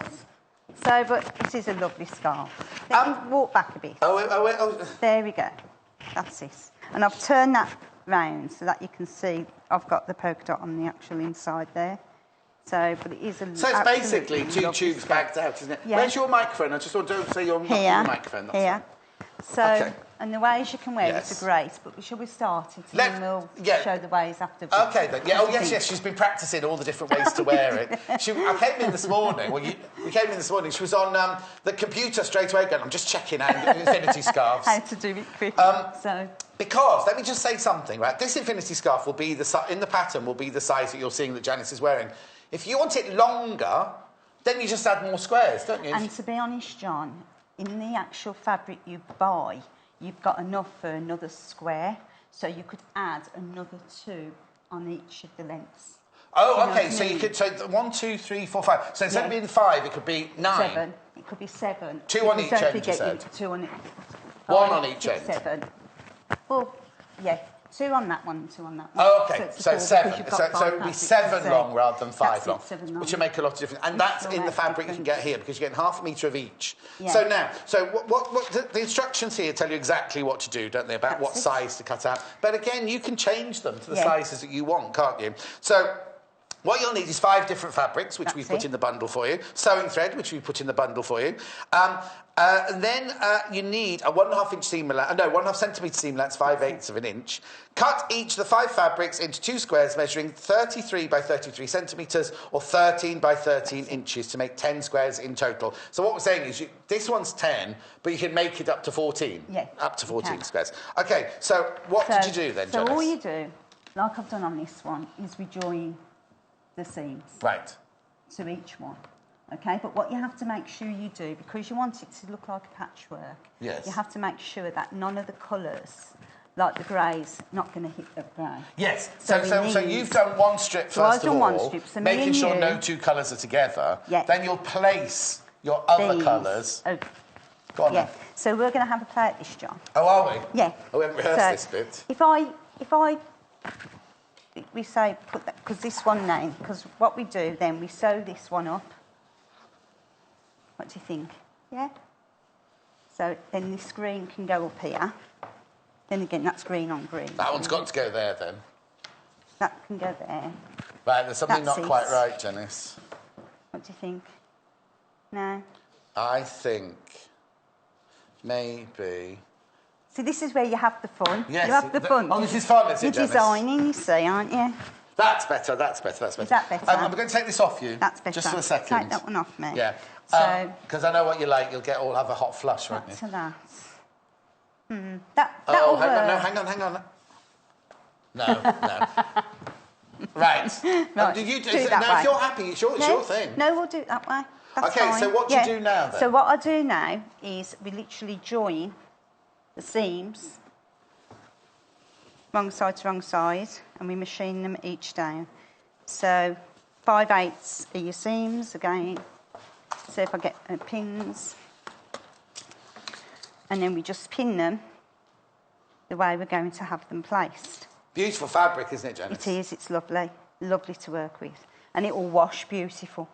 So, but this is a lovely scarf. Let me walk back a bit. Oh. There we go. That's it. And I've turned that round so that you can see I've got the polka dot on the actual inside there. So, but it is a... So it's basically 2 tubes backed out, isn't it? Yeah. Where's your microphone? I just want to say your microphone. That's here. Right. So, okay. And the ways you can wear it are great, but shall we start it and then we'll show the ways afterwards? OK, then. Yeah, yes, she's been practising all the different ways to wear it. I came in this morning, we came in this morning, she was on the computer straight away going, I'm just checking out infinity scarves. How to do it quick, Because, let me just say something, right? This infinity scarf will be, in the pattern, will be the size that you're seeing that Janis is wearing. If you want it longer, then you just add more squares, don't you? And to be honest, John, in the actual fabric you buy, you've got enough for another square, so you could add another 2 on each of the lengths. Oh, OK, so you could... So 1, 2, 3, 4, 5. So instead of being 5, it could be 9. 7. It could be 7. 2 on each end, you said? 2 on each. 1 on each end. 7. Well, yeah. 2 on that one, 2 on that one. Oh, OK. So 7. So it would be 7 long rather than 5 long. Which will make a lot of difference. And that's in the fabric you can get here, because you're getting half a metre of each. Yeah. So now, what the instructions here tell you exactly what to do, don't they, about what size to cut out. But again, you can change them to the sizes that you want, can't you? So What you'll need is 5 different fabrics, which we've put in the bundle for you. Sewing thread, which we've put in the bundle for you. And then you need a 1.5-inch seam allowance, no, 1.5 centimetre seam allowance, 5/8 of an inch. Cut each of the 5 fabrics into 2 squares measuring 33 by 33 centimetres or 13 by 13 inches to make 10 squares in total. So what we're saying is this one's 10, but you can make it up to 14. Yeah. Up to 14 squares. OK, so what did you do then, Janice? So all you do, like I've done on this one, is we join the seams. Right. To each one. OK, but what you have to make sure you do, because you want it to look like a patchwork, yes, you have to make sure that none of the colours, like the grey's, not going to hit the grey. Yes, so you've done one strip first of all, one strip, so making sure no 2 colours are together. Yeah. Then you'll place your other colours. Go on then. So we're going to have a play at this, John. Oh, are we? Yeah. Oh, we haven't rehearsed this bit. We say put that, because this one now, because what we do then, we sew this one up. What do you think? Yeah? So then this green can go up here. Then again, that's green on green. That one's got to go there then. That can go there. Right, there's something not quite right, Janice. What do you think? No? I think maybe... See, this is where you have the fun. Yes. You have the fun. Oh, this is fun, is it, You're Janice? designing, you see, aren't you? That's better, that's better, that's better. Is that better? I'm going to take this off you. That's better. Just for a second. Take that one off me. Yeah. So... Because I know what you like. You'll have a hot flush, won't you? To that. That'll work. Hang on. No. Right. Right, Do you do it that now, way. if you're happy, it's your thing. No, we'll do it that way. That's okay, fine. so what do you do now, then? So what I do now is we literally join the seams wrong side to wrong side, and we machine them each down. So 5/8 are your seams again. So if I get pins, and then we just pin them the way we're going to have them placed. Beautiful fabric, isn't it, Janice? It is. It's lovely. Lovely to work with. And it will wash beautiful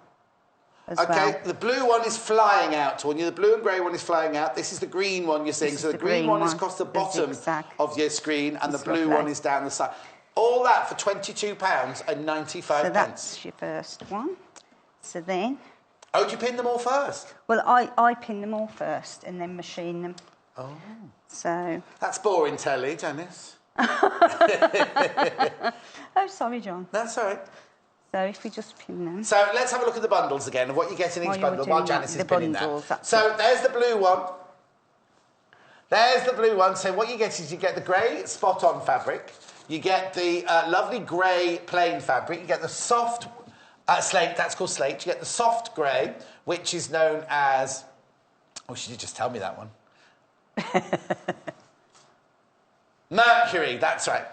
as well. Okay, the blue one is flying out toward you. The blue and grey one is flying out. This is the green one you're seeing. So the green one is across the bottom of your screen, and the blue one is down the side. All that for £22.95. So that's your first one. So then... Oh, do you pin them all first? Well, I pin them all first and then machine them. Oh. So... That's boring telly, Janice. Oh, sorry, John. That's all right. So if we just pin them... So let's have a look at the bundles again, of what you get in each bundle while Janice is pinning that. So there's the blue one. There's the blue one. So what you get is you get the grey spot-on fabric. You get the lovely grey plain fabric. You get the soft slate. That's called slate. You get the soft grey, which is known as... Oh, should you just tell me that one? Mercury, that's right.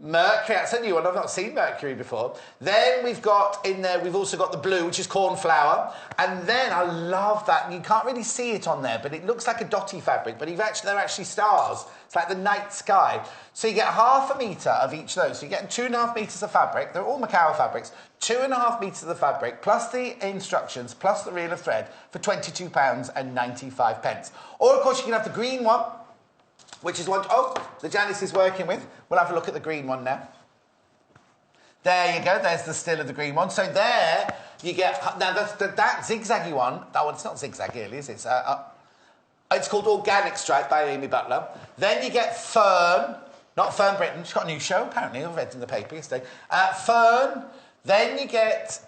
Mercury, that's a new one. I've not seen Mercury before. Then we've got in there, we've also got the blue, which is cornflower. And then, I love that. You can't really see it on there, but it looks like a dotty fabric, but they're actually stars. It's like the night sky. So you get 1/2 metre of each of those. So you're getting 2.5 metres of fabric. They're all Macao fabrics. 2.5 metres of fabric, plus the instructions, plus the reel of thread for £22.95. Or, of course, you can have the green one, which is one... Oh, the Janice is working with. We'll have a look at the green one now. There you go. There's the still of the green one. So there you get... Now, that zigzaggy one... That one's not zigzaggy, really, is it? It's called Organic Stripe by Amy Butler. Then you get Fern. Not Fern Britain. She's got a new show, apparently. I've read in the paper yesterday. Fern. Then you get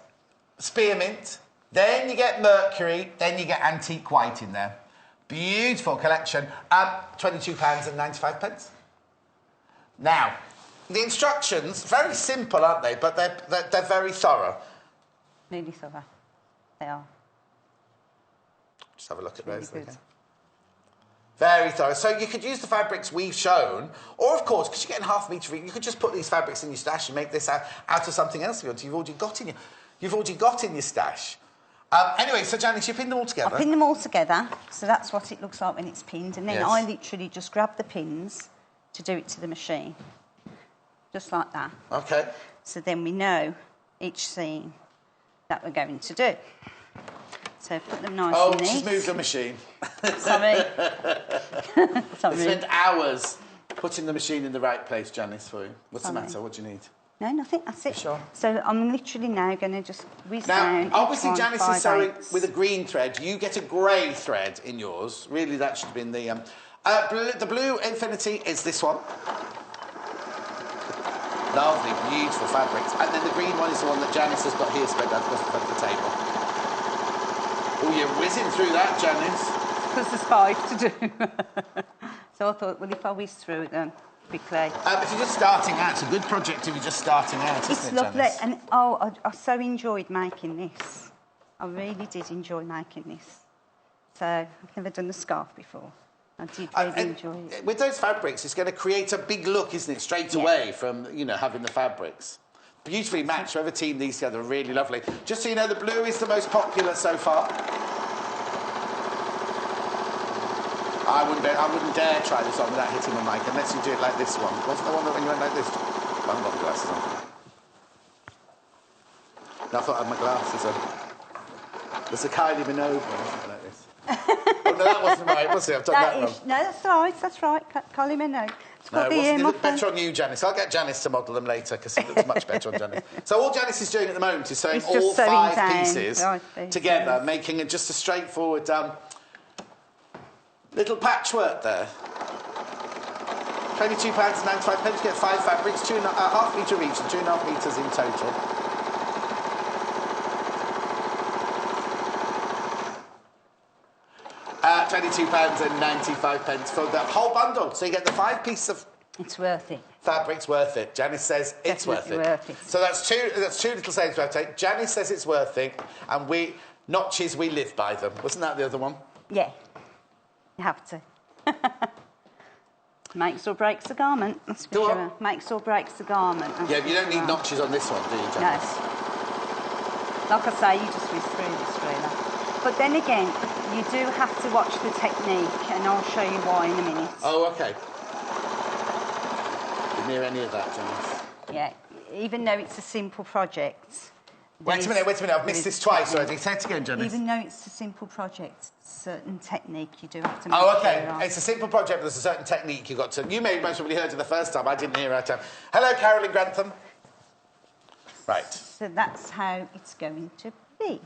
Spearmint. Then you get Mercury. Then you get Antique White in there. Beautiful collection. £22.95. Now, the instructions, very simple, aren't they? But they're very thorough. Really thorough. They are. Just have a look at Really those. good. Okay. Very thorough. So you could use the fabrics we've shown, or, of course, because you're getting 1/2 metre, you could just put these fabrics in your stash and make this out of something else you've already got in your stash. Anyway, so Janice, you pin them all together? I pin them all together, so that's what it looks like when it's pinned. And then Yes. I literally just grab the pins to do it to the machine. Just like that. Okay. So then we know each seam that we're going to do. So put them nice and neat. Oh, she's moved the machine. Sorry. Sorry. I spent hours putting the machine in the right place, Janice, for you. What's the matter? What do you need? No, nothing, that's it. Sure. So I'm literally now going to just whiz down. Now, obviously Janice is sewing 5/8. with a green thread. You get a grey thread in yours. Really, that should have been the... the blue Infinity is this one. Lovely, beautiful fabrics. And then the green one is the one that Janice has got here spread out across the front of the table. Oh, you're whizzing through that, Janice. Because there's 5 to do. So I thought, well, if I whiz through it, then quickly. If you're just starting out, it's a good project if you're just starting out, isn't it, It's lovely. Janice? And, I so enjoyed making this. I really did enjoy making this. So I've never done a scarf before. I did really enjoy it. With those fabrics, it's going to create a big look, isn't it, straight away from, you know, having the fabrics. Beautifully matched. Whoever teamed these together, really lovely. Just so you know, the blue is the most popular so far. I wouldn't dare try this on without hitting my mic, unless you do it like this one. Wasn't the one that when you went like this? I haven't got my glasses on. No, I thought I had my glasses on. There's a Kylie Minogue one, something like this. Oh, no, that wasn't right, was it? I've done that wrong. No, that's right. Kylie Minogue. It's got No, the it looked better on you, Janice. I'll get Janice to model them later, because it looks much better on Janice. So all Janice is doing at the moment is sewing all 5 pieces together, making just a straightforward little patchwork there. £22.95. You get 5 fabrics, 2.5 metre each, and 2.5 metres in total. £22.95 for the whole bundle. So you get the 5 pieces of... It's worth it. Fabric's worth it. Janice says it's worth it. So that's two little sayings we have to take. Janice says it's worth it, and notches, we live by them. Wasn't that the other one? Yeah. You have to. Makes or breaks a garment, that's for sure. Makes or breaks a garment. Yeah, you don't need notches on this one, do you, Janice? No. Like I say, you just whiz through this, really. But then again, you do have to watch the technique, and I'll show you why in a minute. Oh, OK. Didn't hear any of that, Janice. Yeah, even though it's a simple project... Wait a minute, I've missed this twice already. Say it again, Janice. Even though it's a simple project, certain technique you do have to make. Oh, OK. It's a simple project, but there's a certain technique you've got to... You may have most probably heard it the first time. I didn't hear it. Hello, Carolyn Grantham. Right. So that's how it's going to be.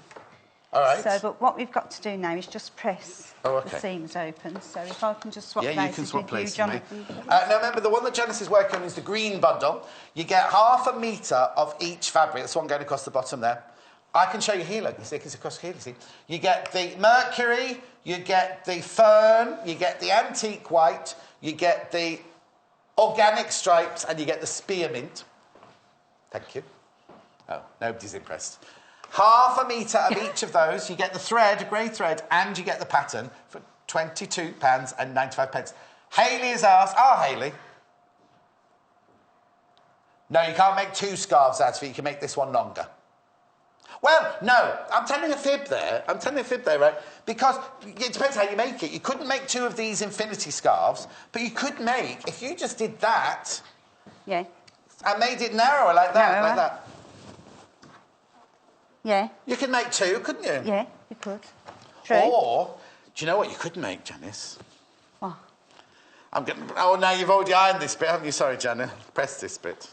All right. So, but what we've got to do now is just press the seams open. So if I can just swap places you can swap places, Jonathan. Now, remember, the one that Janice is working on is the green bundle. You get 0.5 metre of each fabric. That's one going across the bottom there. I can show you here, look. You see, it's across here, you see. You get the mercury, you get the fern, you get the antique white, you get the organic stripes, and you get the spearmint. Thank you. Oh, nobody's impressed. 0.5 metre of each of those. You get the thread, grey thread, and you get the pattern for £22.95. Hayley has asked... Oh, Hayley. No, you can't make 2 scarves out of it. You can make this one longer. Well, no, I'm telling a fib there. Right? Because it depends how you make it. You couldn't make 2 of these infinity scarves, but you could make, if you just did that... Yeah. And made it narrower like that, like that. Yeah. You could make 2, couldn't you? Yeah, you could. True. Or, do you know what you could make, Janice? What? Oh, now you've already ironed this bit, haven't you? Sorry, Janice. Press this bit.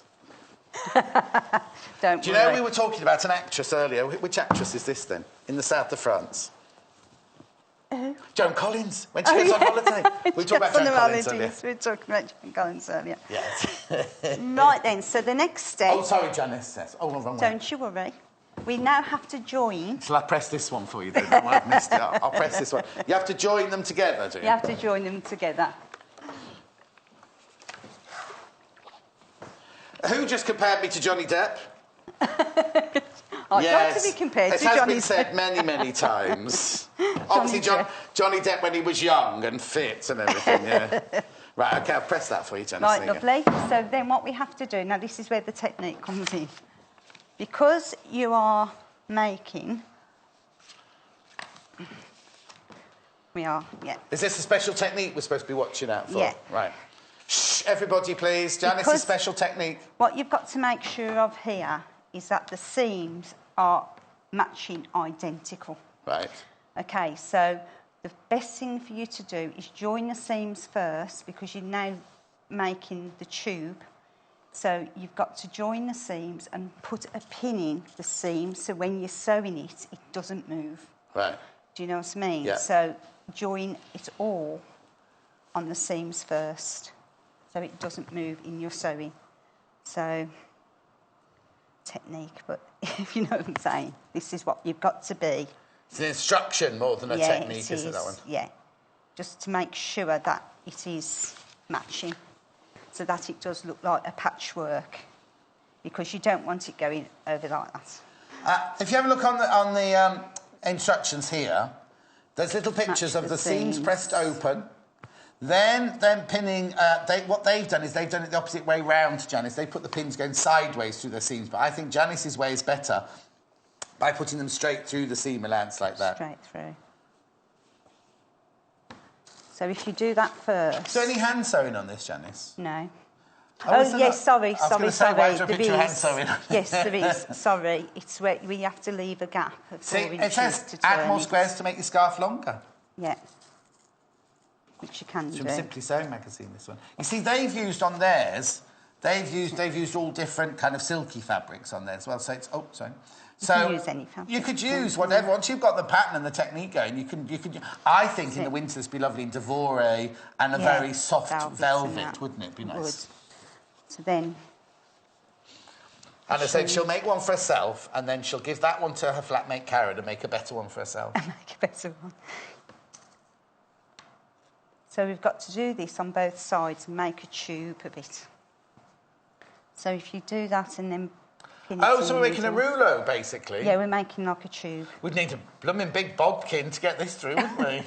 Don't Do you know we were talking about an actress earlier? Which actress is this, then? In the south of France? Who? Joan Collins. When she goes on holiday. We were talking about Joan Collins earlier. We were talking about Joan Collins earlier. Yes. Right then, so the next step... Oh, sorry, Janice says. Oh, wrong way. Don't you worry. We now have to join... Shall I press this one for you, then? I've missed it. I'll press this one. You have to join them together, do you? You have to join them together. Who just compared me to Johnny Depp? I'd like to be compared to Johnny Depp. It has been said many, many times. Obviously, Johnny Depp when he was young and fit and everything, yeah. Right, OK, I'll press that for you, Janice. Right, lovely. So then what we have to do... Now, this is where the technique comes in. Because you are making... We are, yeah. Is this a special technique we're supposed to be watching out for? Yeah. Right. Shh, everybody, please. Janice's special technique. What you've got to make sure of here is that the seams are matching identical. Right. OK, so the best thing for you to do is join the seams first because you're now making the tube So you've got to join the seams and put a pin in the seam so when you're sewing it, it doesn't move. Right. Do you know what I mean? Yeah. So join it all on the seams first so it doesn't move in your sewing. So, technique, but if you know what I'm saying, this is what you've got to be. It's an instruction more than a technique, it isn't that one? Yeah, just to make sure that it is matching so that it does look like a patchwork because you don't want it going over like that. If you have a look on the instructions here, there's little pictures of the seams pressed open. Then pinning, what they've done is they've done it the opposite way round, Janice. They put the pins going sideways through the seams, but I think Janice's way is better by putting them straight through the seam allowance like that. Straight through. So if you do that first... Is there any hand sewing on this, Janice? No. Oh, yes, sorry. Why is there a picture of hand sewing? Yes, there is. Sorry. It's where we have to leave a gap of 4 inches it says to turn add more squares to make your scarf longer. Yeah. Which you can do. From Simply Sewing magazine, this one. You see, they've used on theirs, they've used all different kind of silky fabrics on there as well. So it's You can use any fabric. You could use whatever. Once you've got the pattern and the technique going, you can. I think in the winter it'd be lovely in Devore and a very soft velvet, wouldn't it? Be nice. Would. So then. Anna said she'll make one for herself, and then she'll give that one to her flatmate Karen and make a better one for herself. And make a better one. So we've got to do this on both sides and make a tube of it. So if you do that and then pin it in so we're making a rouleau, basically? Yeah, we're making like a tube. We'd need a blooming big bodkin to get this through, wouldn't we?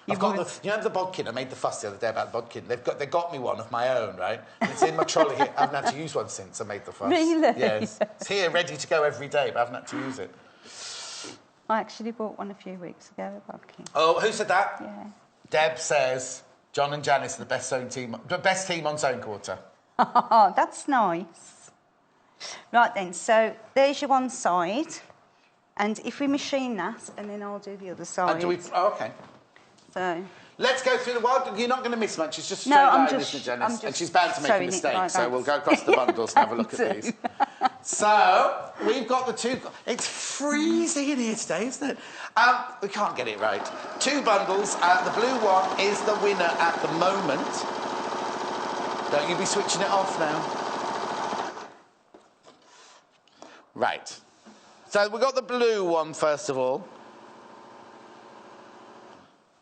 You know the bodkin? I made the fuss the other day about the bodkin. They got me one of my own, right? And it's in my trolley here. I haven't had to use one since I made the fuss. Really? Yes. It's here, ready to go every day, but I haven't had to use it. I actually bought one a few weeks ago, a bodkin. Oh, who said that? Yeah. Deb says John and Janice are the best sewing team, the best team on Sewing Quarter. Oh, that's nice. Right then, so there's your one side, and if we machine that, and then I'll do the other side. Okay. So. Let's go through the wild. You're not going to miss much. It's just a straight line, isn't it, Janice? And she's bound to make a mistake, like so we'll go across the bundles and have a look at these. So, we've got the two... It's freezing in here today, isn't it? We can't get it right. 2 bundles. The blue one is the winner at the moment. Don't you be switching it off now. Right. So, we've got the blue one, first of all.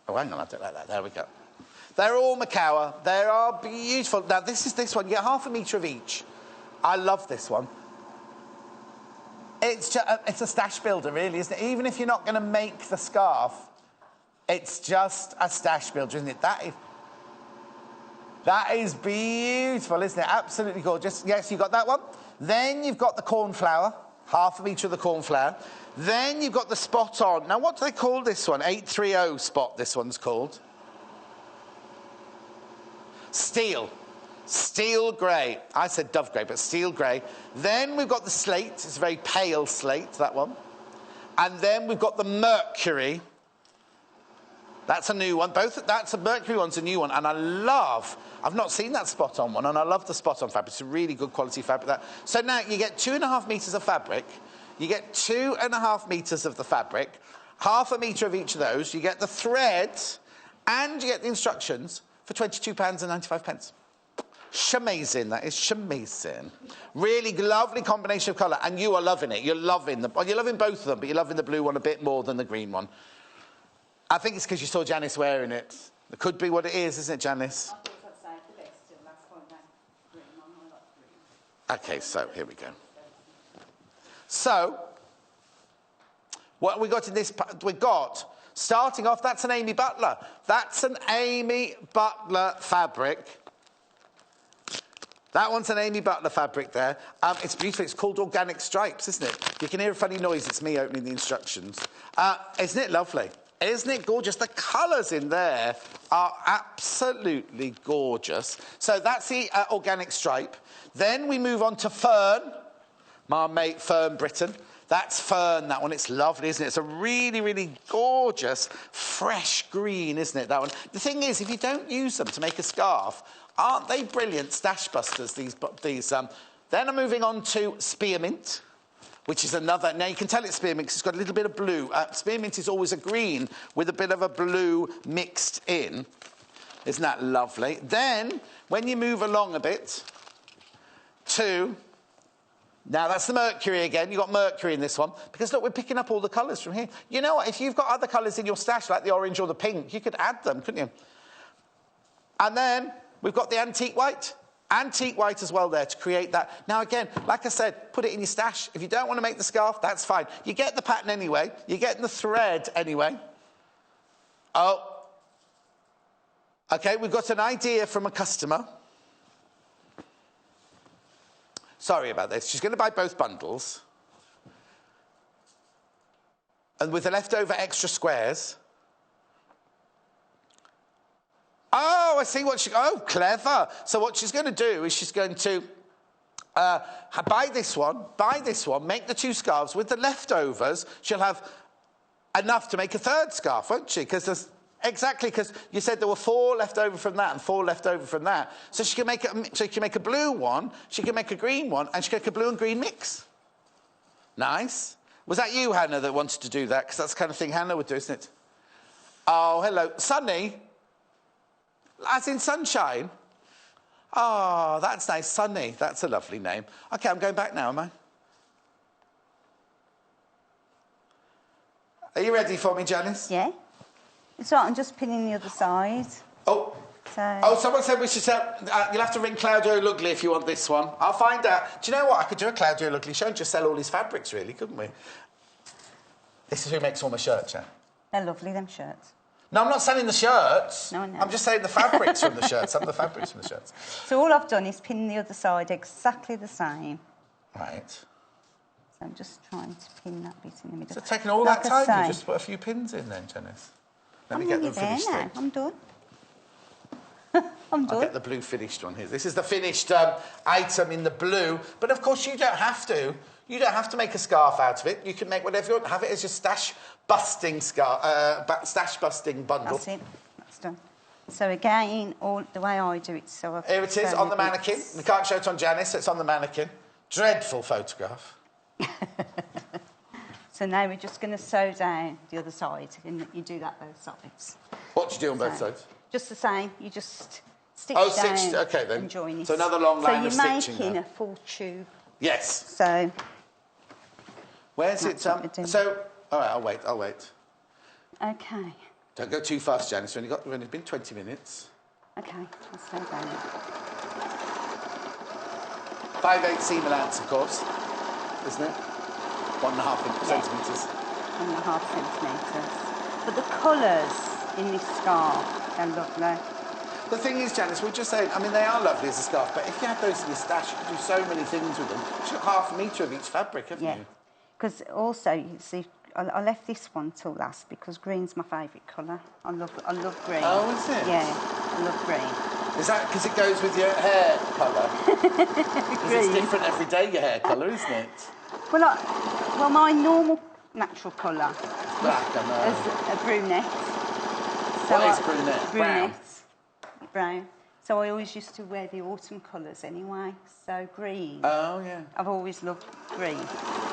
Oh, hang on, I don't like that. There we go. They're all Macawa. They are beautiful. Now, this one. You get half a metre of each. I love this one. It's a stash builder, really, isn't it? Even if you're not going to make the scarf, it's just a stash builder, isn't it? That is beautiful, isn't it? Absolutely gorgeous. Yes, you got that one. Then you've got the cornflower, half a metre of the cornflower. Then you've got the spot on. Now, what do they call this one? 830 spot, this one's called. Steel. Steel grey. I said dove grey, but steel grey. Then we've got the slate. It's a very pale slate, that one. And then we've got the mercury. That's a new one. That's a mercury one's a new one. And I've not seen that spot on one, and I love the spot on fabric. It's a really good quality fabric. So now you get 2.5 metres of fabric. You get 2.5 metres of the fabric, half a metre of each of those. You get the thread, and you get the instructions for £22.95. Shamazing, that is shamazing. Really lovely combination of colour, and you are loving it. You're loving you're loving both of them, but you're loving the blue one a bit more than the green one. I think it's because you saw Janice wearing it. It could be what it is, isn't it, Janice? Okay, so here we go. So, what we got in this... starting off, that's an Amy Butler. That's an Amy Butler fabric. That one's an Amy Butler fabric there. It's beautiful. It's called Organic Stripes, isn't it? You can hear a funny noise. It's me opening the instructions. Isn't it lovely? Isn't it gorgeous? The colours in there are absolutely gorgeous. So that's the organic stripe. Then we move on to Fern. My mate Fern Britain. That's fern, that one. It's lovely, isn't it? It's a really, really gorgeous, fresh green, isn't it, that one? The thing is, if you don't use them to make a scarf, aren't they brilliant stash busters, these Then I'm moving on to spearmint, which is another... Now, you can tell it's spearmint because it's got a little bit of blue. Spearmint is always a green with a bit of a blue mixed in. Isn't that lovely? Then, when you move along a bit to... Now, that's the mercury again. You've got mercury in this one. Because, look, we're picking up all the colours from here. You know what? If you've got other colours in your stash, like the orange or the pink, you could add them, couldn't you? And then, we've got the antique white. Antique white as well there to create that. Now, again, like I said, put it in your stash. If you don't want to make the scarf, that's fine. You get the pattern anyway. You're getting the thread anyway. Oh. OK, we've got an idea from a customer. Sorry about this. She's going to buy both bundles. And with the leftover extra squares... Oh, I see what she... Oh, clever. So what she's going to do is she's going to buy this one, make the 2 scarves. With the leftovers, she'll have enough to make a 3rd scarf, won't she? Because there's... Exactly, because you said there were 4 left over from that and 4 left over from that. So she can make a blue one, she can make a green one, and she can make a blue and green mix. Nice. Was that you, Hannah, that wanted to do that? Because that's the kind of thing Hannah would do, isn't it? Oh, hello. Sunny? As in sunshine? Oh, that's nice. Sunny. That's a lovely name. OK, I'm going back now, am I? Are you ready for me, Janice? Yeah. It's all right, I'm just pinning the other side. Oh. So... Oh, someone said we should sell... you'll have to ring Claudio Lugli if you want this one. I'll find out. Do you know what? I could do a Claudio Lugli show and just sell all his fabrics, really, couldn't we? This is who makes all my shirts, yeah? They're lovely, them shirts. No, I'm not selling the shirts. No, I know. I'm just saying the fabrics from the shirts. Some of the fabrics from the shirts. So all I've done is pin the other side exactly the same. Right. So I'm just trying to pin that bit in the middle. So taking all that time, you just put a few pins in then, Janice? Let me get them finished then. I'm done. I'm done. I'll get the blue finished one here. This is the finished item in the blue. But, of course, you don't have to. You don't have to make a scarf out of it. You can make whatever you want. Have it as your stash-busting stash-busting bundle. That's it. That's done. So, again, the way I do it, so... Here it is, on the mannequin. We can't show it on Janice, so it's on the mannequin. Dreadful photograph. So now we're just going to sew down the other side, and you do that both sides. What do you do on both sides? Just the same. You just stitch down OK, then. And join it. So another long line of stitching. So you're making a full tube. Yes. So... Where's it? So, all right, I'll wait. OK. Don't go too fast, Janice. We've only been 20 minutes. OK, I'll slow down. 5/8 seam allowance, of course, isn't it? 1.5 centimetres. 1.5 centimetres. But the colours in this scarf, they're lovely. The thing is, Janice, we're just saying, I mean, they are lovely as a scarf, but if you had those in your stash, you could do so many things with them. You've got 1/2 metre of each fabric, haven't you? Because also, you see, I left this one till last because green's my favourite colour. I love green. Oh, is it? Yeah, I love green. Is that because it goes with your hair colour? Because it's different every day, your hair colour, isn't it? Well, my normal natural colour black, I know. is a brunette. So what is brunette? Brown. So I always used to wear the autumn colours anyway. So green. Oh, yeah. I've always loved green.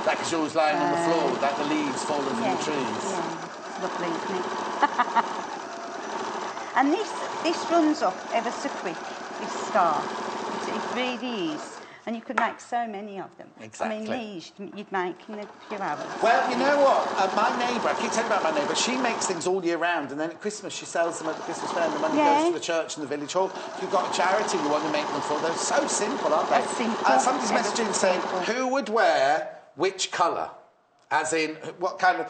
That because you're always lying on the floor with the leaves falling from the trees. Yeah, it's lovely, isn't it? And this runs up ever so quick, this scarf. It really is. And you could make so many of them. Exactly. I mean, these you'd make in a few hours. Well, you know what? My neighbour, I keep telling you about my neighbour, she makes things all year round, and then at Christmas she sells them at the Christmas fair, and the money goes to the church and the village hall. If you've got a charity you want to make them for, they're so simple, aren't they? They're simple. Somebody's messaging saying, who would wear which colour? As in, what kind of...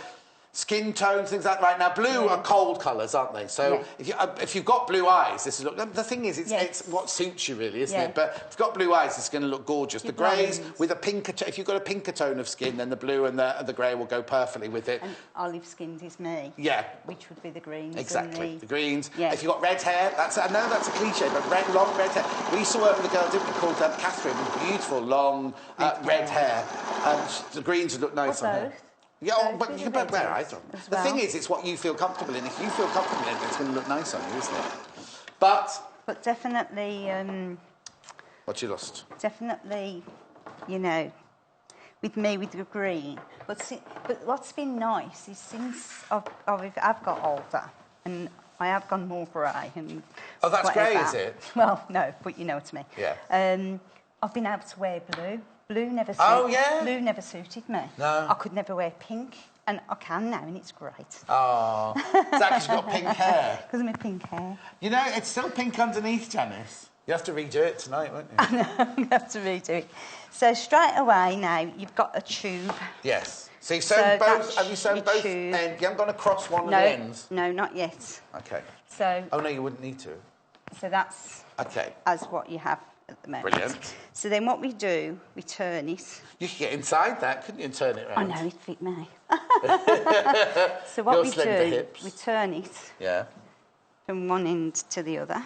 Skin tones, things like that. Right now, blue are cold colours, aren't they? So if you've got blue eyes, this is look. The thing is, it's what suits you really, isn't it? But if you've got blue eyes, it's going to look gorgeous. The greys with a pinker. If you've got a pinker tone of skin, then the blue and the grey will go perfectly with it. And olive skinned is me. Yeah. Which would be the greens. Exactly. The greens. Yeah. If you've got red hair, I know that's a cliche, but long red hair. We used to work with a girl, didn't we, called Catherine, with beautiful long red hair, and the greens would look nice on her. Yeah, but you can wear either. The thing is, it's what you feel comfortable in. If you feel comfortable in it, it's going to look nice on you, isn't it? But definitely... what you lost? Definitely, you know, with me, with the green. But what's been nice is since I've got older and I have gone more grey and oh, that's whatever. grey, is it? Well, no, but you know what I mean. Yeah. I've been able to wear blue. Blue never Blue never suited me. No. I could never wear pink, and I can now, and it's great. Oh, is that because you've got pink hair? Because of my pink hair. You know, it's still pink underneath, Janice. You have to redo it tonight, won't you? I know, I'm going to have to redo it. So straight away now, you've got a tube. Yes. So you've sewn both. Have you sewn both ends? You haven't gone across one of the ends? No, not yet. Okay. So. Oh no, you wouldn't need to. So that's. Okay. As what you have at the moment. Brilliant. So then what we do, we turn it. You could get inside that, couldn't you, and turn it around? I know, it fit me. So what we do, we turn it. Yeah. From one end to the other.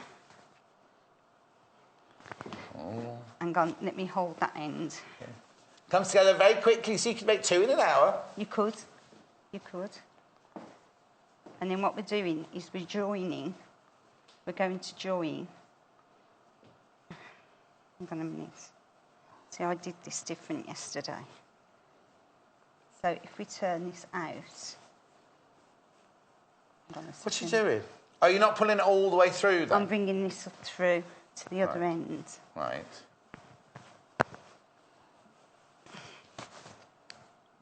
Oh. Hang on, let me hold that end. Okay. Comes together very quickly, so you could make 2 in an hour. You could. You could. And then what we're doing is we're joining. We're going to join. Hang on a minute. See, I did this different yesterday. So if we turn this out... What's you doing? Oh, you're not pulling it all the way through, then? I'm bringing this up through to the other end. Right.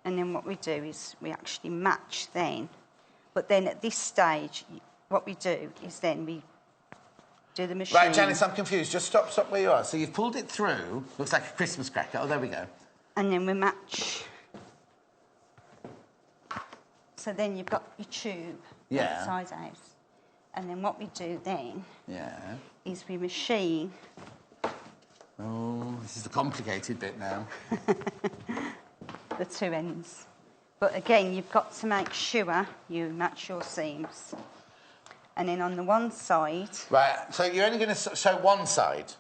And then what we do is we actually match then. But then at this stage, what we do is then we do the machine. Right, Janice, I'm confused. Just stop where you are. So you've pulled it through. Looks like a Christmas cracker. Oh, there we go. And then we match. So then you've got your tube. Yeah. Size out. And then what we do then. Yeah. Is we machine. Oh, this is the complicated bit now. The 2 ends. But again, you've got to make sure you match your seams. And then on the one side... Right, so you're only going to sew one side?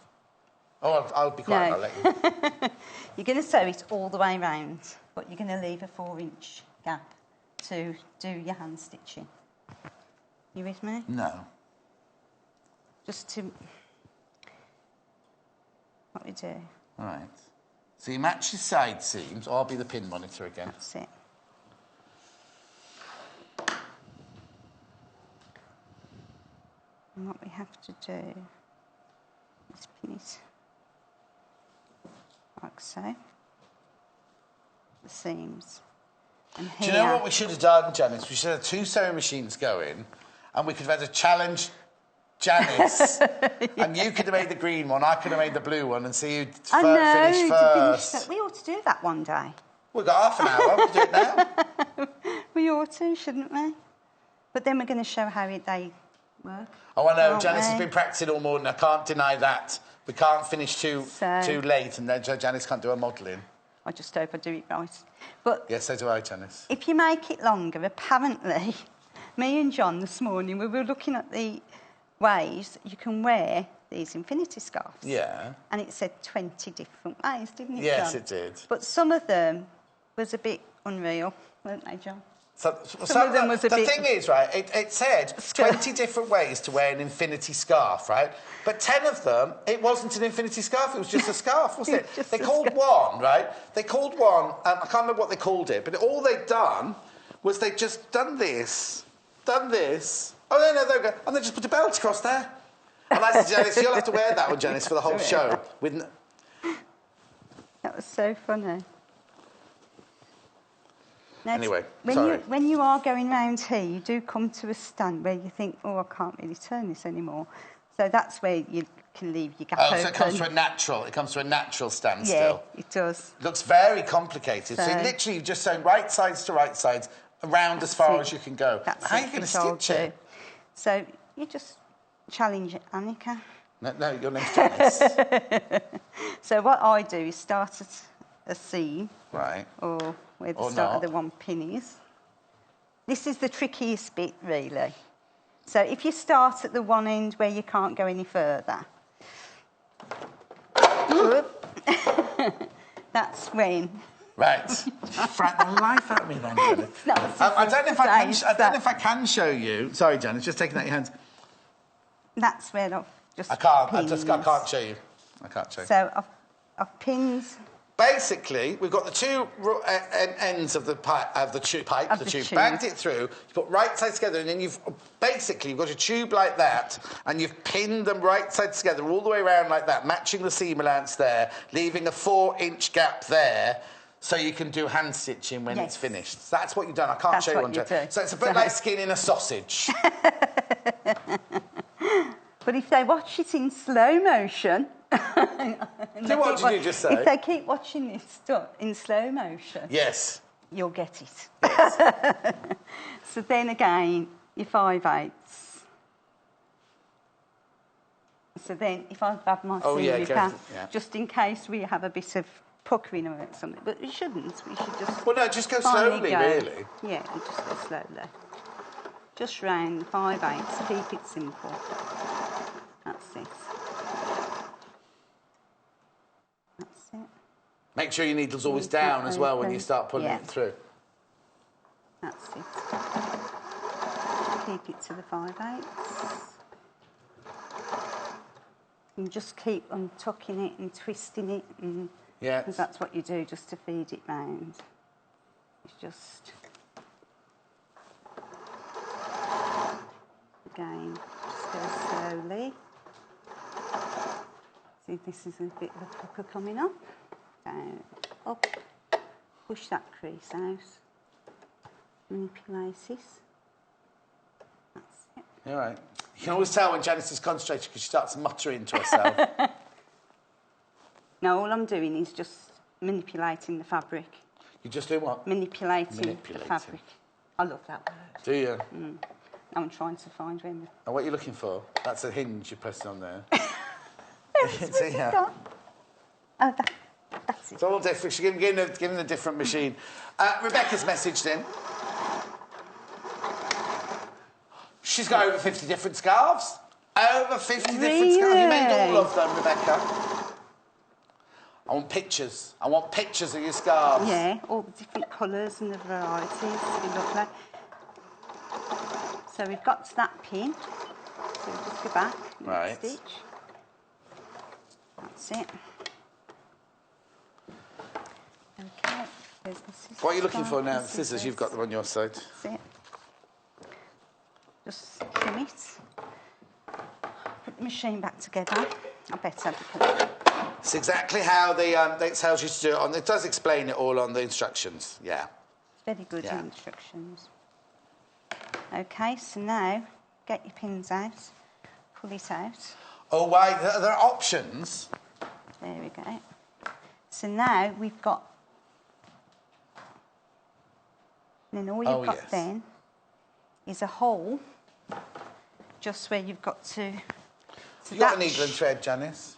Oh, I'll be quiet, No. I'll let you... You're going to sew it all the way round, but you're going to leave a 4-inch gap to do your hand stitching. You with me? No. Just to... What we do. All right. So you match your side seams. I'll be the pin monitor again. That's it. And what we have to do is pin it like so. The seams. And here... Do you know what we should have done, Janice? We should have 2 sewing machines going, and we could have had a challenge, Janice, and you could have made the green one, I could have made the blue one, and see who'd finish first. We ought to do that one day. We've got half an hour. We can do it now. We ought to, shouldn't we? But then we're going to show how they work. Oh, I know. Janice has been practicing all morning. I can't deny that. We can't finish too late, and then Janice can't do her modelling. I just hope I do it right. But yes, so do I, Janice. If you make it longer, apparently, me and John this morning, we were looking at the ways you can wear these infinity scarves. Yeah. And it said 20 different ways, didn't it, yes, John? it did. But some of them was a bit unreal, weren't they, John? Some of them was a bit... The thing is, right, it said 20 different ways to wear an infinity scarf, right? But 10 of them, it wasn't an infinity scarf, it was just a scarf, wasn't it? They called one, right? They called one, I can't remember what they called it, but all they'd done was they'd just done this, oh, no, there we go, and they just put a belt across there. And I said, Janice, you'll have to wear that one, Janice, for the whole show. That was so funny. Now, anyway, sorry. When you are going round here, you do come to a stand where you think, oh, I can't really turn this anymore. So that's where you can leave your gap open. So it comes to a natural standstill. Yeah, it does. It looks very complicated. So literally you've just sewn right sides to right sides, around as far as you can go. How are you going to stitch it? So you just challenge Annika. No, your name's Janis. So what I do is start at a seam. Right. Or where the start of the one pin is. This is the trickiest bit, really. So if you start at the one end where you can't go any further, that's when. Right. Frat the life out of me then, Janis. I don't know if I can show you. Sorry, Janis, just taking out your hands. That's where I've just I can't show you. I can't show you. So I've pinned. Basically, we've got the two ends of the tube, bagged it through, you put right sides together, and then you've got a tube like that, and you've pinned them right sides together all the way around like that, matching the seam allowance there, leaving a 4-inch gap there, so you can do hand stitching when it's finished. So that's what you've done. I can't show you one. So it's a bit like skinning a sausage. But if they watch it in slow motion... So what did you just say? If they keep watching this stuff in slow motion... Yes. You'll get it. Yes. So then again, your 5/8. So then if I grab my seam, just in case we have a bit of puckering or something. But we shouldn't. We should just... Well, no, just go slowly, really. Yeah, just go slowly. Just round 5/8. Keep it simple. That's it. That's it. Make sure your needle's always down as well when you start pulling it through. That's it. Keep it to the 5/8. And just keep untucking it and twisting it, and because that's what you do just to feed it round. It's just again, just go slowly. See, this is a bit of a pucker coming up. Down, up, push that crease out, manipulate it. That's it. All right. You can always tell when Janis is concentrating because she starts muttering to herself. No, all I'm doing is just manipulating the fabric. You just do what? Manipulating the fabric. I love that word. Do you? Mm. I'm trying to find women. And what are you looking for? That's a hinge you're pressing on there. See, yeah. Oh, that's it. It's all different. She's giving a different machine. Rebecca's messaged in. She's got over 50 different scarves. Over 50 different scarves. You made all of them, Rebecca. I want pictures. I want pictures of your scarves. Yeah, all the different colours and the varieties. It'll be lovely. So we've got to that pin. So we'll just go back and stitch. That's it. Okay, there's the scissors. What are you looking for now? The scissors, you've got them on your side. That's it. Just trim it. Put the machine back together. I better because... It's exactly how it tells you to do it. It does explain it all on the instructions, yeah. It's very good in instructions. OK, so now get your pins out, pull it out. Oh, wait, there are options. There we go. So now we've got... And then all you've got then is a hole just where you've got to... You've got a needle and thread, Janis?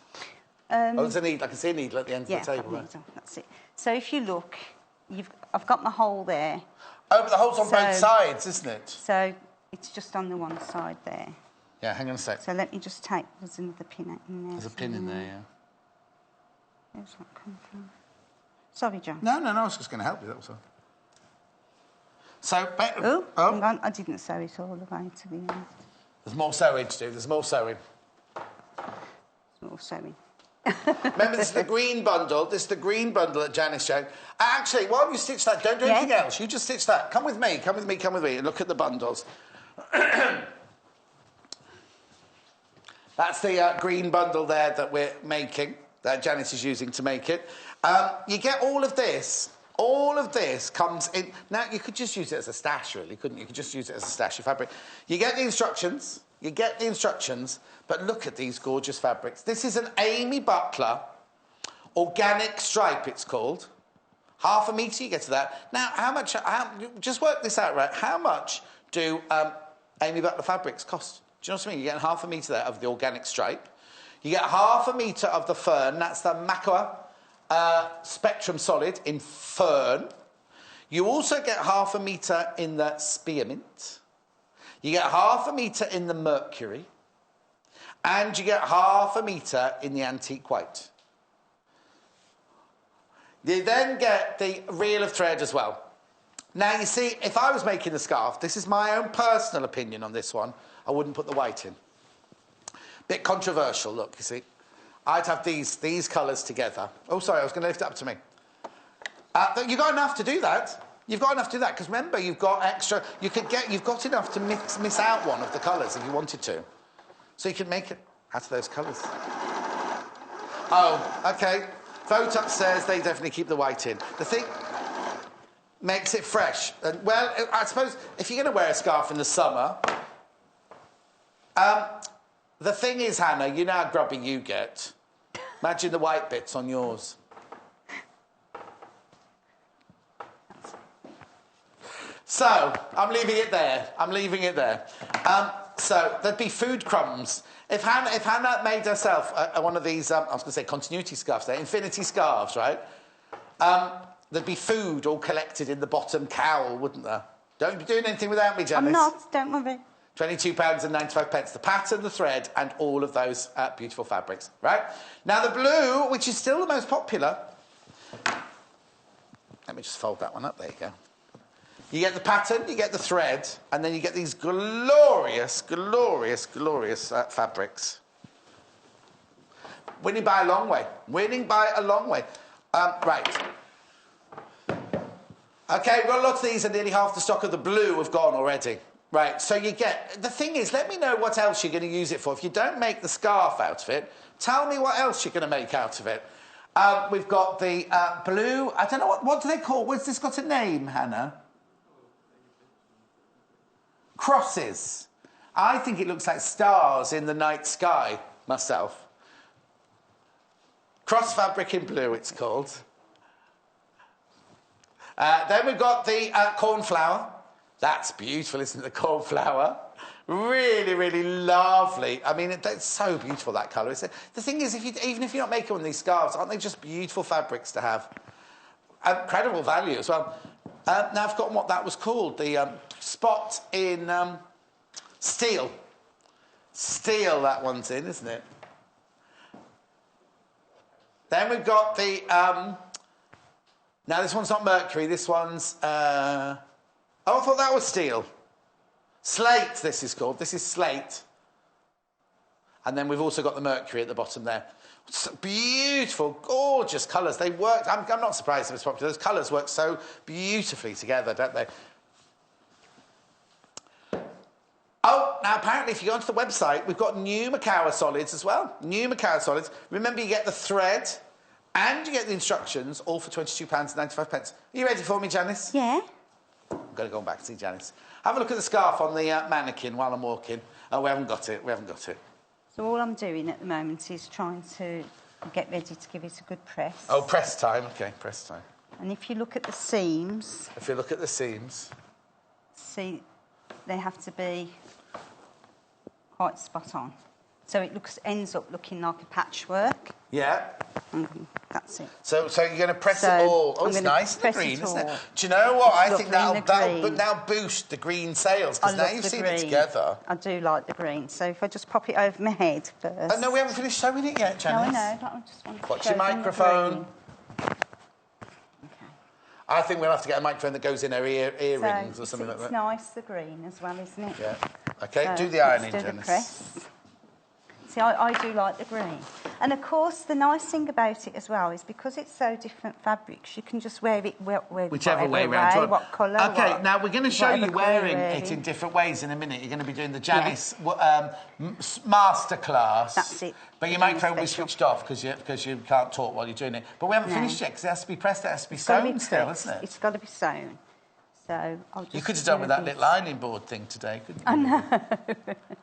There's a needle. I can see a needle at the end of the table. Needle, that's it. So if you look, I've got my hole there. Oh, but the hole's on both sides, isn't it? So it's just on the one side there. Yeah, hang on a sec. So let me just take... There's another pin in there. There's a pin in there, yeah. Where's that come from? Sorry, John. No, I was just going to help you, that was all. So... hang on. I didn't sew it all the way to the end. There's more sewing to do. There's more sewing. There's more sewing. Remember, this is the green bundle. This is the green bundle that Janis showed. Actually, while you stitch that, don't do anything else. You just stitch that. Come with me, come with me, come with me, and look at the bundles. That's the green bundle there that we're making, that Janis is using to make it. You get all of this. All of this comes in... Now, you could just use it as a stash, really, couldn't you? You could just use it as a stash of fabric. You get the instructions. You get the instructions, but look at these gorgeous fabrics. This is an Amy Butler organic stripe, it's called. Half a metre, you get to that. Now, just work this out, right? How much do Amy Butler fabrics cost? Do you know what I mean? You get half a metre there of the organic stripe. You get half a metre of the fern. That's the Makua Spectrum Solid in fern. You also get half a metre in the spearmint. You get half a metre in the mercury. And you get half a metre in the antique white. You then get the reel of thread as well. Now, you see, if I was making the scarf, this is my own personal opinion on this one, I wouldn't put the white in. Bit controversial, look, you see. I'd have these colours together. Oh, sorry, I was going to lift it up to me. You've got enough to do that. You've got enough to do that, because remember, you've got extra... You've got enough to miss out one of the colours if you wanted to. So you can make it out of those colours. Oh, OK. Vote upstairs, they definitely keep the white in. The thing makes it fresh. And, well, I suppose if you're going to wear a scarf in the summer... the thing is, Hannah, you know how grubby you get. Imagine the white bits on yours. So, I'm leaving it there. I'm leaving it there. So, there'd be food crumbs. If Hannah made herself one of these, I was going to say continuity scarves there, infinity scarves, right? There'd be food all collected in the bottom cowl, wouldn't there? Don't be doing anything without me, Janice. I'm not, don't worry. £22.95, the pattern, the thread, and all of those beautiful fabrics, right? Now, the blue, which is still the most popular... Let me just fold that one up. There you go. You get the pattern, you get the thread, and then you get these glorious, glorious, glorious fabrics. Winning by a long way. Winning by a long way. Right. OK, well, lots of these, and nearly half the stock of the blue have gone already. Right, so you get... The thing is, let me know what else you're going to use it for. If you don't make the scarf out of it, tell me what else you're going to make out of it. We've got the blue... I don't know, what do they call... What's this got a name, Hannah? Crosses. I think it looks like stars in the night sky, myself. Cross fabric in blue, it's called. Then we've got the cornflower. That's beautiful, isn't it, the cornflower? Really, really lovely. I mean, it's so beautiful, that colour. The thing is, even if you're not making one of these scarves, aren't they just beautiful fabrics to have? Incredible value as well. Now, I've forgotten what that was called. The spot in steel. Steel, that one's in, isn't it? Then we've got the... now, this one's not mercury. This one's... oh, I thought that was steel. Slate, this is called. This is slate. And then we've also got the mercury at the bottom there. Beautiful, gorgeous colours. They work... I'm not surprised if it's popular. Those colours work so beautifully together, don't they? Oh, now, apparently, if you go onto the website, we've got new Makua solids as well. New Makua solids. Remember, you get the thread and you get the instructions, all for £22.95. Are you ready for me, Janice? Yeah. I'm going to go back and see Janice. Have a look at the scarf on the mannequin while I'm walking. Oh, we haven't got it. We haven't got it. So all I'm doing at the moment is trying to get ready to give it a good press. Oh, press time. OK, press time. And if you look at the seams... If you look at the seams... See, they have to be quite spot on. So it ends up looking like a patchwork. Yeah. That's it. So you're going to press it all. Oh, it's nice, the green, isn't it? Do you know what? I think that'll now boost the green sales, because now you've seen it together. I do like the green. So if I just pop it over my head first. Oh, no, we haven't finished sewing it yet, Janice. No, I know. I just want to watch your microphone. Okay. I think we'll have to get a microphone that goes in her earrings or something like that. It's nice, the green as well, isn't it? Yeah. OK, do the ironing, Janice. See, I do like the green. And, of course, the nice thing about it as well is because it's so different fabrics, you can just wear it whichever way around. What colour. OK, now we're going to show you wearing it in different ways in a minute. You're going to be doing the Janis masterclass. That's it. But your microphone will be switched off because you can't talk while you're doing it. But we haven't finished yet because it has to be pressed, it has to be sewn still, isn't it? It's got to be sewn. So I'll just... You could have done with that little ironing board thing today, couldn't you? I know.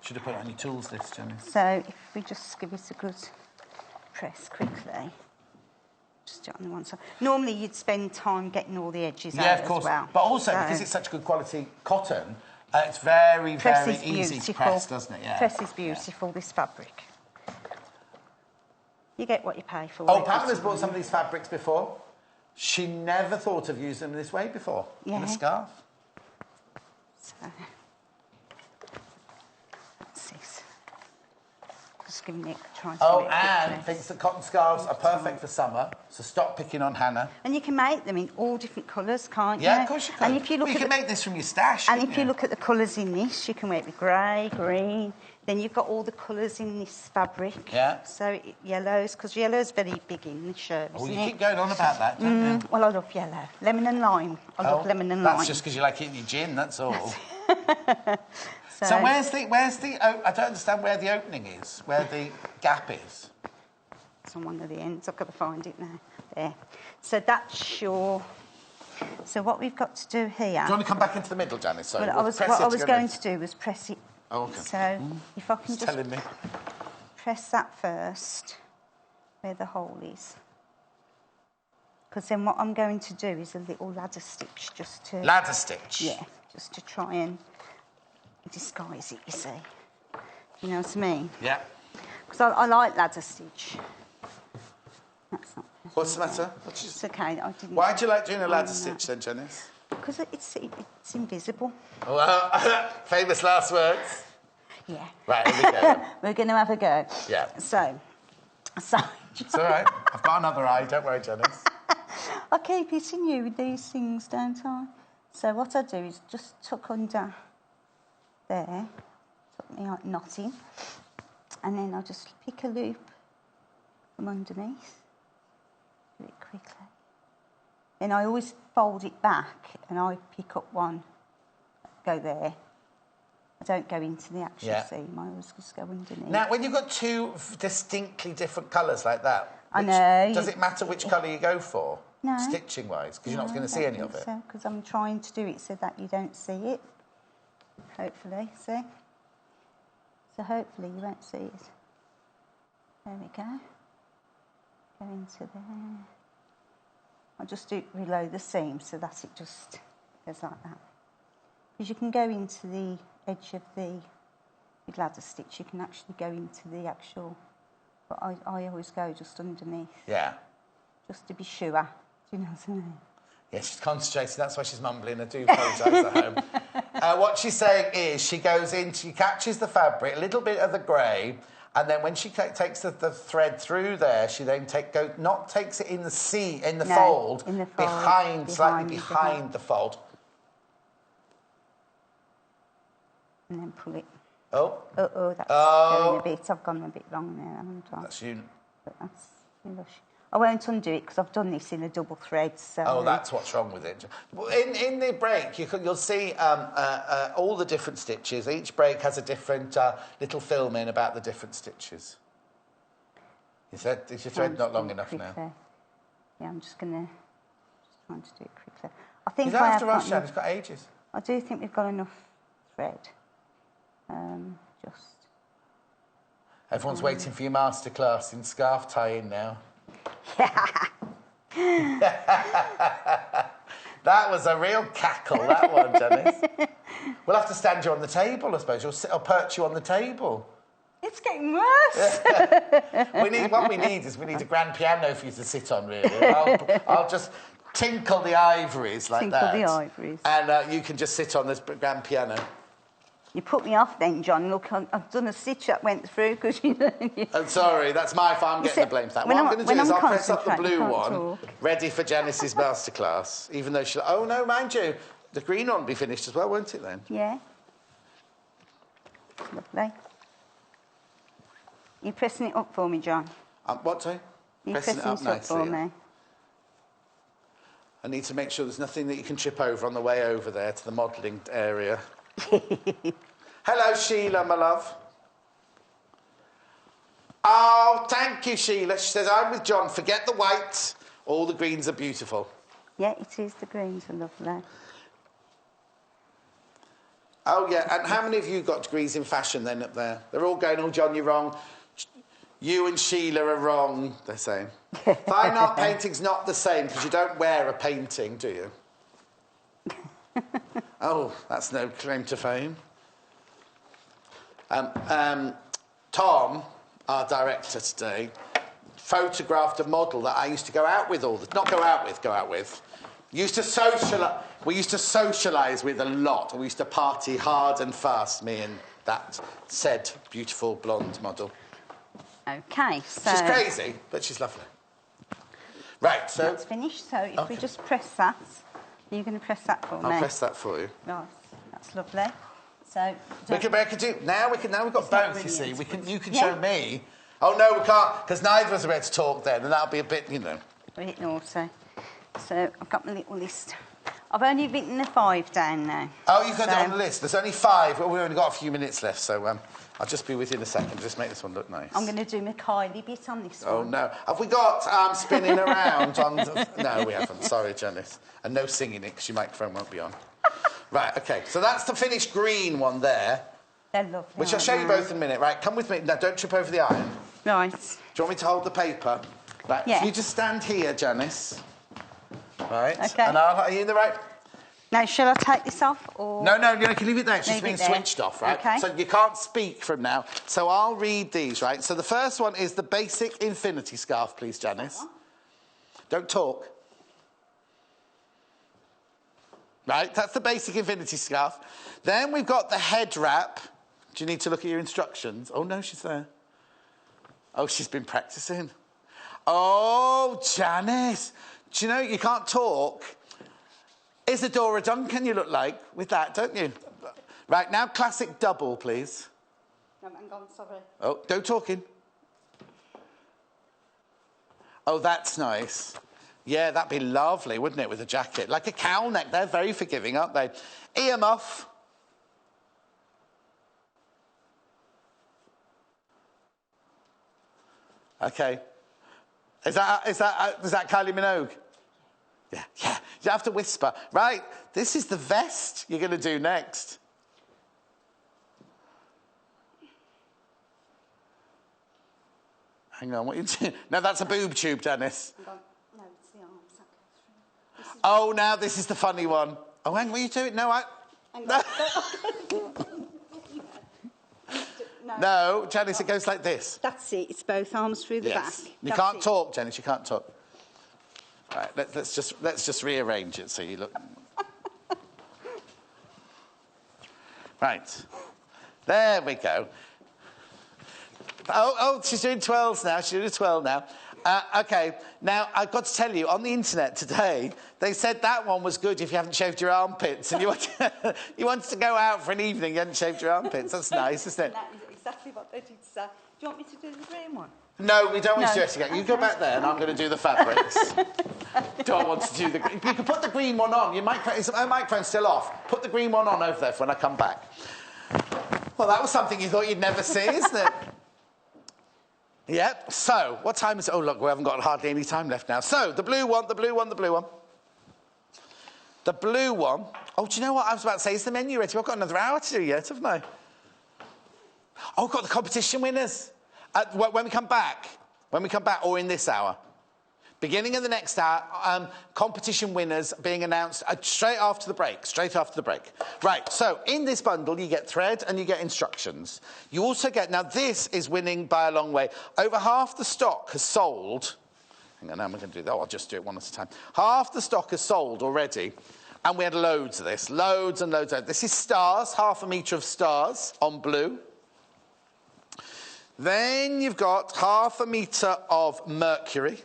Should have put it on your tools list, Janice. So if we just give it a good press quickly. Just do it on the one side. Normally, you'd spend time getting all the edges out of course. as well. But also, because it's such good quality cotton, it's very, very easy to press, doesn't it? Yeah. Press is beautiful, this fabric. You get what you pay for. Oh, Pamela's bought some of these fabrics before. She never thought of using them this way before. Yeah. In a scarf. So, that's this. Just giving it a try. Oh, and thinks that cotton scarves are perfect for summer, so stop picking on Hannah. And you can make them in all different colours, can't you? Yeah, of course you can. And if you look you can make this from your stash. And if you look at the colours in this, you can make the grey, green. Then you've got all the colours in this fabric. Yeah. So yellows, because yellow's very big in the shirt. Oh, you keep going on about that, don't you? Well, I love yellow. Lemon and lime. I love lemon and lime. That's just because you like eating your gin, that's all. So where's the? I don't understand where the opening is. Where the gap is. It's on one of the ends. I've got to find it now. There. So that's your. So what we've got to do here. Do you want to come back into the middle, Janice? So what I was going to do was press it. Oh, okay. So if I can telling me. Press that first, where the hole is. Because then what I'm going to do is a little ladder stitch just to... Ladder stitch? Yeah, just to try and disguise it, you see. You know what I mean? Yeah. Because I like ladder stitch. That's not... What's the matter? It's okay, I didn't... Why do you like doing a ladder stitch then, Janice? Because it's invisible. Well, famous last words. Yeah. Right, here we go. We're going to have a go. Yeah. So... It's all right. I've got another eye. Don't worry, Janice. I keep hitting you with these things, don't I? So what I do is just tuck under there, tuck me knot in, and then I'll just pick a loop from underneath. Do it quickly. Then I always fold it back, and I pick up one, go there. I don't go into the actual seam, I always just go underneath. Now, when you've got two distinctly different colours like that, I know. Does it matter which colour you go for? No. Stitching-wise? Because you're not going to see any of it. Because I'm trying to do it so that you don't see it. Hopefully, see? So hopefully you won't see it. There we go. Go into there. I'll just do it below the seam so that it just goes like that. Because you can go into the edge of the ladder stitch, you can actually go into the actual, but I always go just underneath. Yeah. Just to be sure. Do you know what I mean? Yeah, she's concentrating, that's why she's mumbling. I do apologise at home. What she's saying is she goes in, she catches the fabric, a little bit of the grey, and then when she takes the thread through there, she then takes it in the fold, slightly behind the fold. And then pull it. That's going a bit. I've gone a bit wrong there, haven't I? That's you. But that's lush. I won't undo it because I've done this in a double thread. So. Oh, that's what's wrong with it. In the break, you'll see all the different stitches. Each break has a different little film in about the different stitches. Is your thread not long enough now? Yeah, I'm just trying to do it quickly. I think you don't have to rush, Jan. It's got ages. I do think we've got enough thread. Everyone's waiting for your masterclass in scarf tying now. That was a real cackle, that one, Janice. We'll have to stand you on the table, I suppose. I'll perch you on the table. It's getting worse. What we need is a grand piano for you to sit on, really. I'll just tinkle the ivories like that. Tinkle the ivories. And you can just sit on this grand piano. You put me off then, John. Look, I've done a stitch that went through because you know... I'm sorry, that's my fault. I'm getting the blame for that. What I'm going to do is I'll press up the blue one, ready for Janice's masterclass, even though she'll... Oh, no, mind you, the green one will be finished as well, won't it, then? Yeah. Lovely. You pressing it up for me, John? What, sorry? You pressing it up nicely for me. I need to make sure there's nothing that you can trip over on the way over there to the modelling area. Hello, Sheila, my love. Oh, thank you, Sheila. She says, I'm with John. Forget the white. All the greens are beautiful. Yeah, it is. The greens are lovely. Oh, yeah. And how many of you got degrees in fashion then up there? They're all going, oh, John, you're wrong. You and Sheila are wrong, they're saying. Fine art painting's not the same because you don't wear a painting, do you? Oh, that's no claim to fame. Tom, our director today, photographed a model that I used to go out with not go out with. We used to socialise with a lot. We used to party hard and fast, me and that said beautiful blonde model. OK, so... She's crazy, but she's lovely. Right, so... That's finished, so if we just press that, you're going to press that for me. I'll press that for you. Right, that's lovely. So... Now we've got both, you see. You can show me. Oh, no, we can't, because neither of us are able to talk then, and that'll be a bit, you know... A bit naughty. So I've got my little list. I've only written the 5 down now. Oh, you've got it on the list. There's only 5, but we've only got a few minutes left, so I'll just be with you in a second. Just make this one look nice. I'm going to do my Kylie bit on this one. Oh, no. Have we got spinning around on... No, we haven't. Sorry, Janice. And no singing it, because your microphone won't be on. Right, OK. So that's the finished green one there. They're lovely, which I'll show you both in a minute. Right, come with me. Now, don't trip over the iron. Right. Do you want me to hold the paper? Right, yeah. If you just stand here, Janice. Right. OK. And are you in the right... Now, shall I take this off, or...? No, you can leave it there. It's just being switched off, right? OK. So you can't speak from now. So I'll read these, right? So the first one is the basic infinity scarf, please, Janice. Don't talk. Right, that's the basic infinity scarf. Then we've got the head wrap. Do you need to look at your instructions? Oh, no, she's there. Oh, she's been practising. Oh, Janice. Do you know, you can't talk. Isadora Duncan you look like with that, don't you? Right, now classic double, please. No, hang on, sorry. Oh, no talking. Oh, that's nice. Yeah, that'd be lovely, wouldn't it, with a jacket? Like a cowl neck. They're very forgiving, aren't they? Ear muff. OK. Is that Kylie Minogue? Yeah. You have to whisper. Right, this is the vest you're going to do next. Hang on, what are you doing? No, that's a boob tube, Janice. No, it's the arms that goes through. Oh, now this is the funny one. Oh, hang on, what are you doing? No, No, Janice, it goes like this. That's it. It's both arms through the back. You can't talk, Janice. You can't talk. Right, let's just rearrange it so you look. Right, there we go. Oh, she's doing twirls now. She's doing a twirl now. OK, now, I've got to tell you, on the internet today, they said that one was good if you haven't shaved your armpits. And you wanted to go out for an evening, you hadn't shaved your armpits. That's nice, isn't it? That is exactly what they did say. Do you want me to do the green one? No, we don't want to do it again. You go back there and I'm going to do the fabrics. Don't want to do the... You can put the green one on. Your microphone's still off. Put the green one on over there for when I come back. Well, that was something you thought you'd never see, isn't it? Yep. So, what time is it? Oh, look, we haven't got hardly any time left now. So, the blue one. The blue one. Oh, do you know what I was about to say? Is the menu ready? I've got another hour to do yet, haven't I? Oh, I've got the competition winners. When we come back, or in this hour. Beginning of the next hour, competition winners being announced straight after the break. Right, so in this bundle, you get thread and you get instructions. You also get, now this is winning by a long way. Over half the stock has sold. Hang on, how am I going to do that? Oh, I'll just do it one at a time. Half the stock has sold already. And we had loads of this, loads and loads of it. This is stars, 1/2 metre of stars on blue. Then you've got 1/2 metre of mercury.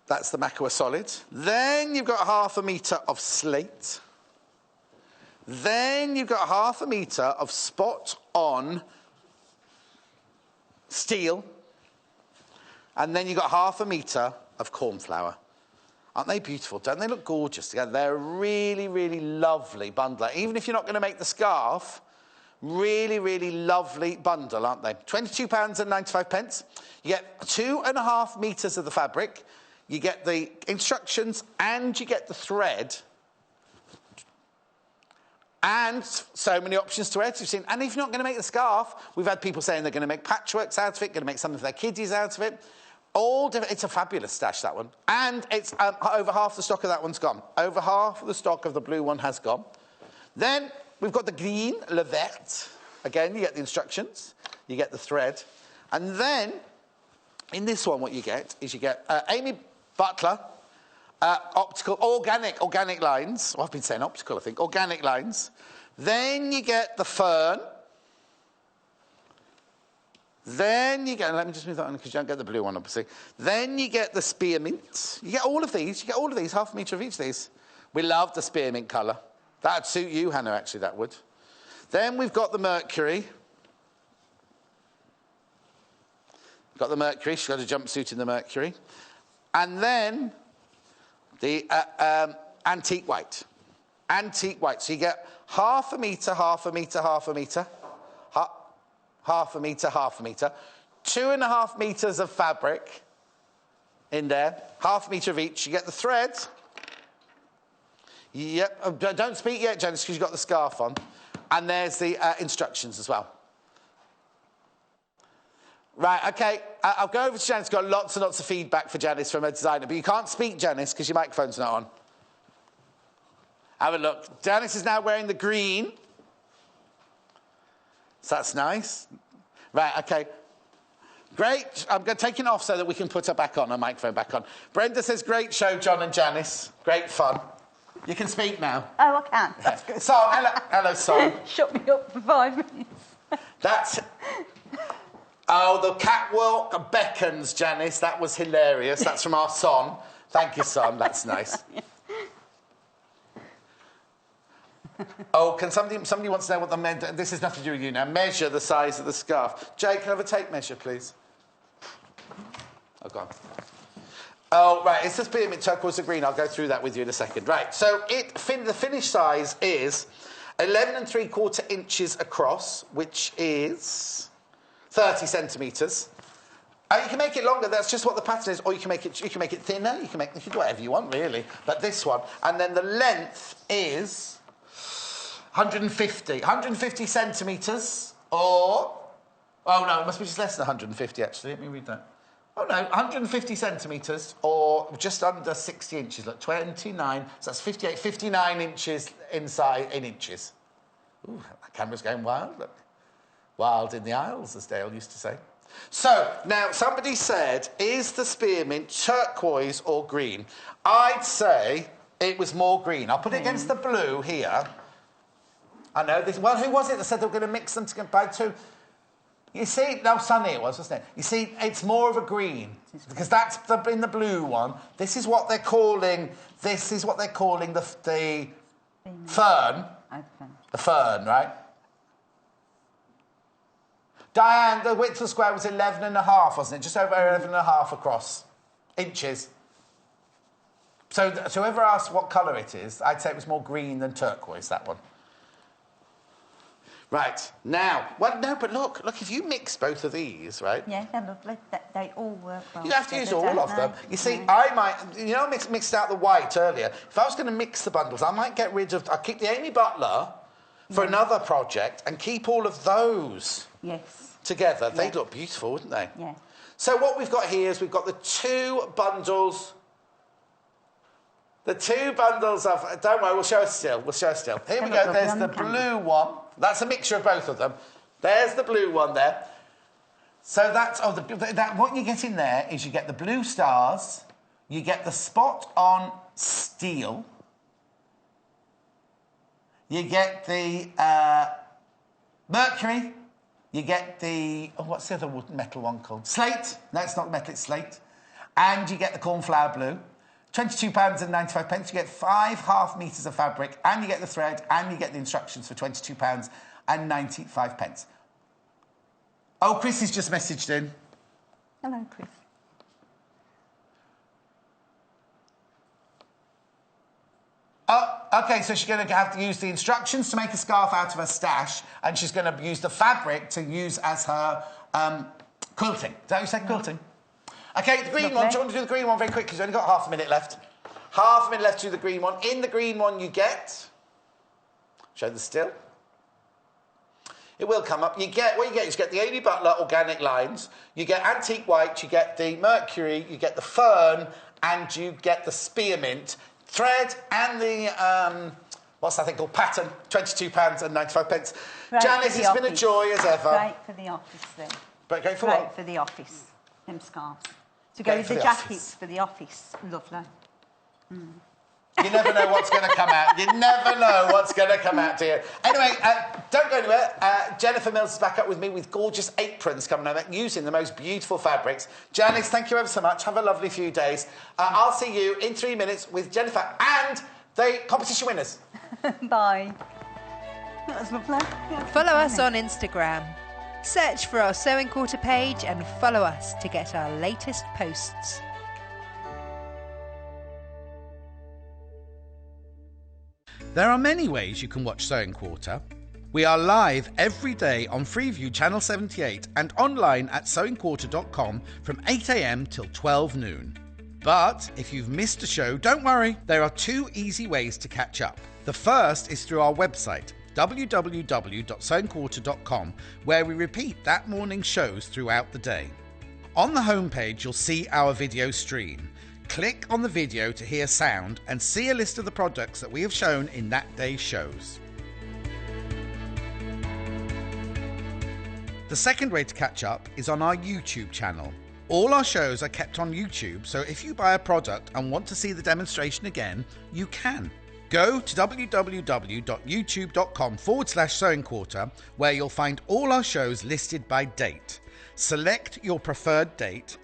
That's the Makua solid. Then you've got 1/2 metre of slate. Then you've got 1/2 metre of spot on steel. And then you've got 1/2 metre of cornflower. Aren't they beautiful? Don't they look gorgeous together? They're a really, really lovely bundle. Even if you're not going to make the scarf, really, really lovely bundle, aren't they? £22.95. You get 2.5 metres of the fabric. You get the instructions and you get the thread. And so many options to wear, as you've seen. And if you're not going to make the scarf, we've had people saying they're going to make patchworks out of it, going to make something for their kiddies out of it. All different. It's a fabulous stash, that one. And it's over half the stock of that one's gone. Over half of the stock of the blue one has gone. Then we've got the green, le vert. Again, you get the instructions. You get the thread. And then, in this one, what you get is you get Amy Butler, optical, organic lines. Well, I've been saying optical, I think. Organic lines. Then you get the fern. Then you get, let me just move that on because you don't get the blue one, obviously. Then you get the spearmint. You get all of these. You get all of these, half a metre of each of these. We love the spearmint colour. That would suit you, Hannah, actually, that would. Then we've got the mercury. Got the mercury. She's got a jumpsuit in the mercury. And then the antique white. Antique white. So you get half a metre, half a metre, half a metre. Half a metre, half a metre. 2.5 metres of fabric in there. Half a metre of each. You get the thread. Yep. Don't speak yet, Janice, because you've got the scarf on. And there's the instructions as well. Right, OK. I'll go over to Janice. Got lots and lots of feedback for Janice from her designer. But you can't speak, Janice, because your microphone's not on. Have a look. Janice is now wearing the green. So that's nice. Right, OK. Great. I'm going to take it off so that we can put her back on, her microphone back on. Brenda says, great show, John and Janice. Great fun. You can speak now. Oh, I can. That's good. So, hello, Sol. Shut me up for 5 minutes. That's... Oh, the catwalk beckons, Janice. That was hilarious. That's from our son. Thank you, son. That's nice. Oh, can somebody wants to know what the men... This has nothing to do with you now. Measure the size of the scarf. Jay, can I have a tape measure, please? Oh, go on. Oh, right, it's the spearmint turquoise and green. I'll go through that with you in a second. Right, so the finished size is 11 3/4 inches across, which is 30 centimetres. You can make it longer. That's just what the pattern is. Or you can make it thinner. You can do whatever you want, really. But this one. And then the length is 150 centimetres, or... Oh, no, it must be just less than 150, actually. Let me read that. Oh, no, 150 centimetres, or just under 60 inches. Look, 29, so that's 59 inches inside in inches. Ooh, that camera's going wild, look. Wild in the aisles, as Dale used to say. So, now, somebody said, is the spearmint turquoise or green? I'd say it was more green. I'll put it against the blue here. I know this. Well, who was it that said they were going to mix them to buy two? You see, no, Sunny it was, wasn't it? You see, it's more of a green because that's in the blue one. This is what they're calling. This is what they're calling the fern. The fern, right? Diane, the width of the square was 11.5, wasn't it? Just over 11.5 across inches. So whoever asked what colour it is, I'd say it was more green than turquoise, that one. Right, now, well, no, but look, if you mix both of these, right? Yeah, they're lovely. They all work well. You have to use all of them. You see, I might, you know, I mixed out the white earlier. If I was going to mix the bundles, I might get rid of, I'll keep the Amy Butler for another project and keep all of those together. They'd look beautiful, wouldn't they? Yeah. So what we've got here is we've got the two bundles. The two bundles of... Don't worry, we'll show us still. Here we go. There's the blue one. That's a mixture of both of them. There's the blue one there. So that's... Oh, what you get in there is you get the blue stars, you get the spot-on steel, you get the mercury, you get the... Oh, what's the other metal one called? Slate. No, it's not metal, it's slate. And you get the cornflower blue. £22.95. You get 5 half metres of fabric, and you get the thread, and you get the instructions for £22.95. Oh, Chris has just messaged in. Hello, Chris. Oh, OK, so she's going to have to use the instructions to make a scarf out of her stash, and she's going to use the fabric to use as her quilting. Is that what you said, quilting? OK, the green one. Do you want to do the green one very quick? Because we've only got half a minute left. Half a minute left to do the green one. In the green one, you get Show the still. It will come up. What you get is the Amy Butler organic lines, you get antique white, you get the mercury, you get the fern, and you get the spearmint thread and the what's that thing called? Pattern. £22.95. Right, Janice, it's been a joy as ever. Right for the office then. But going for right what? For the office. Them scarves. To go with the jackets for the office. Lovely. You never know what's going to come out. You never know what's going to come out, do you? Anyway, don't go anywhere. Jennifer Mills is back up with me with gorgeous aprons coming over using the most beautiful fabrics. Janice, thank you ever so much. Have a lovely few days. I'll see you in 3 minutes with Jennifer and the competition winners. Bye. That was lovely. Yeah, follow us on Instagram. Search for our Sewing Quarter page and follow us to get our latest posts. There are many ways you can watch Sewing Quarter. We are live every day on Freeview Channel 78 and online at sewingquarter.com from 8 a.m. till 12 noon. But if you've missed a show, don't worry. There are 2 easy ways to catch up. The first is through our website, www.sewingquarter.com, where we repeat that morning's shows throughout the day. On the homepage, you'll see our video stream. Click on the video to hear sound and see a list of the products that we have shown in that day's shows. The second way to catch up is on our YouTube channel. All our shows are kept on YouTube, so if you buy a product and want to see the demonstration again, you can. Go to www.youtube.com/Sewing Quarter, where you'll find all our shows listed by date. Select your preferred date.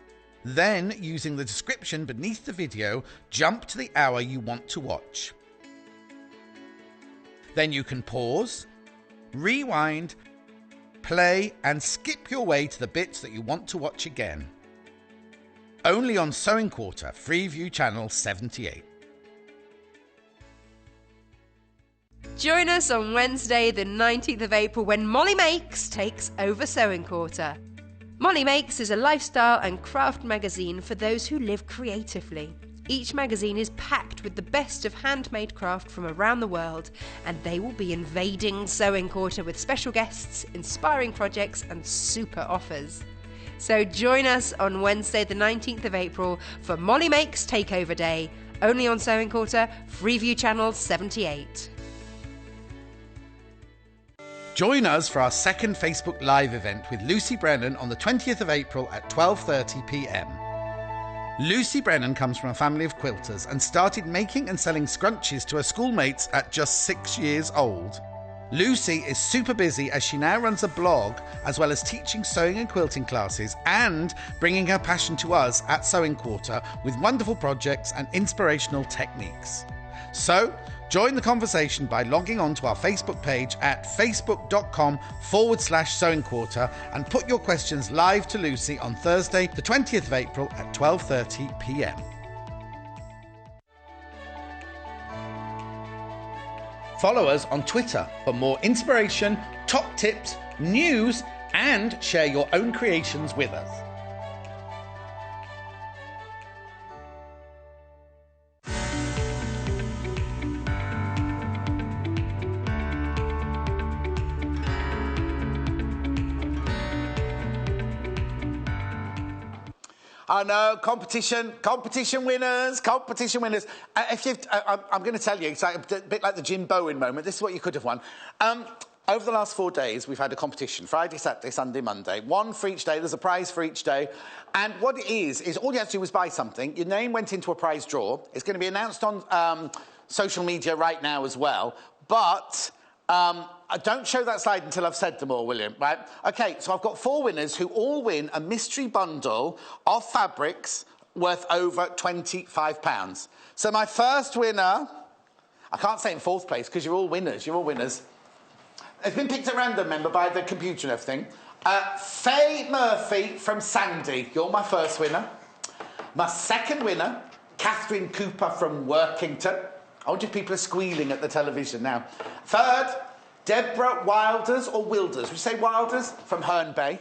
Then, using the description beneath the video, jump to the hour you want to watch. Then you can pause, rewind, play, and skip your way to the bits that you want to watch again. Only on Sewing Quarter, Freeview Channel 78. Join us on Wednesday, the 19th of April, when Molly Makes takes over Sewing Quarter. Molly Makes is a lifestyle and craft magazine for those who live creatively. Each magazine is packed with the best of handmade craft from around the world, and they will be invading Sewing Quarter with special guests, inspiring projects, and super offers. So join us on Wednesday, the 19th of April, for Molly Makes Takeover Day, only on Sewing Quarter, Freeview Channel 78. Join us for our second Facebook Live event with Lucy Brennan on the 20th of April at 12:30 p.m. Lucy Brennan comes from a family of quilters and started making and selling scrunchies to her schoolmates at just 6 years old. Lucy is super busy as she now runs a blog as well as teaching sewing and quilting classes and bringing her passion to us at Sewing Quarter with wonderful projects and inspirational techniques. So, join the conversation by logging on to our Facebook page at facebook.com/Sewing Quarter and put your questions live to Lucy on Thursday, the 20th of April at 12:30 p.m. Follow us on Twitter for more inspiration, top tips, news, and share your own creations with us. I know, competition winners. I'm going to tell you, it's like a bit like the Jim Bowen moment. This is what you could have won. Over the last 4 days, we've had a competition. Friday, Saturday, Sunday, Monday. One for each day. There's a prize for each day. And what it is all you had to do was buy something. Your name went into a prize draw. It's going to be announced on social media right now as well. But don't show that slide until I've said them all, William, right? OK, so I've got 4 winners who all win a mystery bundle of fabrics worth over £25. So my first winner, I can't say in 4th place because you're all winners. It's been picked at random, remember, by the computer and everything. Faye Murphy from Sandy, you're my first winner. My second winner, Catherine Cooper from Workington. I wonder if people are squealing at the television now. Third, Deborah Wilders or Wilders. Would you say Wilders? From Herne Bay.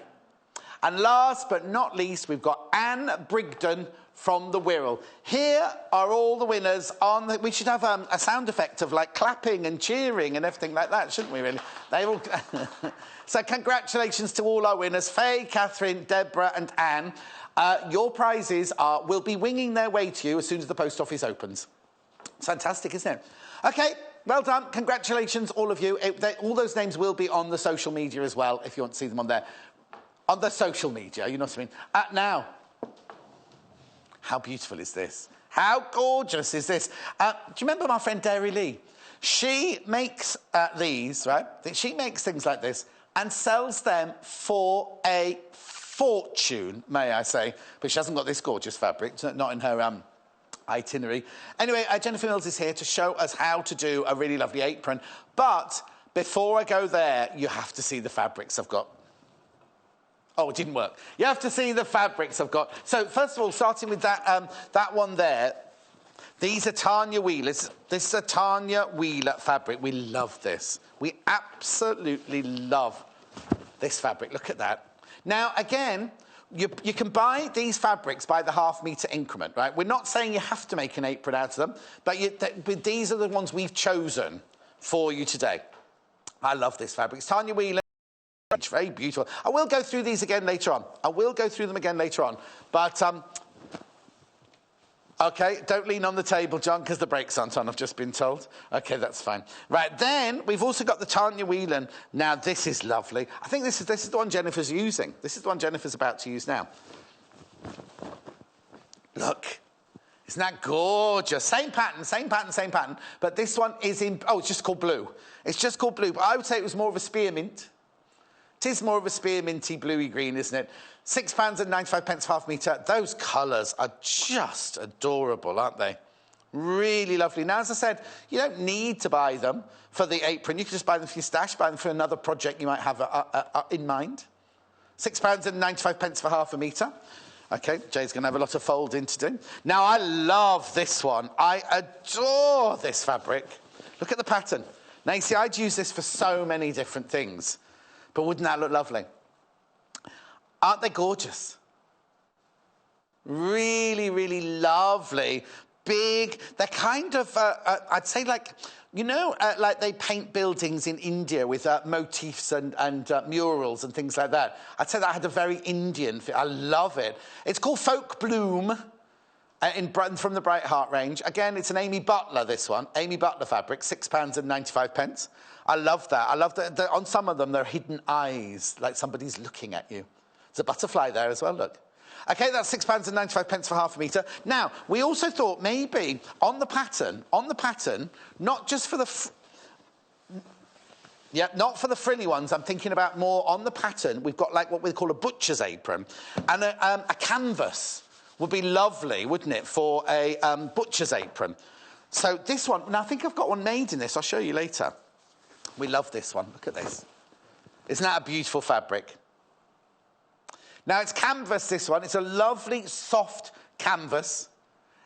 And last but not least, we've got Anne Brigden from the Wirral. Here are all the winners on the... We should have a sound effect of, like, clapping and cheering and everything like that, shouldn't we, really? They all... So congratulations to all our winners, Faye, Catherine, Deborah and Anne. Your prizes will be winging their way to you as soon as the post office opens. It's fantastic, isn't it? OK, well done. Congratulations, all of you. All those names will be on the social media as well, if you want to see them on there. On the social media, you know what I mean? Now... How beautiful is this? How gorgeous is this? Do you remember my friend Dairy Lee? She makes these, right? She makes things like this and sells them for a fortune, may I say. But she hasn't got this gorgeous fabric, not in her itinerary. Anyway, Jennifer Mills is here to show us how to do a really lovely apron. But before I go there, you have to see the fabrics I've got. Oh, it didn't work. You have to see the fabrics I've got. So, first of all, starting with that one there, these are Tanya Wheelers. This is a Tanya Wheeler fabric. We love this. We absolutely love this fabric. Look at that. Now, again, you can buy these fabrics by the half-metre increment, right? We're not saying you have to make an apron out of them, but these are the ones we've chosen for you today. I love this fabric. It's Tanya Wheeler. It's very beautiful. I will go through these again later on. I will go through them again later on. But, OK, don't lean on the table, John, because the brakes aren't on, I've just been told. OK, that's fine. Right, then we've also got the Tanya Whelan. Now, this is lovely. I think this is the one Jennifer's using. This is the one Jennifer's about to use now. Look. Isn't that gorgeous? Same pattern, same pattern, same pattern. But this one is in... Oh, it's just called blue. It's just called blue. But I would say it was more of a spearmint. It is more of a spearminty, bluey green, isn't it? £6.95 half metre. Those colours are just adorable, aren't they? Really lovely. Now, as I said, you don't need to buy them for the apron. You can just buy them for your stash, buy them for another project you might have in mind. £6.95 for half a metre. OK, Jay's going to have a lot of folding to do. Now, I love this one. I adore this fabric. Look at the pattern. Now, you see, I'd use this for so many different things. But wouldn't that look lovely? Aren't they gorgeous? Really, really lovely. Big. They're kind of, I'd say like, you know, like they paint buildings in India with motifs and murals and things like that. I'd say that had a very Indian feel. I love it. It's called Folk Bloom from the Bright Heart range. Again, it's an Amy Butler, this one. Amy Butler fabric, £6.95. I love that. I love that. On some of them, there are hidden eyes, like somebody's looking at you. There's a butterfly there as well, look. OK, that's £6.95 for half a metre. Now, we also thought maybe on the pattern, not just for the... not for the frilly ones. I'm thinking about more on the pattern. We've got like what we call a butcher's apron. And a canvas would be lovely, wouldn't it, for a butcher's apron. So this one... Now, I think I've got one made in this. I'll show you later. We love this one. Look at this. Isn't that a beautiful fabric? Now, it's canvas, this one. It's a lovely, soft canvas.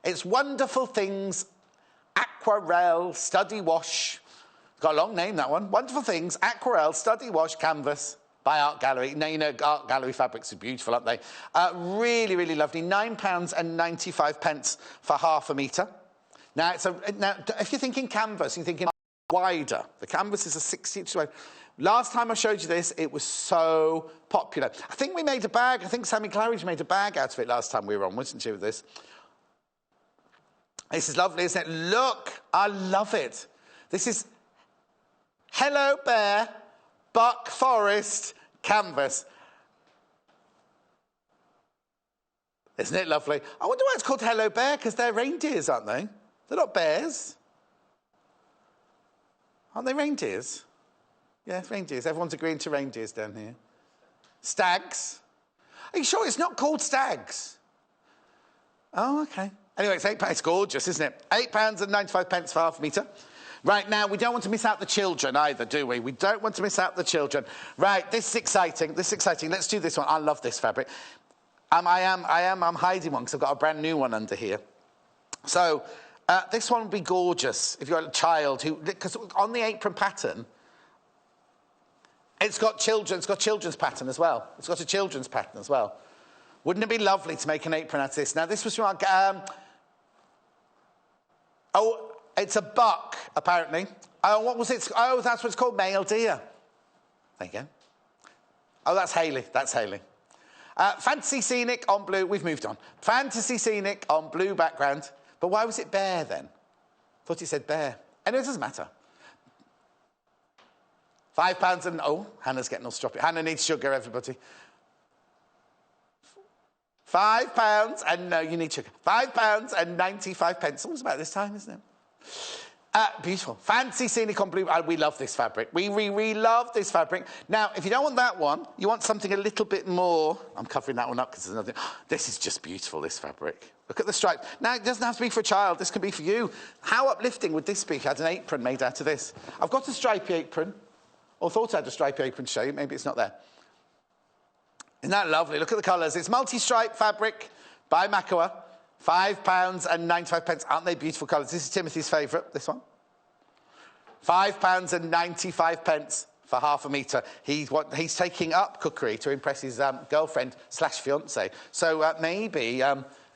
It's Wonderful Things, Aquarelle, Study Wash. It's got a long name, that one. Wonderful Things, Aquarelle, Study Wash, Canvas by Art Gallery. Now, you know, Art Gallery fabrics are beautiful, aren't they? Really, really lovely. £9.95 for half a metre. Now, if you're thinking canvas, you're thinking... wider. The canvas is a 60 inch wide. Last time I showed you this, it was so popular. I think we made a bag. I think Sammy Claridge made a bag out of it last time we were on, wasn't she, with this? This is lovely, isn't it? Look, I love it. This is Hello Bear, Buck Forest canvas. Isn't it lovely? I wonder why it's called Hello Bear, because they're reindeers, aren't they? They're not bears. Aren't they reindeers? Yeah, reindeers. Everyone's agreeing to reindeers down here. Stags. Are you sure it's not called stags? Oh, OK. Anyway, it's £8. It's gorgeous, isn't it? £8.95 for half a metre. Right, now, we don't want to miss out the children either, do we? We don't want to miss out the children. Right, this is exciting. This is exciting. Let's do this one. I love this fabric. I'm hiding one because I've got a brand new one under here. So... this one would be gorgeous if you're a child who... Because on the apron pattern, it's got children's pattern as well. It's got a children's pattern as well. Wouldn't it be lovely to make an apron out of this? Now, this was from our... oh, it's a buck, apparently. Oh, what was it? Oh, that's what it's called, male deer. There you go. Oh, that's Hayley. That's Hayley. Fantasy Scenic on blue. We've moved on. Fantasy Scenic on blue background. But why was it bear then? Thought it said bear. Anyway, it doesn't matter. £5 and... Oh, Hannah's getting all stroppy. Hannah needs sugar, everybody. £5 and... No, you need sugar. £5 and 95 pence. Always about this time, isn't it? Beautiful. Fancy Scenic on blue. We love this fabric. We love this fabric. Now, if you don't want that one, you want something a little bit more... I'm covering that one up because there's nothing... This is just beautiful, this fabric. Look at the stripes. Now, it doesn't have to be for a child. This can be for you. How uplifting would this be if you had an apron made out of this? I've got a stripy apron. Or thought I had a stripy apron to show you. Maybe it's not there. Isn't that lovely? Look at the colours. It's multi-stripe fabric by Makawa. £5 and 95 pence. Aren't they beautiful colours? This is Timothy's favourite, this one. £5 and 95 pence for half a metre. He's taking up cookery to impress his girlfriend / fiancé. So maybe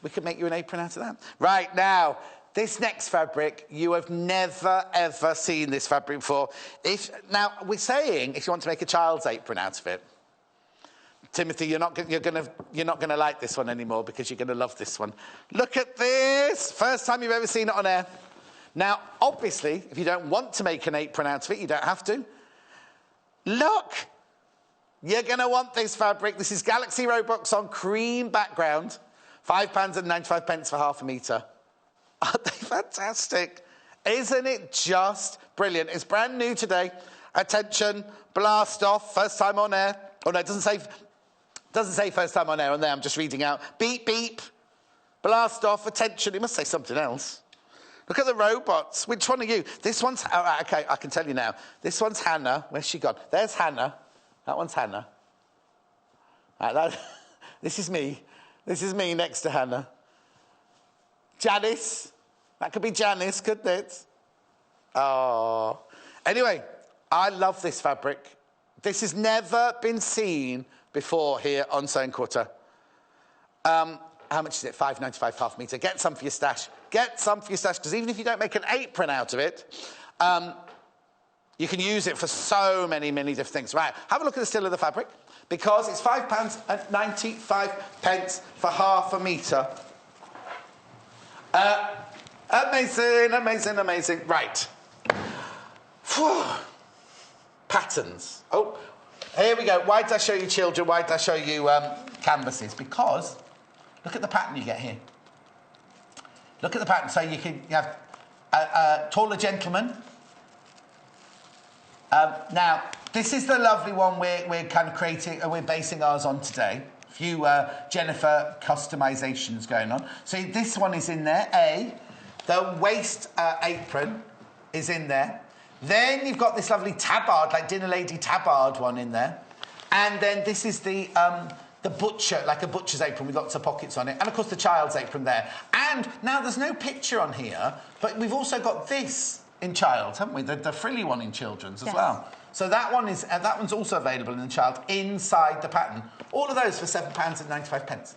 we could make you an apron out of that. Right, now, this next fabric, you have never, ever seen this fabric before. Now, we're saying if you want to make a child's apron out of it, Timothy, you're not gonna like this one anymore because you're gonna love this one. Look at this! First time you've ever seen it on air. Now, obviously, if you don't want to make an apron out of it, you don't have to. Look! You're gonna want this fabric. This is Galaxy Robux on cream background. £5 and 95 pence for half a metre. Aren't they fantastic? Isn't it just brilliant? It's brand new today. Attention, blast off, first time on air. Oh no, it doesn't say first time on air on there, I'm just reading out. Beep, beep, blast off, attention. It must say something else. Look at the robots. Which one are you? This one's... Oh, OK, I can tell you now. This one's Hannah. Where's she gone? There's Hannah. That one's Hannah. Right, this is me. This is me next to Hannah. Janis. That could be Janis, couldn't it? Oh. Anyway, I love this fabric. This has never been seen before here on Sewing Quarter. How much is it? £5.95 half a metre. Get some for your stash. Get some for your stash, because even if you don't make an apron out of it, you can use it for so many, many different things. Right, have a look at the still of the fabric, because it's £5 and 95 pence for half a metre. Amazing, amazing, amazing. Right. Whew. Patterns. Oh, here we go. Why did I show you children? Why did I show you canvases? Because look at the pattern you get here. Look at the pattern. So you have a taller gentleman. Now, this is the lovely one we're kind of creating, we're basing ours on today. A few Jennifer customisations going on. So this one is in there. The waist apron is in there. Then you've got this lovely tabard, like dinner lady tabard one in there. And then this is the butcher, like a butcher's apron with lots of pockets on it. And, of course, the child's apron there. And now there's no picture on here, but we've also got this in child, haven't we? The frilly one in children's as well. So that one is that one's also available in the child inside the pattern. All of those for £7 and 95 pence.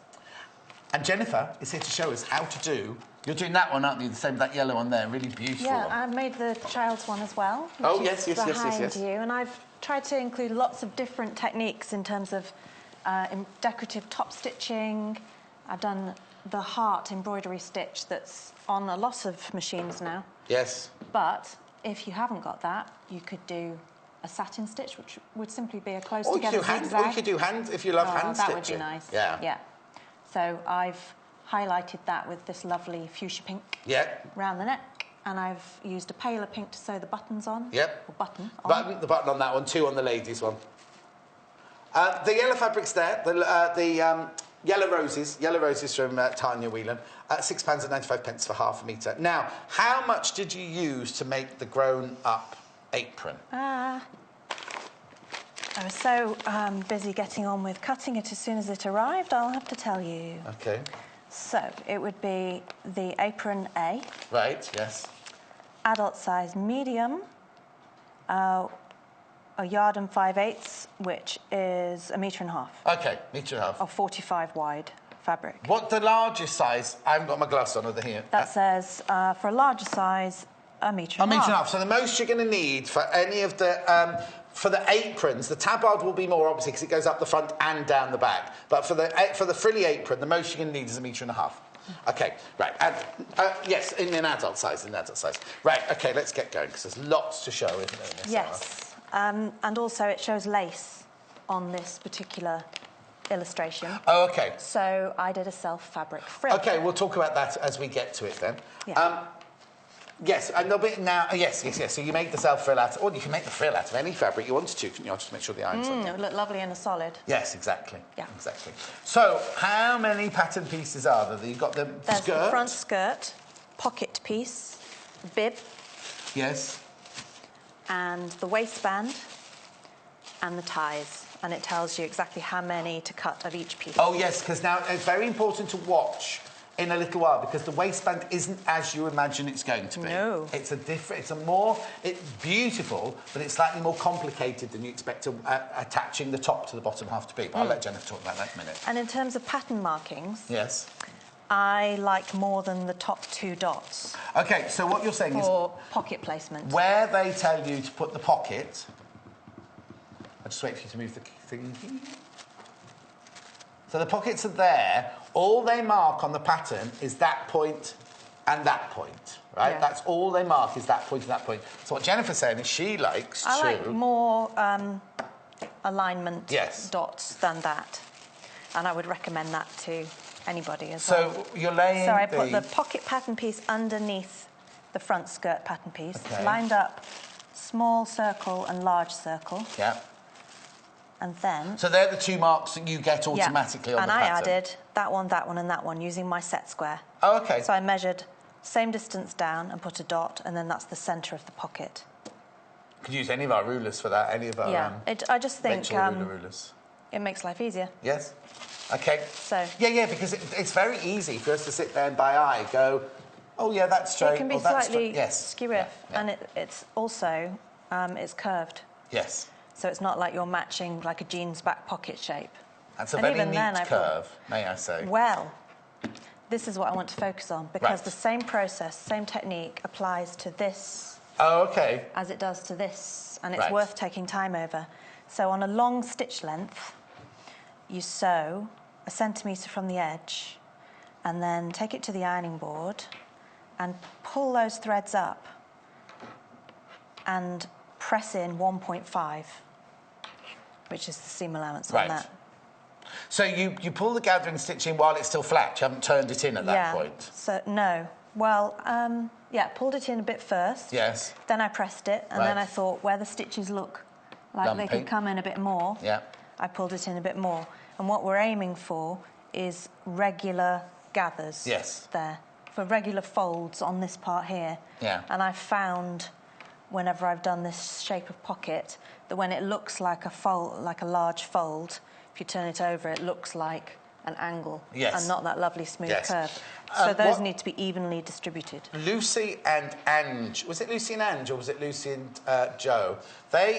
And Jennifer is here to show us how to do... You're doing that one, aren't you? The same with that yellow one there, really beautiful. Yeah, I made the child's one as well. Oh, yes. Behind you, and I've tried to include lots of different techniques in terms of decorative top stitching. I've done the heart embroidery stitch that's on a lot of machines now. Yes. But if you haven't got that, you could do a satin stitch, which would simply be a close-together zigzag. Or you could do hand, if you love hand stitching. That would be nice. Yeah. Yeah. So I've highlighted that with this lovely fuchsia pink around the neck, and I've used a paler pink to sew the buttons on. Yep. Or button on. The button on that one, 2 on the ladies' one. The yellow fabric's there, the yellow roses from Tanya Whelan, £6 and 95 pence for half a metre. Now, how much did you use to make the grown-up apron? I was so busy getting on with cutting it as soon as it arrived, I'll have to tell you. OK. So, it would be the apron A. Right, yes. Adult size medium. a yard and 5/8, which is 1.5 meters. Okay, 1.5 meters. Of 45 wide fabric. What the largest size? I haven't got my glass on over here. That says, for a larger size, 1.5 meters. 1.5 meters. So the most you're going to need for any of the... for the aprons, the tabard will be more, obviously, because it goes up the front and down the back. But for the frilly apron, the most you're going to need is 1.5 meters. Okay, right. And, yes, in an adult size, Right, okay, let's get going, because there's lots to show, isn't there, in this Yes. And also it shows lace on this particular illustration. Oh, okay. So I did a self-fabric frill. Okay, we'll talk about that as we get to it then. Yeah. Yes, and there'll be now... Yes. So you make the self-frill out... Or you can make the frill out of any fabric you wanted to, couldn't you? Just make sure the iron's on. It would look lovely in a solid. Yes, exactly. Yeah. Exactly. So, how many pattern pieces are there? You've got the There's skirt. the front skirt, pocket piece, bib. Yes. And the waistband and the ties. And it tells you exactly how many to cut of each piece. Oh, yes, because now it's very important to watch in a little while, because the waistband isn't as you imagine it's going to be. No. It's beautiful, but it's slightly more complicated than you expect to, attaching the top to the bottom half to be. But I'll let Jennifer talk about that in a minute. And in terms of pattern markings... Yes. I like more than the top 2 dots. OK, so what you're saying is... For pocket placement. Where they tell you to put the pocket... I'll just wait for you to move the thing. So the pockets are there. All they mark on the pattern is that point and that point, right? Yeah. That's all they mark is that point and that point. So what Jennifer's saying is she likes I like more alignment Yes. dots than that. And I would recommend that to anybody as well. So you're laying So I put the pocket pattern piece underneath the front skirt pattern piece, Okay. lined up small circle and large circle. Yeah. And then... So they're the 2 marks that you get automatically on the pattern. And I added that one, and that one using my set square. Oh, OK. So I measured same distance down and put a dot, and then that's the centre of the pocket. Could use any of our rulers for that, any of our I just think rulers. it makes life easier. Yes. OK. So... Yeah, because it's very easy for us to sit there and by eye go, oh, yeah, that's straight. It can be or that's slightly yes. skew-riff, Yeah. and it's also it's curved. Yes. So it's not like you're matching like a jeans back pocket shape. That's a very neat curve, may I say. Well, this is what I want to focus on, because Right. the same process, same technique applies to this Oh, OK. as it does to this, and it's Right. worth taking time over. So on a long stitch length, you sew 1 centimetre from the edge, and then take it to the ironing board and pull those threads up and press in 1.5, which is the seam allowance on that. So you pull the gathering stitch in while it's still flat. You haven't turned it in at that point. So no. Well, pulled it in a bit first. Yes. Then I pressed it, and then I thought where the stitches look like Lumpy. they could come in a bit more. Yeah. I pulled it in a bit more. And what we're aiming for is regular gathers. Yes. There. For regular folds on this part here. Yeah. And I've found, whenever I've done this shape of pocket, that when it looks like a fold, like a large fold, if you turn it over, it looks like an angle. Yes. And not that lovely smooth Yes. curve. So those need to be evenly distributed. Lucy and Ange, was it Lucy and Ange or was it Lucy and Joe?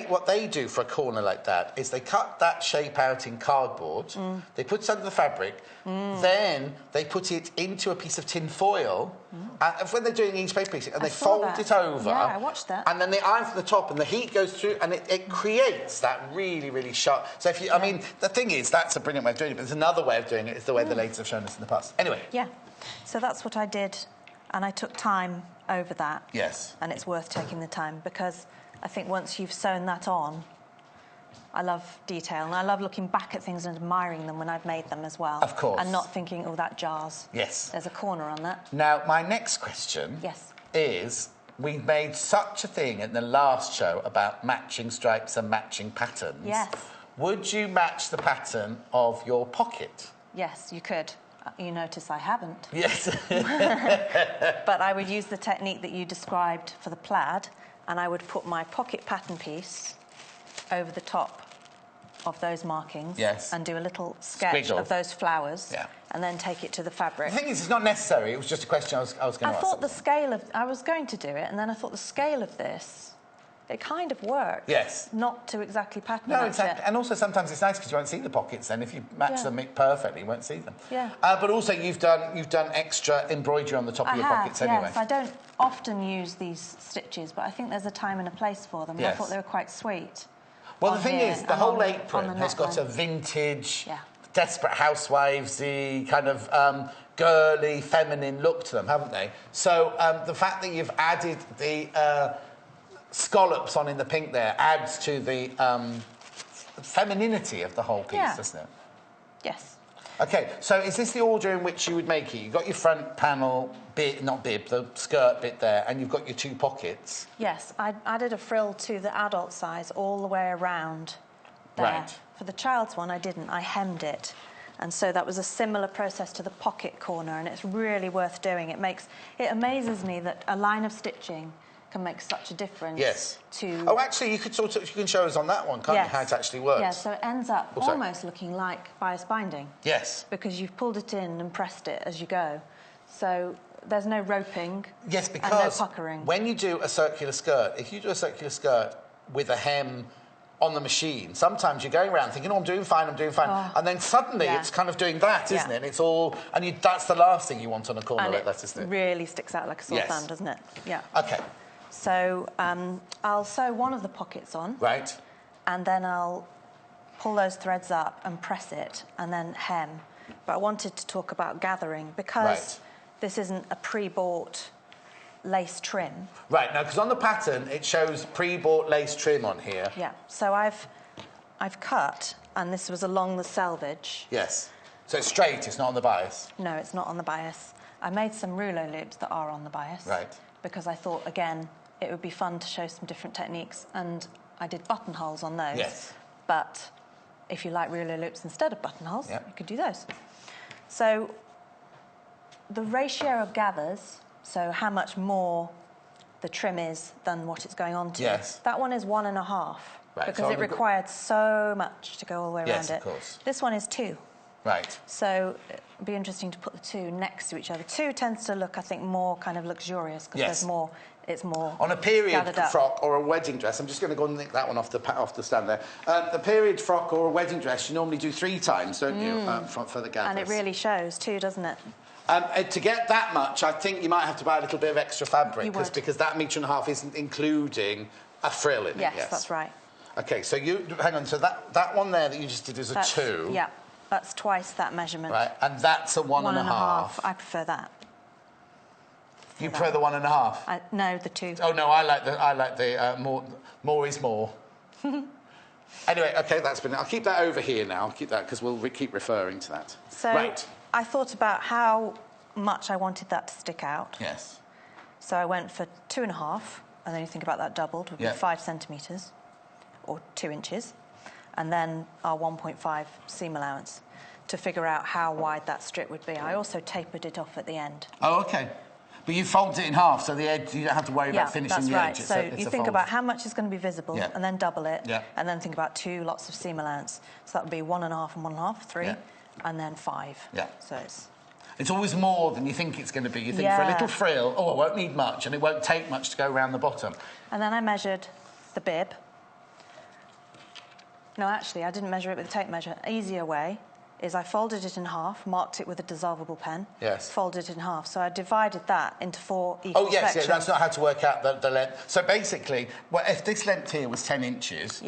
What they do for a corner like that is they cut that shape out in cardboard, they put it under the fabric, then they put it into a piece of tin foil, and when they're doing each paper piece, and they fold it over. Yeah, I watched that. And then they iron from the top, and the heat goes through, and it creates that really, really sharp... So if you, I mean, the thing is, that's a brilliant way of doing it, but there's another way of doing it. It's the way the ladies have shown us in the past. Anyway. Yeah. So that's what I did, and I took time over that. Yes. And it's worth taking the time, because I think once you've sewn that on, I love detail, and I love looking back at things and admiring them when I've made them as well. Of course. And not thinking, oh, that jars. Yes. There's a corner on that. Now, my next question is, we made such a thing in the last show about matching stripes and matching patterns. Yes. Would you match the pattern of your pocket? Yes, you could. You notice I haven't. Yes. But I would use the technique that you described for the plaid, and I would put my pocket pattern piece over the top of those markings. Yes. And do a little sketch Squiggle. of those flowers. Yeah. And then take it to the fabric. The thing is, it's not necessary. It was just a question I was going to ask. I thought the scale of... I was going to do it, and then I thought the scale of this it kind of works. Yes. Not to exactly pattern No, match exactly. it. And also sometimes it's nice because you won't see the pockets then. If you match them perfectly, you won't see them. Yeah. But also you've done extra embroidery on the top of your pockets anyway. Yes, I don't often use these stitches, but I think there's a time and a place for them. Yes. I thought they were quite sweet. Well, the thing is, the whole apron has got a neckline. vintage, Desperate Housewives-y, kind of girly, feminine look to them, haven't they? So the fact that you've added the scallops on in the pink there adds to the femininity of the whole piece, doesn't it? Yes. OK, so is this the order in which you would make it? You've got your front panel bit, not bib, the skirt bit there, and you've got your 2 pockets. Yes, I added a frill to the adult size all the way around there. Right. For the child's one, I didn't. I hemmed it. And so that was a similar process to the pocket corner, and it's really worth doing. It amazes me that a line of stitching can make such a difference. Yes. To... Oh, actually, you can show us on that one, can't you, how it actually works? Yeah, so it ends up almost looking like bias binding. Yes. Because you've pulled it in and pressed it as you go. So there's no roping. Yes, because and no puckering. When you do a circular skirt, if you do a circular skirt with a hem on the machine, sometimes you're going around thinking, oh, I'm doing fine, and then suddenly it's kind of doing that, isn't it? And it's all, and that's the last thing you want on a corner like that, isn't it? Really sticks out like a sore thumb, doesn't it? Yeah. OK. So I'll sew one of the pockets on. Right. And then I'll pull those threads up and press it and then hem. But I wanted to talk about gathering because this isn't a pre-bought lace trim. Right, now, because on the pattern, it shows pre-bought lace trim on here. Yeah, so I've cut, and this was along the selvage. Yes. So it's straight, it's not on the bias? No, it's not on the bias. I made some rouleau loops that are on the bias. Right. Because I thought, again, it would be fun to show some different techniques, and I did buttonholes on those. Yes. But if you like rouleau loops instead of buttonholes, you could do those. So the ratio of gathers, so how much more the trim is than what it's going on to, that one is 1.5. Right. Because so it required so much to go all the way around it. Yes, of course. This one is 2. Right. So it'd be interesting to put the 2 next to each other. 2 tends to look, I think, more kind of luxurious because there's more. It's more on a period frock or a wedding dress. I'm just going to go and nick that one off the stand there. The period frock or a wedding dress, you normally do 3 times, don't you, for the gathers? And it really shows too, doesn't it? To get that much, I think you might have to buy a little bit of extra fabric because that 1.5 meters isn't including a frill in it. Yes, that's right. OK, so you hang on. So that one there that you just did is a 2. Yeah, that's twice that measurement. Right, and that's a 1.5. I prefer that. You prefer the 1.5? No, the 2. Oh no, I like the more is more. Anyway, OK, that's been. I'll keep that over here now. I'll keep that because we'll keep referring to that. So I thought about how much I wanted that to stick out. Yes. So I went for 2.5, and then you think about that doubled would be 5 centimetres, or 2 inches, and then our 1.5 seam allowance to figure out how wide that strip would be. I also tapered it off at the end. Oh, OK. But you fold it in half, so the edge, you don't have to worry about finishing the edge. So you think about how much is going to be visible, and then double it, and then think about 2 lots of seam allowance. So that would be 1.5 and 1.5, 3, and then 5. Yeah. So it's always more than you think it's going to be. You think for a little frill, oh, it won't need much, and it won't take much to go around the bottom. And then I measured the bib. No, actually, I didn't measure it with a tape measure. Easier way is I folded it in half, marked it with a dissolvable pen, folded it in half. So I divided that into 4 equal sections. Yeah, that's not how to work out the length. So basically, if this length here was 10 inches,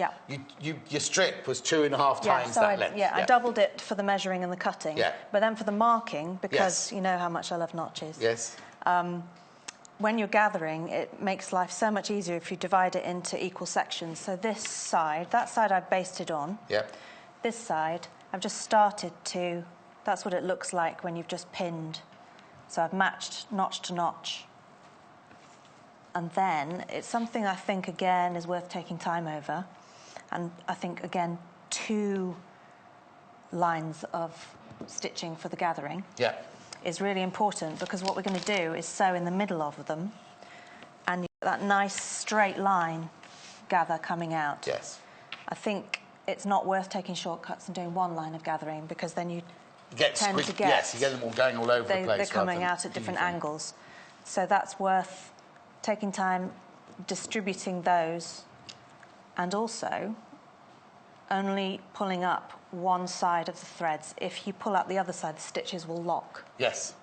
your strip was 2.5 times that length. I doubled it for the measuring and the cutting. Yeah. But then for the marking, because you know how much I love notches. Yes. When you're gathering, it makes life so much easier if you divide it into equal sections. So this side, that side I basted on. Yeah. This side, I've just started to... That's what it looks like when you've just pinned. So I've matched notch to notch. And then it's something I think, again, is worth taking time over. And I think, again, 2 lines of stitching for the gathering is really important, because what we're going to do is sew in the middle of them, and you get that nice straight line gather coming out. Yes. I think it's not worth taking shortcuts and doing 1 line of gathering, because then you tend to get... Yes, you get them all going all over the place. They're coming out at different angles. So that's worth taking time, distributing those and also only pulling up one side of the threads. If you pull up the other side, the stitches will lock. Yes.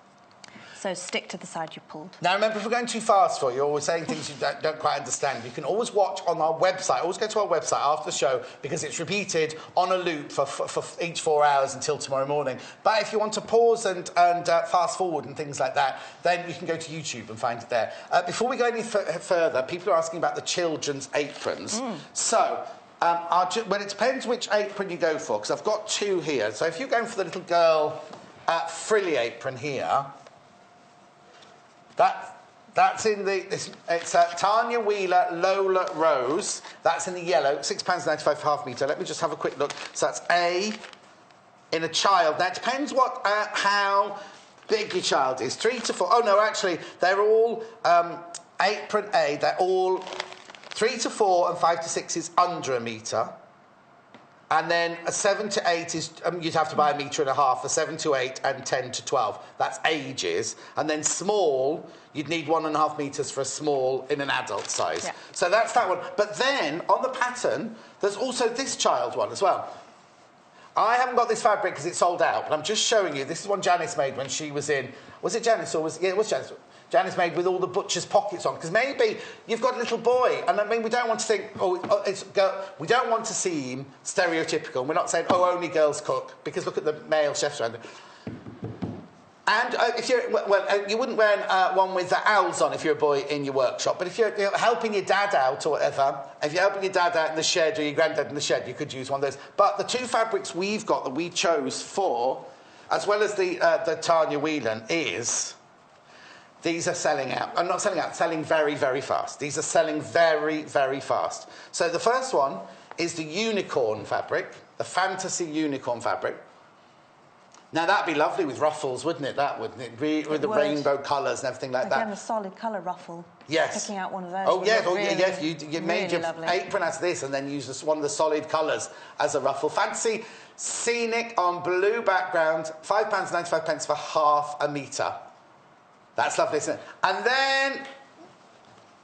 So stick to the side you pulled. Now, remember, if we're going too fast for you, or we're saying things you don't quite understand, you can always watch on our website. Always go to our website after the show, because it's repeated on a loop for each 4 hours until tomorrow morning. But if you want to pause and fast forward and things like that, then you can go to YouTube and find it there. Before we go any further, people are asking about the children's aprons. So... well, it depends which apron you go for, because I've got two here. So if you're going for the little girl frilly apron here, that's in the... It's Tanya Wheeler Lola Rose. That's in the yellow, £6.95 for half metre. Let me just have a quick look. So that's A in a child. Now, it depends how big your child is. 3 to 4... Oh, no, actually, they're all apron A. They're all... 3 to 4 and 5 to 6 is under a metre. And then a 7 to 8 is... you'd have to buy 1.5 metres. A 7 to 8 and 10 to 12. That's ages. And then small, you'd need 1.5 metres for a small in an adult size. Yeah. So that's that one. But then, on the pattern, there's also this child one as well. I haven't got this fabric because it's sold out, but I'm just showing you. This is one Janis made when she was in... Was it Janis or was... Yeah, it was Janis. Janis made with all the butcher's pockets on, because maybe you've got a little boy, and I mean, we don't want to think, we don't want to seem stereotypical. We're not saying, oh, only girls cook, because look at the male chefs around it. And if you're, you wouldn't wear one with the owls on if you're a boy in your workshop, but if you're helping your dad out or whatever, if you're helping your dad out in the shed or your granddad in the shed, you could use one of those. But the two fabrics we've got that we chose for, as well as the Tanya Whelan, is... These are selling out. I'm not selling out, selling very, very fast. These are selling very, very fast. So the first one is the unicorn fabric, the fantasy unicorn fabric. Now, that'd be lovely with ruffles, wouldn't it? That wouldn't it? With the rainbow colours and everything like that. Again, a solid colour ruffle. Yes. Picking out one of those. Oh, yes. Really, yes. You made your lovely apron as this and then use one of the solid colours as a ruffle. Fancy scenic on blue background, £5.95 for half a metre. That's lovely, isn't it? And then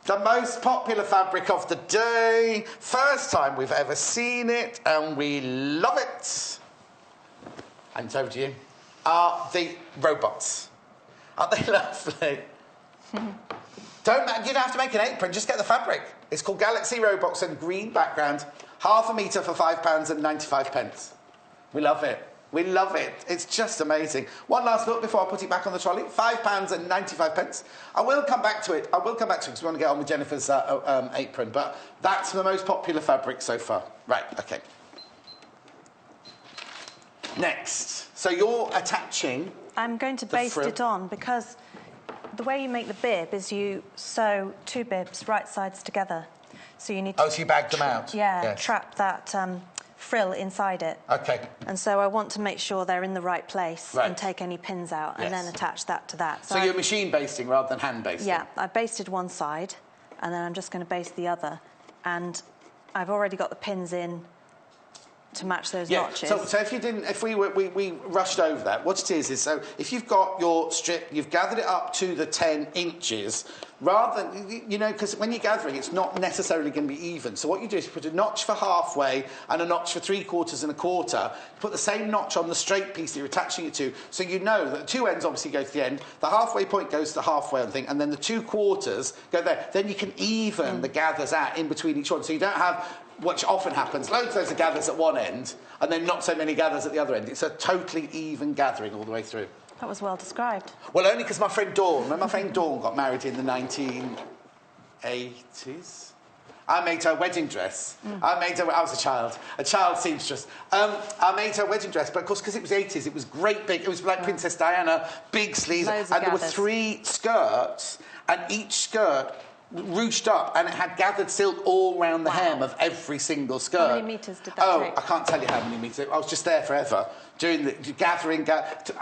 the most popular fabric of the day, first time we've ever seen it, and we love it. And it's over to you. Are the robots. Aren't they lovely? You don't have to make an apron, just get the fabric. It's called Galaxy Robots and green background, half a metre for £5.95. We love it. We love it. It's just amazing. One last look before I put it back on the trolley. £5.95. I will come back to it. Because we want to get on with Jennifer's apron. But that's the most popular fabric so far. Right, OK. Next. So you're attaching... I'm going to baste it on, because the way you make the bib is you sew two bibs right sides together. So you need to... Oh, so you bag them out? Yeah, yes. Trap that... frill inside it. OK. And so I want to make sure they're in the right place and take any pins out and then attach that to that. So you're machine basting rather than hand basting? Yeah, I basted one side and then I'm just going to baste the other. And I've already got the pins in to match those notches. So if we rushed over that, what it is so if you've got your strip, you've gathered it up to the 10 inches, rather than, because when you're gathering, it's not necessarily going to be even. So what you do is you put a notch for halfway and a notch for 3/4 and a quarter. Put the same notch on the straight piece that you're attaching it to, so you know that the two ends obviously go to the end, the halfway point goes to the halfway on the thing, and then the 2/4 go there. Then you can even the gathers out in between each one, so you don't have, which often happens, loads of gathers at one end, and then not so many gathers at the other end. It's a totally even gathering all the way through. That was well described. Well, only because my friend Dawn got married in the 1980s. I made her wedding dress. I was a child seamstress. I made her wedding dress, but of course, because it was 80s, it was great big. It was like Princess Diana, big sleeves, and there were 3 skirts, and each skirt ruched up, and it had gathered silk all round the hem of every single skirt. How many metres did that take? I can't tell you how many metres. I was just there forever doing the gathering.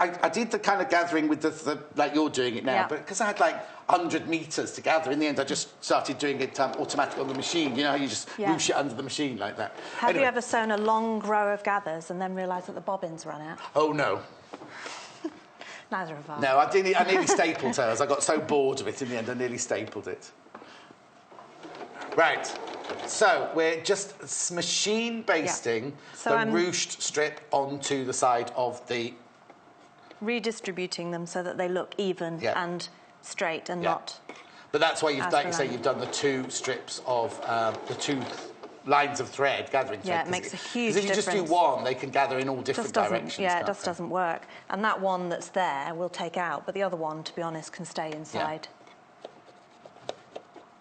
I did the kind of gathering with the like you're doing it now, but because I had like 100 metres to gather, in the end I just started doing it automatically on the machine. You know how you just ruche it under the machine like that. Have you ever sewn a long row of gathers and then realised that the bobbins run out? Oh, no. Neither have I. No, I nearly stapled hers. I got so bored of it in the end, I nearly stapled it. Right. So we're just machine basting So the I'm ruched strip onto the side of the... redistributing them so that they look even and straight and not... But that's why you've, like you say, you've done the 2 strips of the 2 lines of thread, gathering thread. Yeah, it makes a huge difference. Because if you just do one, they can gather in all different directions. Yeah, it just doesn't work. And that one that's there we'll take out, but the other one, to be honest, can stay inside. Yeah.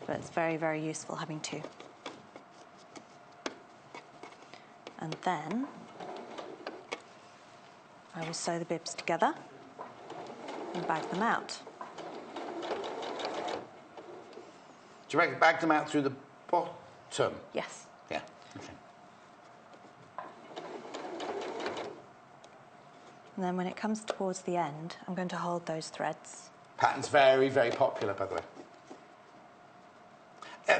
But it's very, very useful having 2. And then I will sew the bibs together and bag them out. Do you reckon bag them out through the bottom? Yes. Yeah. Okay. And then when it comes towards the end, I'm going to hold those threads. Pattern's very, very popular, by the way.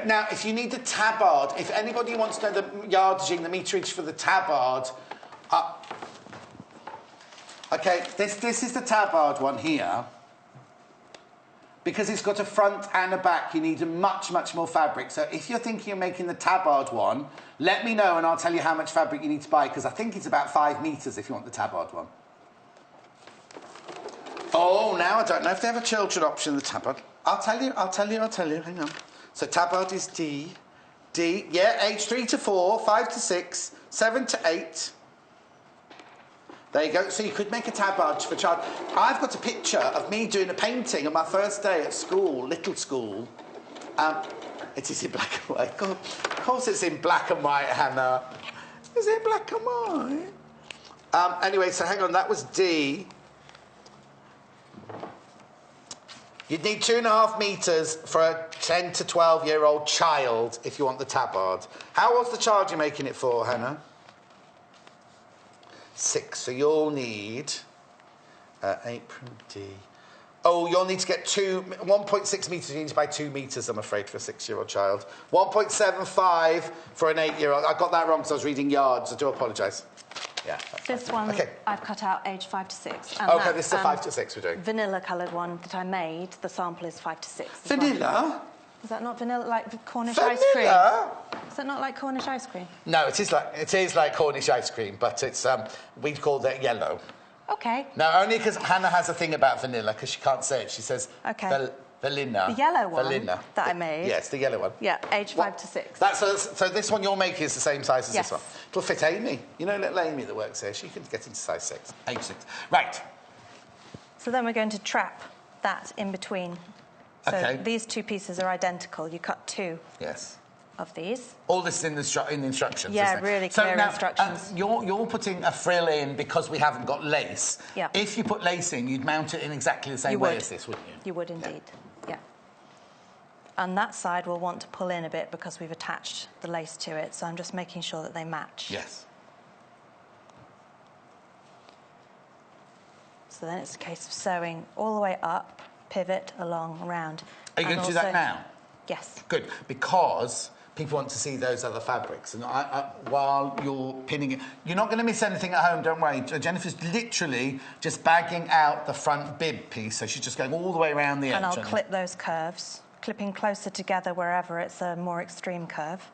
Now, if you need the tabard, if anybody wants to know the yardaging, the meterage for the tabard, okay, this is the tabard one here. Because it's got a front and a back, you need much, much more fabric. So if you're thinking of making the tabard one, let me know and I'll tell you how much fabric you need to buy, because I think it's about 5 metres if you want the tabard one. Oh, now I don't know if they have a children option in the tabard. I'll tell you, hang on. So tabard is D, yeah, age 3 to 4, 5 to 6, 7 to 8. There you go. So you could make a tabard for a child. I've got a picture of me doing a painting on my first day at school, little school. It is in black and white. God, of course it's in black and white, Hannah. Is it black and white? Anyway, so hang on, that was D. You'd need 2.5 metres for a 10 to 12-year-old child if you want the tabard. How old's the child you're making it for, Hannah? 6. So you'll need apron D. Oh, you'll need to get 1.6 metres. You need to buy 2 metres, I'm afraid, for a 6-year-old child. 1.75 for an 8-year-old. I got that wrong because I was reading yards. I do apologise. Yeah. This one I've cut out age 5 to 6. And okay, this is a 5 to 6 we're doing. Vanilla coloured one that I made. The sample is 5 to 6. Vanilla? Well. Is that not vanilla like Cornish vanilla? ice cream? Is that not like Cornish ice cream? No, it is like Cornish ice cream, but it's we'd call that yellow. Okay. No, only because Hannah has a thing about vanilla because she can't say it. She says vanilla. The yellow one vanilla. that I made. Yes, the yellow one. Yeah, age 5 to 6. So this one you're making is the same size as this one. It'll fit Amy. You know, little Amy that works here. She can get into size 6. Age 6. Right. So then we're going to trap that in between. So these 2 pieces are identical. You cut 2 of these. All this is in the instructions, yeah, isn't it? really clear instructions. You're putting a frill in because we haven't got lace. Yeah. If you put lace in, you'd mount it in exactly the same way as this, wouldn't you? You would indeed, yeah. And that side we'll want to pull in a bit because we've attached the lace to it, so I'm just making sure that they match. Yes. So then it's a case of sewing all the way up, pivot along, around. Are you going to do that now? Yes. Good, because people want to see those other fabrics. And while you're pinning it, you're not going to miss anything at home, don't worry. Jennifer's literally just bagging out the front bib piece, so she's just going all the way around the edge. And I'll clip those curves, clipping closer together wherever it's a more extreme curve,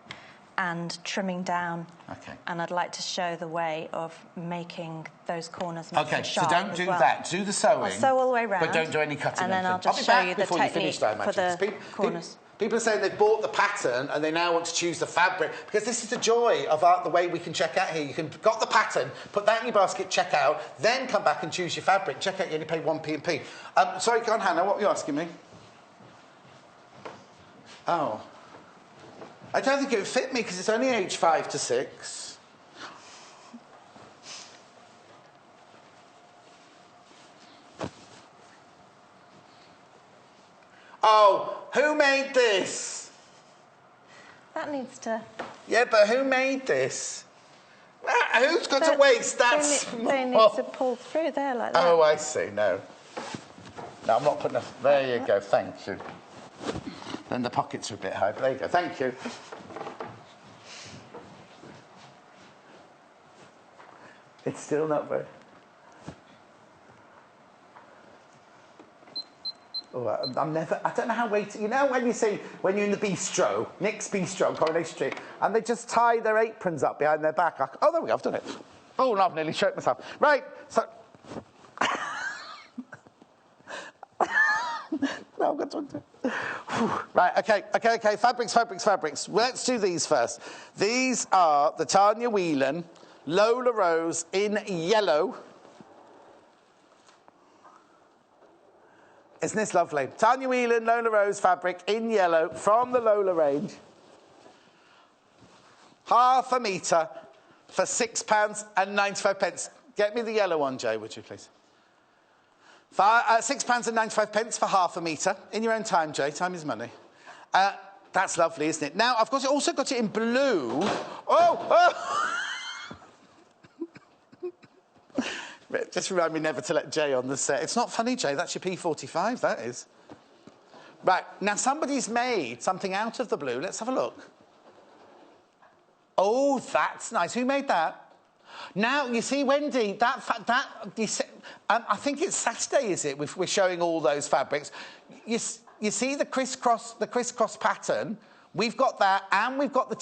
and trimming down. Okay. And I'd like to show the way of making those corners nice and sharp. So don't do that. Do the sewing. I'll sew all the way around. But don't do any cutting. And then I'll just show you the technique for the corners. People are saying they've bought the pattern and they now want to choose the fabric, because this is the joy of the way we can check out here. You can got the pattern, put that in your basket, check out, then come back and choose your fabric. Check out, you only pay 1p&p. Sorry, go on, Hannah, what were you asking me? Oh. I don't think it would fit me because it's only age 5 to 6. Oh, who made this? That needs to... Yeah, but who made this? Who's got a waist that small? They need to pull through there like that. Oh, I see, no. No, I'm not putting a... There you go, thank you. Then the pockets are a bit high, but there you go, thank you. It's still not very... Oh, I don't know how weighty. You know when you see, when you're in the bistro, Nick's Bistro on Coronation Street, and they just tie their aprons up behind their back. Oh, there we go, I've done it. Oh, no, I've nearly choked myself. Right, so... No, I've got to... Right, okay. Fabrics. Let's do these first. These are the Tanya Whelan Lola Rose in yellow. Isn't this lovely? Tanya Whelan Lola Rose fabric in yellow from the Lola range. Half a metre for £6.95. Get me the yellow one, Jay, would you please? £6.95 for half a metre. In your own time, Jay. Time is money. That's lovely, isn't it? Now, I've also got it in blue. Oh! Just remind me never to let Jay on the set. It's not funny, Jay. That's your P45, that is. Right, now somebody's made something out of the blue. Let's have a look. Oh, that's nice. Who made that? Now, you see, Wendy, I think it's Saturday, is it? We're showing all those fabrics. You see the crisscross pattern? We've got that, and we've got the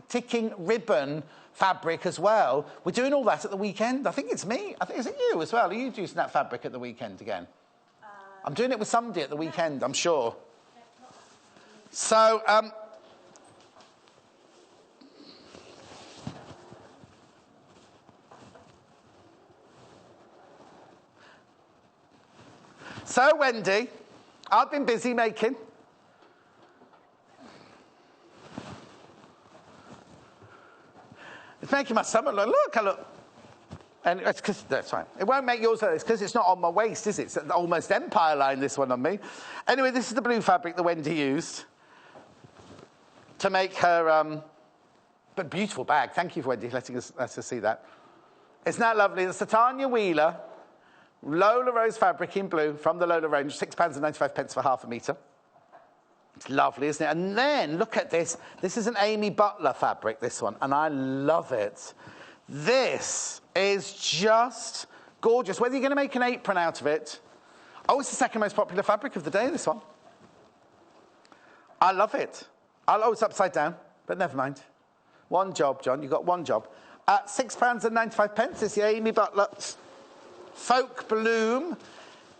ticking ribbon fabric as well. We're doing all that at the weekend. I think it's me. Is it you as well? Are you using that fabric at the weekend again? I'm doing it with somebody at the weekend, I'm sure. So, Wendy, I've been busy making. It's making my stomach look, I look. And it's because, that's fine. It won't make yours, it's because it's not on my waist, is it? It's almost Empire line, this one on me. Anyway, this is the blue fabric that Wendy used to make her, but beautiful bag. Thank you, Wendy, letting us see that. Isn't that lovely? It's the Tanya Whelan Lola Rose fabric in blue from the Lola range, £6.95 for half a metre. It's lovely, isn't it? And then, look at this. This is an Amy Butler fabric, this one, and I love it. This is just gorgeous. Whether you're going to make an apron out of it... Oh, it's the second most popular fabric of the day, this one. I love it. Oh, it's upside down, but never mind. One job, John. You've got one job. £6.95 is the Amy Butler Folk Bloom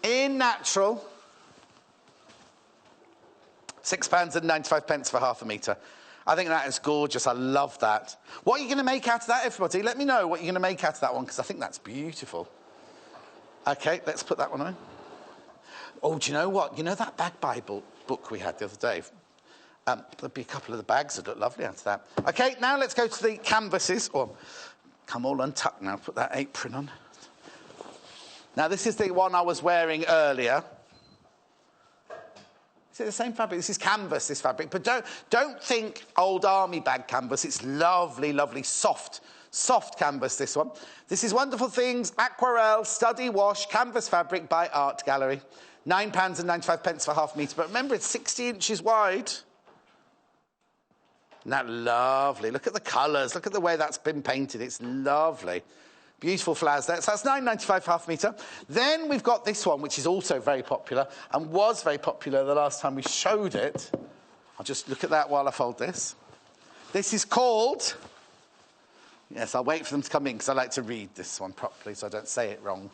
in natural. £6.95 for half a metre. I think that is gorgeous. I love that. What are you going to make out of that, everybody? Let me know what you're going to make out of that one, because I think that's beautiful. OK, let's put that one on. Oh, do you know what? You know that bag Bible book we had the other day? There'll be a couple of the bags that look lovely out of that. OK, now let's go to the canvases. Oh, come all untucked now. Put that apron on. Now, this is the one I was wearing earlier. Is it the same fabric? This is canvas, this fabric. But don't think old army bag canvas. It's lovely, lovely, soft canvas, this one. This is Wonderful Things, Aquarelle, Study Wash, Canvas Fabric by Art Gallery. £9.95 for half a metre. But remember, it's 60 inches wide. Isn't that lovely? Look at the colours. Look at the way that's been painted. It's lovely. Beautiful flowers there. So that's £9.95 half a metre. Then we've got this one, which is also very popular and was very popular the last time we showed it. I'll just look at that while I fold this. This is called... Yes, I'll wait for them to come in because I like to read this one properly so I don't say it wrong.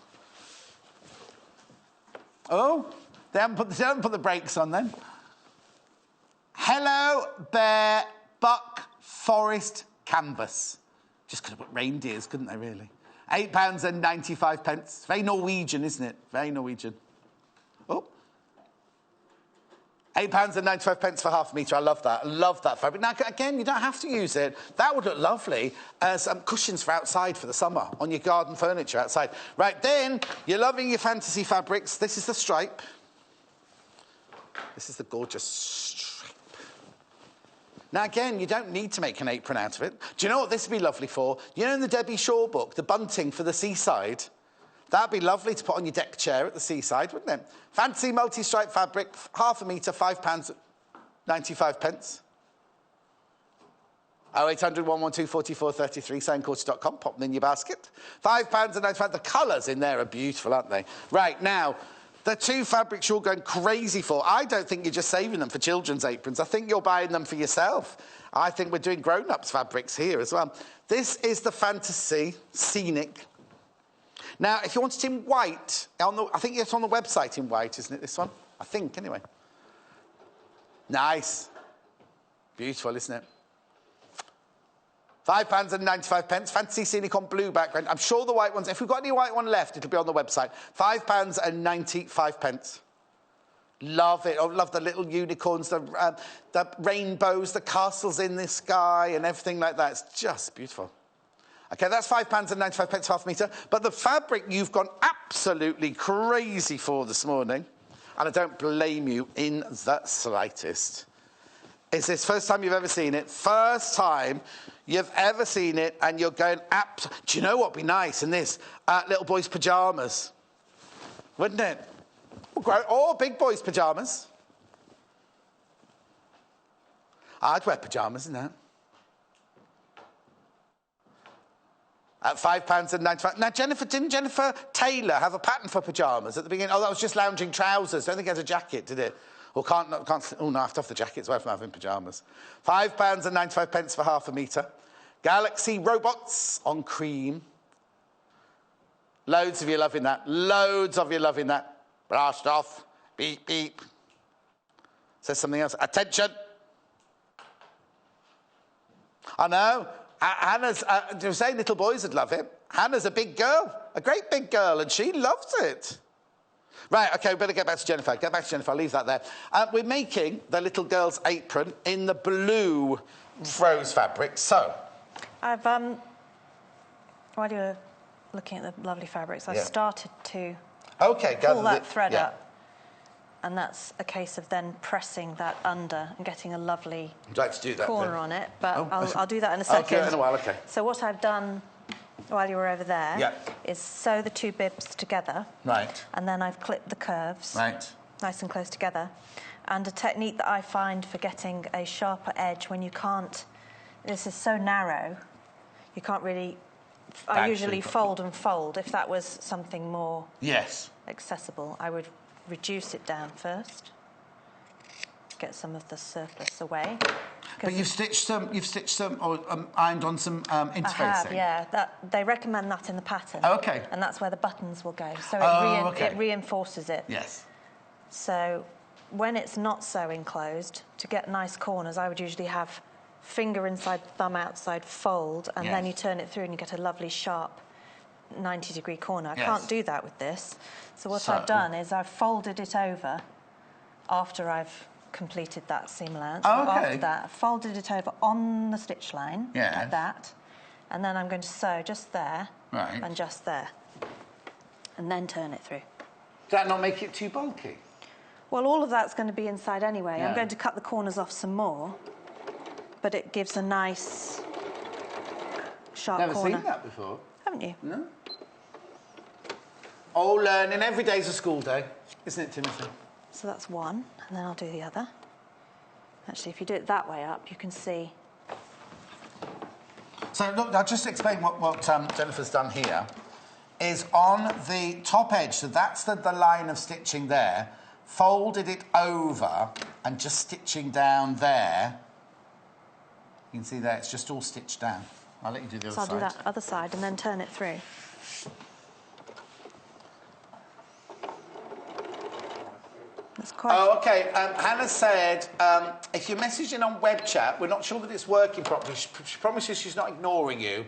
Oh, they haven't put the brakes on then. Hello Bear Buck Forest Canvas. Just could have put reindeers, couldn't they, really? £8.95. Very Norwegian, isn't it? Very Norwegian. Oh. £8.95 for half a metre. I love that. I love that fabric. Now, again, you don't have to use it. That would look lovely as cushions for outside for the summer, on your garden furniture outside. Right, then, you're loving your fantasy fabrics. This is the stripe. This is the gorgeous stripe. Now, again, you don't need to make an apron out of it. Do you know what this would be lovely for? You know in the Debbie Shaw book, the bunting for the seaside? That'd be lovely to put on your deck chair at the seaside, wouldn't it? Fancy multi-stripe fabric, half a metre, £5.95. 0800 112 4433, soundcourse.com, pop them in your basket. £5.95. The colours in there are beautiful, aren't they? Right, now, the two fabrics you're going crazy for, I don't think you're just saving them for children's aprons. I think you're buying them for yourself. I think we're doing grown-ups fabrics here as well. This is the Fantasy Scenic. Now, if you want it in white, I think it's on the website in white, isn't it, this one? I think, anyway. Nice. Beautiful, isn't it? £5.95. Fantasy Scenic on blue background. I'm sure the white ones, if we've got any white one left, it'll be on the website. £5.95. Love it. I love the little unicorns, the rainbows, the castles in the sky and everything like that. It's just beautiful. OK, that's £5.95 half metre. But the fabric you've gone absolutely crazy for this morning, and I don't blame you in the slightest. It's this first time you've ever seen it. First time you've ever seen it, and you're going, do you know what would be nice in this? Little boys' pyjamas. Wouldn't it? Or big boys' pyjamas. I'd wear pyjamas, isn't it? At £5.95. Now, didn't Jennifer Taylor have a pattern for pyjamas at the beginning? Oh, that was just lounging trousers. Don't think it had a jacket, did it? Or oh, no, I have to have the jacket as well from having pyjamas. £5.95 for half a metre. Galaxy robots on cream. Loads of you loving that. Loads of you loving that. Blast off. Beep, beep. Says something else. Attention. I know. Hannah's, they were saying little boys would love it. Hannah's a big girl, a great big girl, and she loves it. Right, OK, we better get back to Jennifer. Get back to Jennifer, I'll leave that there. We're making the little girl's apron in the blue rose fabric, so... I've, while you were looking at the lovely fabrics, I started to pull that thread up. And that's a case of then pressing that under and getting a lovely corner on it. But I'll do that in a second. I'll do it in a while, OK. So what I've done while you were over there is sew the two bibs together. Right. And then I've clipped the curves. Right. Nice and close together. And a technique that I find for getting a sharper edge when you can't... This is so narrow, you can't really... I usually fold and fold. If that was something more accessible, I would reduce it down first, get some of the surplus away. But you've stitched some, or ironed on some interfacing. I have, yeah. They recommend that in the pattern. Oh, OK. And that's where the buttons will go. So it reinforces it. Yes. So when it's not so enclosed, to get nice corners, I would usually have finger inside, thumb outside, fold, and then you turn it through and you get a lovely sharp 90-degree corner. I can't do that with this. So what I've done is I've folded it over after I've completed that seam allowance. After that, I've folded it over on the stitch line, like that, and then I'm going to sew just there and just there, and then turn it through. Does that not make it too bulky? Well, all of that's going to be inside anyway. I'm going to cut the corners off some more, but it gives a nice sharp corner. Never seen that before. Haven't you? No. All learning. Every day's a school day, isn't it, Timothy? So that's one, and then I'll do the other. Actually, if you do it that way up, you can see. So, look, I'll just explain what Jennifer's done here. Is on the top edge, so that's the line of stitching there, folded it over and just stitching down there. You can see there, it's just all stitched down. I'll let you do the other side. So I'll do that other side and then turn it through. That's quite... Oh, OK. Hannah said, if you're messaging on web chat, we're not sure that it's working properly. She promises she's not ignoring you.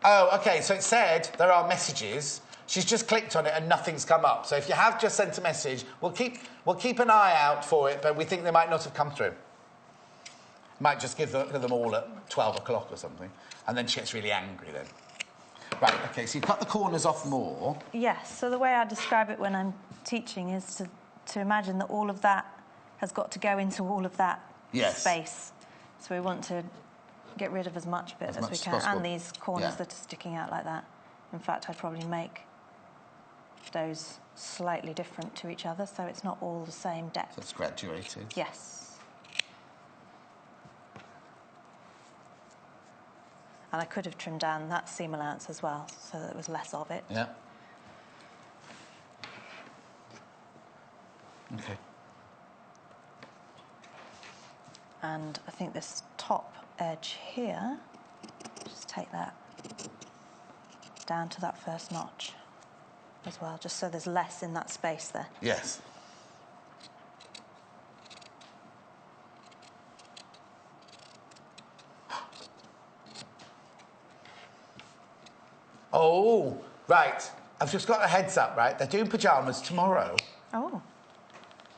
Oh, OK, so it said there are messages. She's just clicked on it and nothing's come up. So if you have just sent a message, we'll keep an eye out for it, but we think they might not have come through. Might just give them all at 12 o'clock or something. And then she gets really angry then. Right, OK, so you cut the corners off more. Yes, so the way I describe it when I'm teaching is to imagine that all of that has got to go into all of that space. So we want to get rid of as much of it as we can. And these corners that are sticking out like that. In fact, I'd probably make those slightly different to each other, so it's not all the same depth. So it's graduated. Yes. And I could have trimmed down that seam allowance as well, so that there was less of it. Yeah. Okay. And I think this top edge here, just take that down to that first notch as well, just so there's less in that space there. Yes. Oh, right. I've just got a heads up, right? They're doing pyjamas tomorrow. Oh.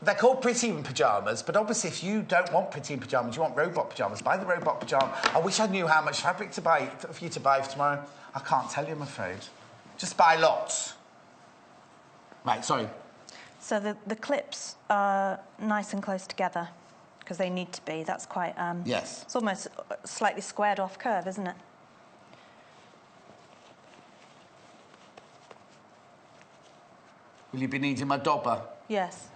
They're called preteen pyjamas, but obviously if you don't want preteen pyjamas, you want robot pyjamas, buy the robot pyjama. I wish I knew how much fabric to buy for you to buy for tomorrow. I can't tell you, I'm afraid. Just buy lots. Right, sorry. So the clips are nice and close together because they need to be. That's quite... yes. It's almost a slightly squared off curve, isn't it? Will you be needing my dobber? Yes.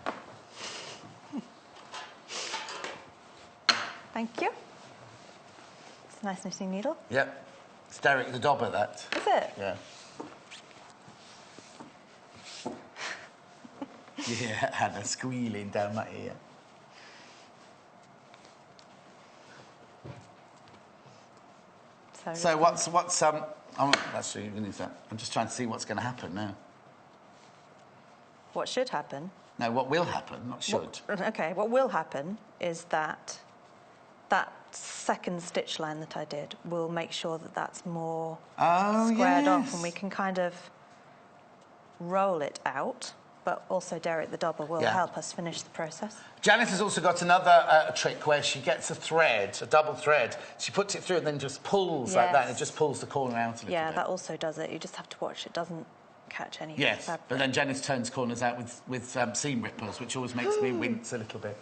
Thank you. It's a nice knitting needle. Yep. It's Derek the dobber, that. Is it? Yeah. Yeah, Hannah squealing down my ear. So what's that's true, even is that? I'm just trying to see what's going to happen now. What should happen? No, what will happen, not should. Okay, what will happen is that that second stitch line that I did will make sure that that's more squared off, and we can kind of roll it out, but also Derek the dobber will help us finish the process. Janice has also got another trick where she gets a thread, a double thread. She puts it through and then just pulls like that, and it just pulls the corner out a little bit. Yeah, that also does it. You just have to watch it doesn't catch any fabric. But then Janice turns corners out with seam rippers, which always makes me wince a little bit.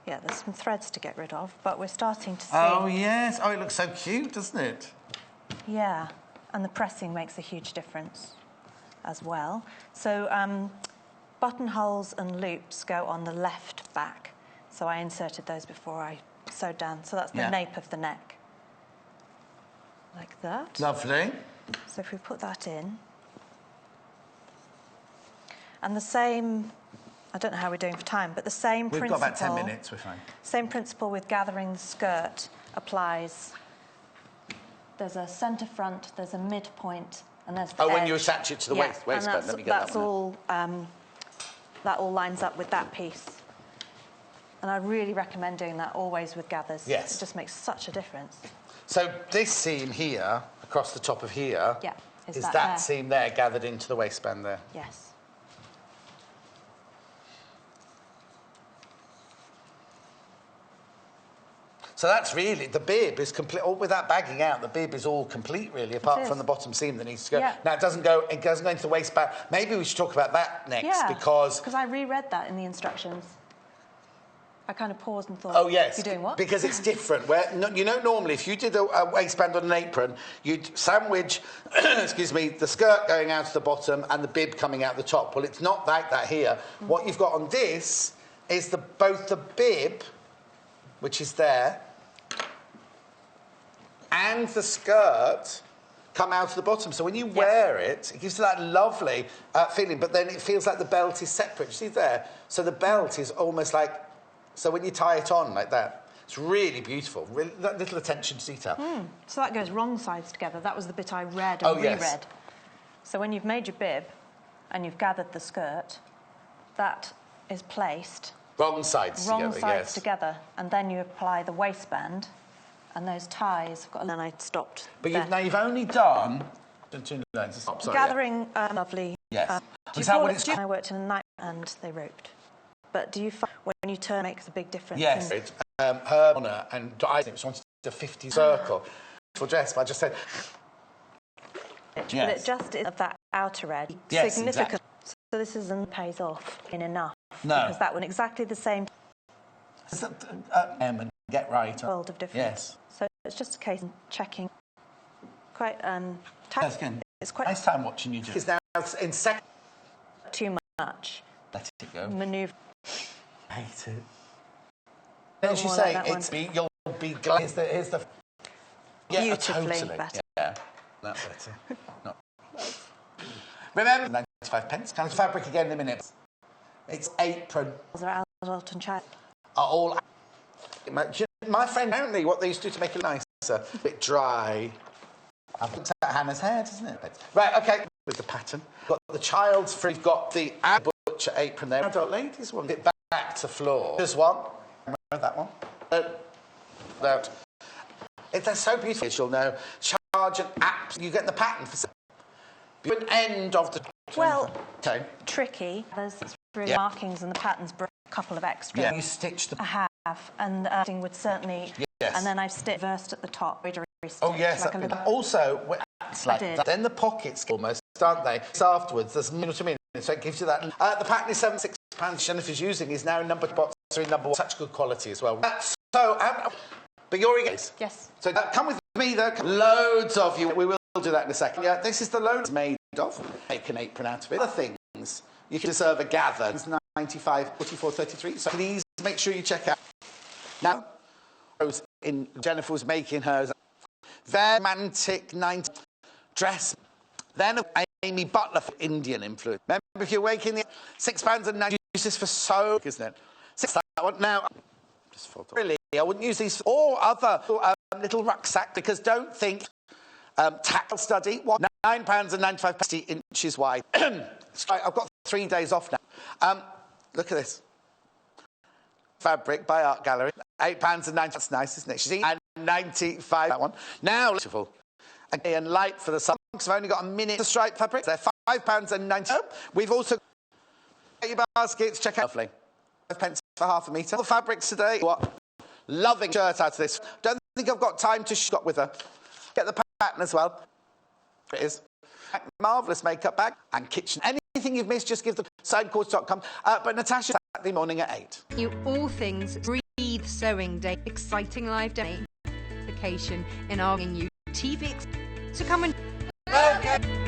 Yeah, there's some threads to get rid of, but we're starting to see... Oh, yes. Oh, it looks so cute, doesn't it? Yeah, and the pressing makes a huge difference as well. So buttonholes and loops go on the left back. So I inserted those before I sewed down. So that's the nape of the neck. Like that. Lovely. So if we put that in. And the same, I don't know how we're doing for time, but the same principle... We've got about 10 minutes, we're fine. Same principle with gathering the skirt applies. There's a centre front, there's a midpoint, and there's the edge. When you attach it to the waistband, let me get that one. That all lines up with that piece. And I really recommend doing that always with gathers. Yes. It just makes such a difference. So this seam here, across the top of here, is that seam there gathered into the waistband there? Yes. So that's really, the bib is complete, all with that bagging out, the bib is all complete really, apart from the bottom seam that needs to go. Yeah. Now it doesn't go into the waistband. Maybe we should talk about that next because I reread that in the instructions. I kind of paused and thought, oh, yes, you're doing what? Because it's different. Where, you know, normally if you did a waistband on an apron, you'd sandwich, excuse me, the skirt going out to the bottom and the bib coming out the top. Well, it's not like that here. What you've got on this is both the bib, which is there, and the skirt come out to the bottom. So when you wear it, it gives you that lovely feeling, but then it feels like the belt is separate. You see there? So the belt is almost like... So when you tie it on like that, it's really beautiful. Really, that little attention to detail. So that goes wrong sides together. That was the bit I read and reread. Yes. So when you've made your bib and you've gathered the skirt, that is placed... Wrong sides together. And then you apply the waistband and those ties have got... And then I stopped. But you've only done... Sorry, gathering lovely... Yes. I worked in a night and they roped. But do you find when you turn it makes a big difference? Yes. Her honour and I think she wanted a 50 circle for dress, but I just said... But it just is of that outer edge. Yes, significant. exactly. So this isn't pays off in enough. No. Because that one exactly the same... and get right. World of difference. Yes. So it's just a case of checking. Quite it's quite nice time watching you do. It's now in second. Too much. Let it go. Manoeuvre. I hate it. As you say, you'll be glad. Here's the beautifully better. Yeah, that's better. Remember, 95 pence. Comes fabric again in a minute. It's Apron. Are Untitled Chapter? Are all... My friend, apparently, what they used to do to make it nicer, a bit dry. I've looked at Hannah's hair, doesn't it? Right, OK, with the pattern. Got the child's free, we've got the butcher apron there. Adult ladies one, bit back to floor. There's one. Remember that one? If they're so beautiful, you'll know. Charge an app. You get the pattern for the end of the... Well, tricky. There's really markings and the patterns bring a couple of extra. Yeah, you stitch the... I have, and would certainly... Yes. And then I've stitched versed at the top. Oh, yes. Like a little... Also, like that. Then the pockets almost, aren't they? It's afterwards, there's, you know what I mean? So it gives you that. The pattern is £76. Jennifer's using is now number box 3, number 1. Such good quality as well. But you're in it. Yes. So come with me, though. Loads of you. We will do that in a second. Yeah, this is the load it's made of. Make an apron out of it. Other things you can deserve a gather. It's 95, 44, 33. So please make sure you check out. Now, Jennifer was making hers. Very romantic 90s dress. Then Amy Butler for Indian influence. Remember, if you're waking the £6.90 uses for so, isn't it? That one now. Just really, I wouldn't use these or other little rucksack because don't think tackle study. What? £9.95 inches wide. I've got 3 days off now. Look at this. Fabric by Art Gallery. £8.90. That's nice, isn't it? She's eating 95. That one. Now, beautiful. Again, light for the summer. I've only got a minute to stripe fabric. They're £5.90. We've also got your baskets. Check out. Lovely. 5 pence for half a metre. The fabrics today. What? Loving shirt out of this. Don't think I've got time to shop with her. Get the pattern as well. It is. Marvellous makeup bag and kitchen. Anything you've missed, just give the sidecourse.com. But Natasha, Saturday morning at 8. You all things Breathe Sewing Day. Exciting live day. Vacation in our new TV. So come and... Okay.